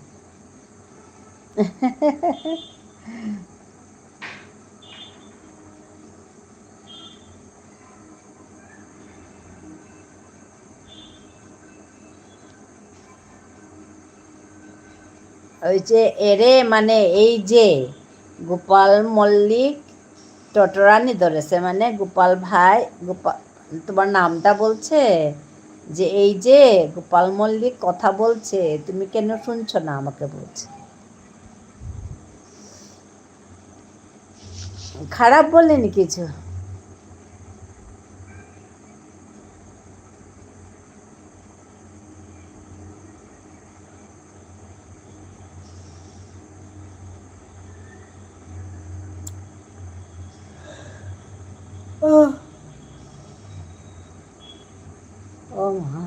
ওই যে এরে মানে এই যে গোপাল মল্লিক টটরানি ধরেছে, মানে গোপাল ভাই, গোপাল তোমার নামটা বলছে যে এই যে গোপাল মল্লিক কথা বলছে, তুমি কেন শুনছো না আমাকে বলছে। খারাপ বলেনি কিছু। ও ও মা,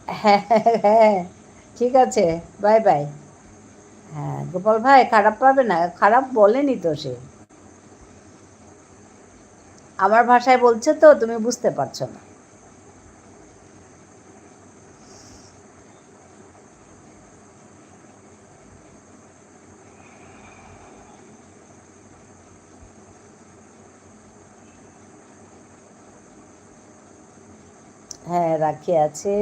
হ্যাঁ হ্যাঁ হ্যাঁ, ঠিক আছে, বাই বাই। হ্যাঁ গোপাল ভাই খারাপ পাবে না, খারাপ বলেনি তো সে, আমার ভাষায় বলছে তো, তুমি বুঝতে পারছো না। হ্যাঁ রাখি আছে।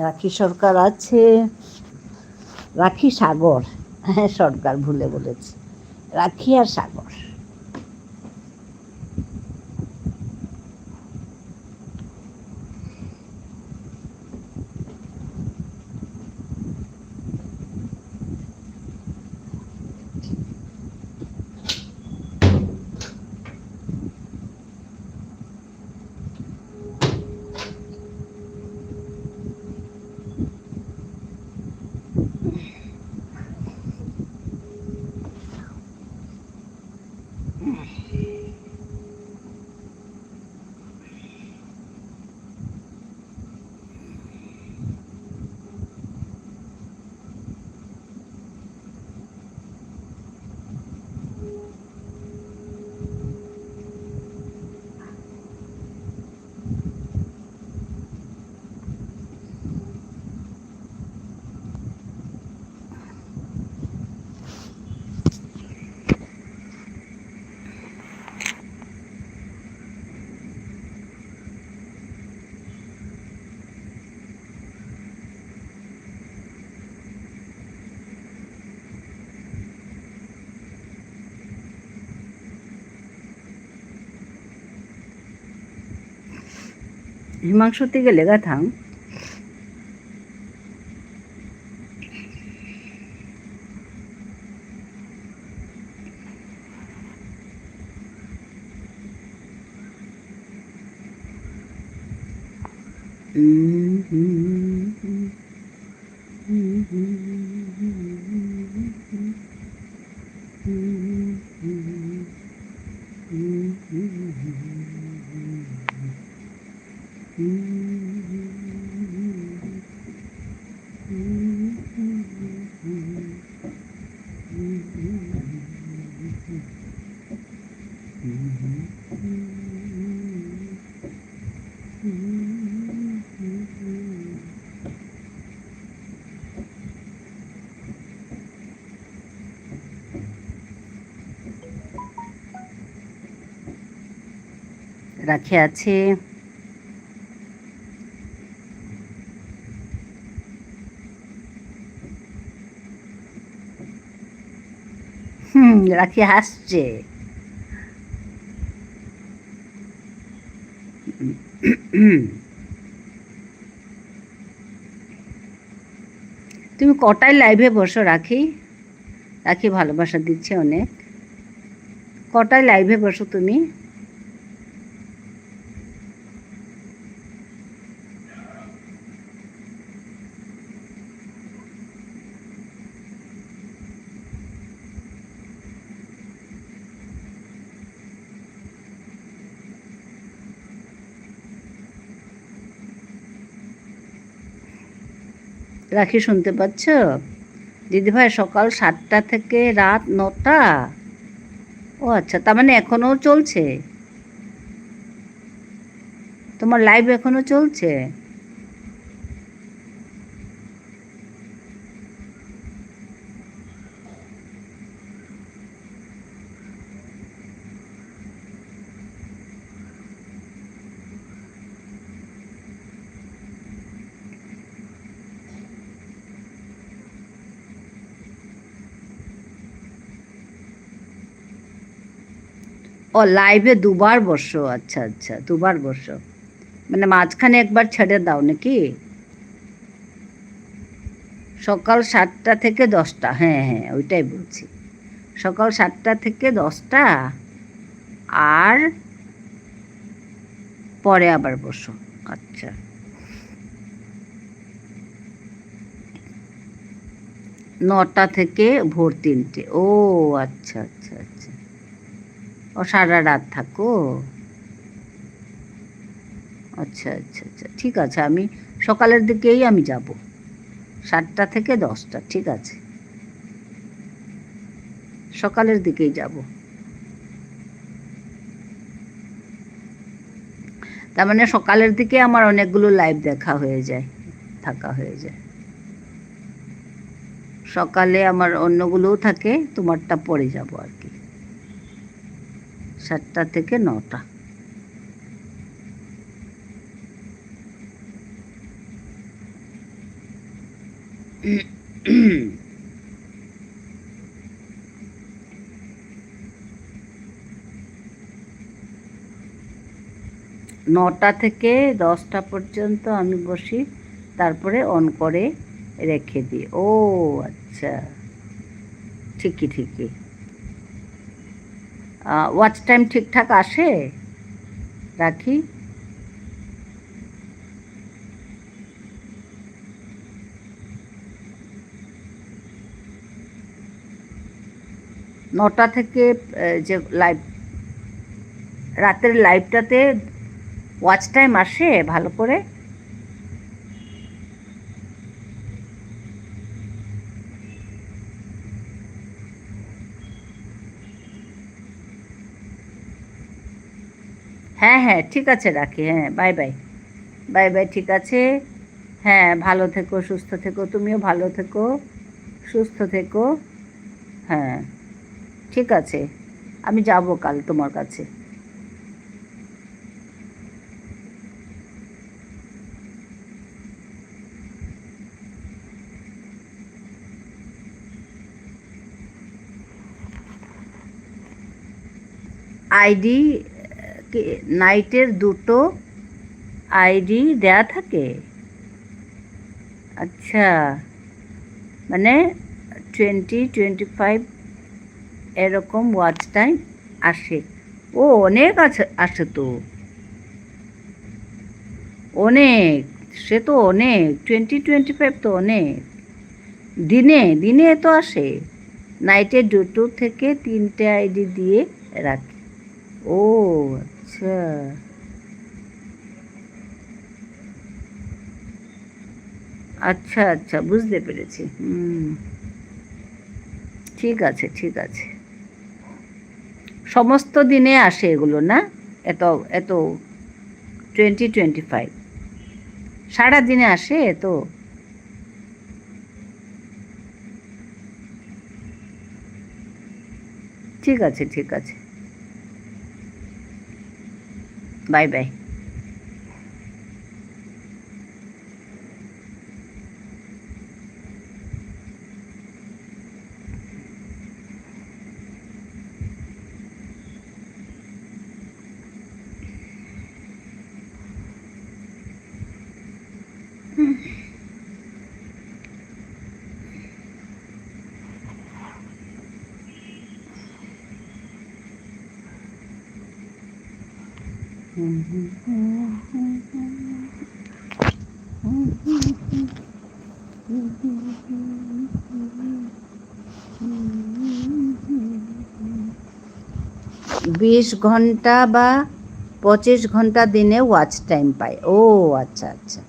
রাখি সরকার আছে, রাখি সাগর, হ্যাঁ সরকার ভুলে বলেছি, রাখি আর সাগর। হিমাংশুতে গেলে গাথাং রাখি আছে, রাখি হাসছে। তুমি কটায় লাইভে বসো রাখি? রাখি ভালোবাসা দিচ্ছে অনেক। কটায় লাইভে বসো তুমি? রাখি শুনতে পাচ্ছ? দিদিভাই সকাল 7টা থেকে রাত 9টা। ও আচ্ছা, তার মানে এখনও চলছে তোমার লাইভ? এখনো চলছে? ও লাইভে দুবার বসো? আচ্ছা আচ্ছা, দুবার বসো, মানে মাঝখানে একবার ছেড়ে দাও নাকি? সকাল 7টা থেকে 10টা, হ্যাঁ হ্যাঁ ওইটাই বলছি, সকাল 7টা থেকে 10টা, আর পরে আবার বসো। আচ্ছা, 9টা থেকে ভোর 3টে। ও আচ্ছা আচ্ছা আচ্ছা, ও সারা রাত থাকো? আচ্ছা আচ্ছা আচ্ছা, ঠিক আছে, আমি সকালের দিকেই আমি যাব, 7টা থেকে 10টা, ঠিক আছে, সকালের দিকেই যাব। তার মানে সকালের দিকে আমার অনেকগুলো লাইভ দেখা হয়ে যায়, থাকা হয়ে যায়। সকালে আমার অন্যগুলোও থাকে, তোমারটা পরে যাব আর কি, 7টা থেকে 9টা। 9টা থেকে 10টা পর্যন্ত আমি বসি, তারপরে অন করে রেখে দিই। ও আচ্ছা, ঠিকই ঠিকই। ওয়াচ টাইম ঠিকঠাক আসে? রাখি। নটা থেকে যে লাইভ, রাতের লাইভটাতে ওয়াচ টাইম আসে ভালো করে? হ্যাঁ হ্যাঁ, ঠিক আছে, রাখি। হ্যাঁ, বাই বাই। বাই বাই, ঠিক আছে। হ্যাঁ, ভালো থেকো, সুস্থ থেকো, তুমিও ভালো থেকো, সুস্থ থেকো। হ্যাঁ, ঠিক আছে, আমি যাব কাল তোমার কাছে। আইডি নাইটের 2টো আইডি দেয়া থাকে? আচ্ছা, মানে 20-25 এরকম ওয়াচ টাইম আসে? ও অনেক আসে তো, অনেক। সে তো অনেক, 20-25 তো অনেক। দিনে দিনে তো আসে। নাইটে 2টো থেকে 3টে আইডি দিয়ে রাখি। ও আচ্ছা, আচ্ছা আচ্ছা, বুঝতে পেরেছি। ঠিক আছে, ঠিক আছে। সমস্ত দিনে আসে এগুলো না? এত এত 20-25 সারা দিনে আসে তো? ঠিক আছে, ঠিক আছে, বাই বাই। বিশ ঘন্টা বা 25 ঘন্টা দিনে ওয়াচ টাইম পাই? ও আচ্ছা আচ্ছা,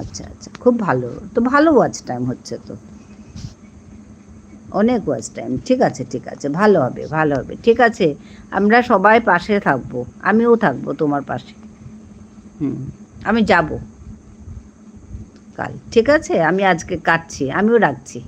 আচ্ছা আচ্ছা, খুব ভালো তো, ভালো ওয়াচ টাইম হচ্ছে তো, অনেক ওয়াচ টাইম। ঠিক আছে, ঠিক আছে, ভালো হবে, ভালো হবে, ঠিক আছে। আমরা সবাই পাশে থাকবো, আমিও থাকবো তোমার পাশে। আমি যাব কাল, ঠিক আছে। আমি আজকে কাটছি, আমিও রাখছি।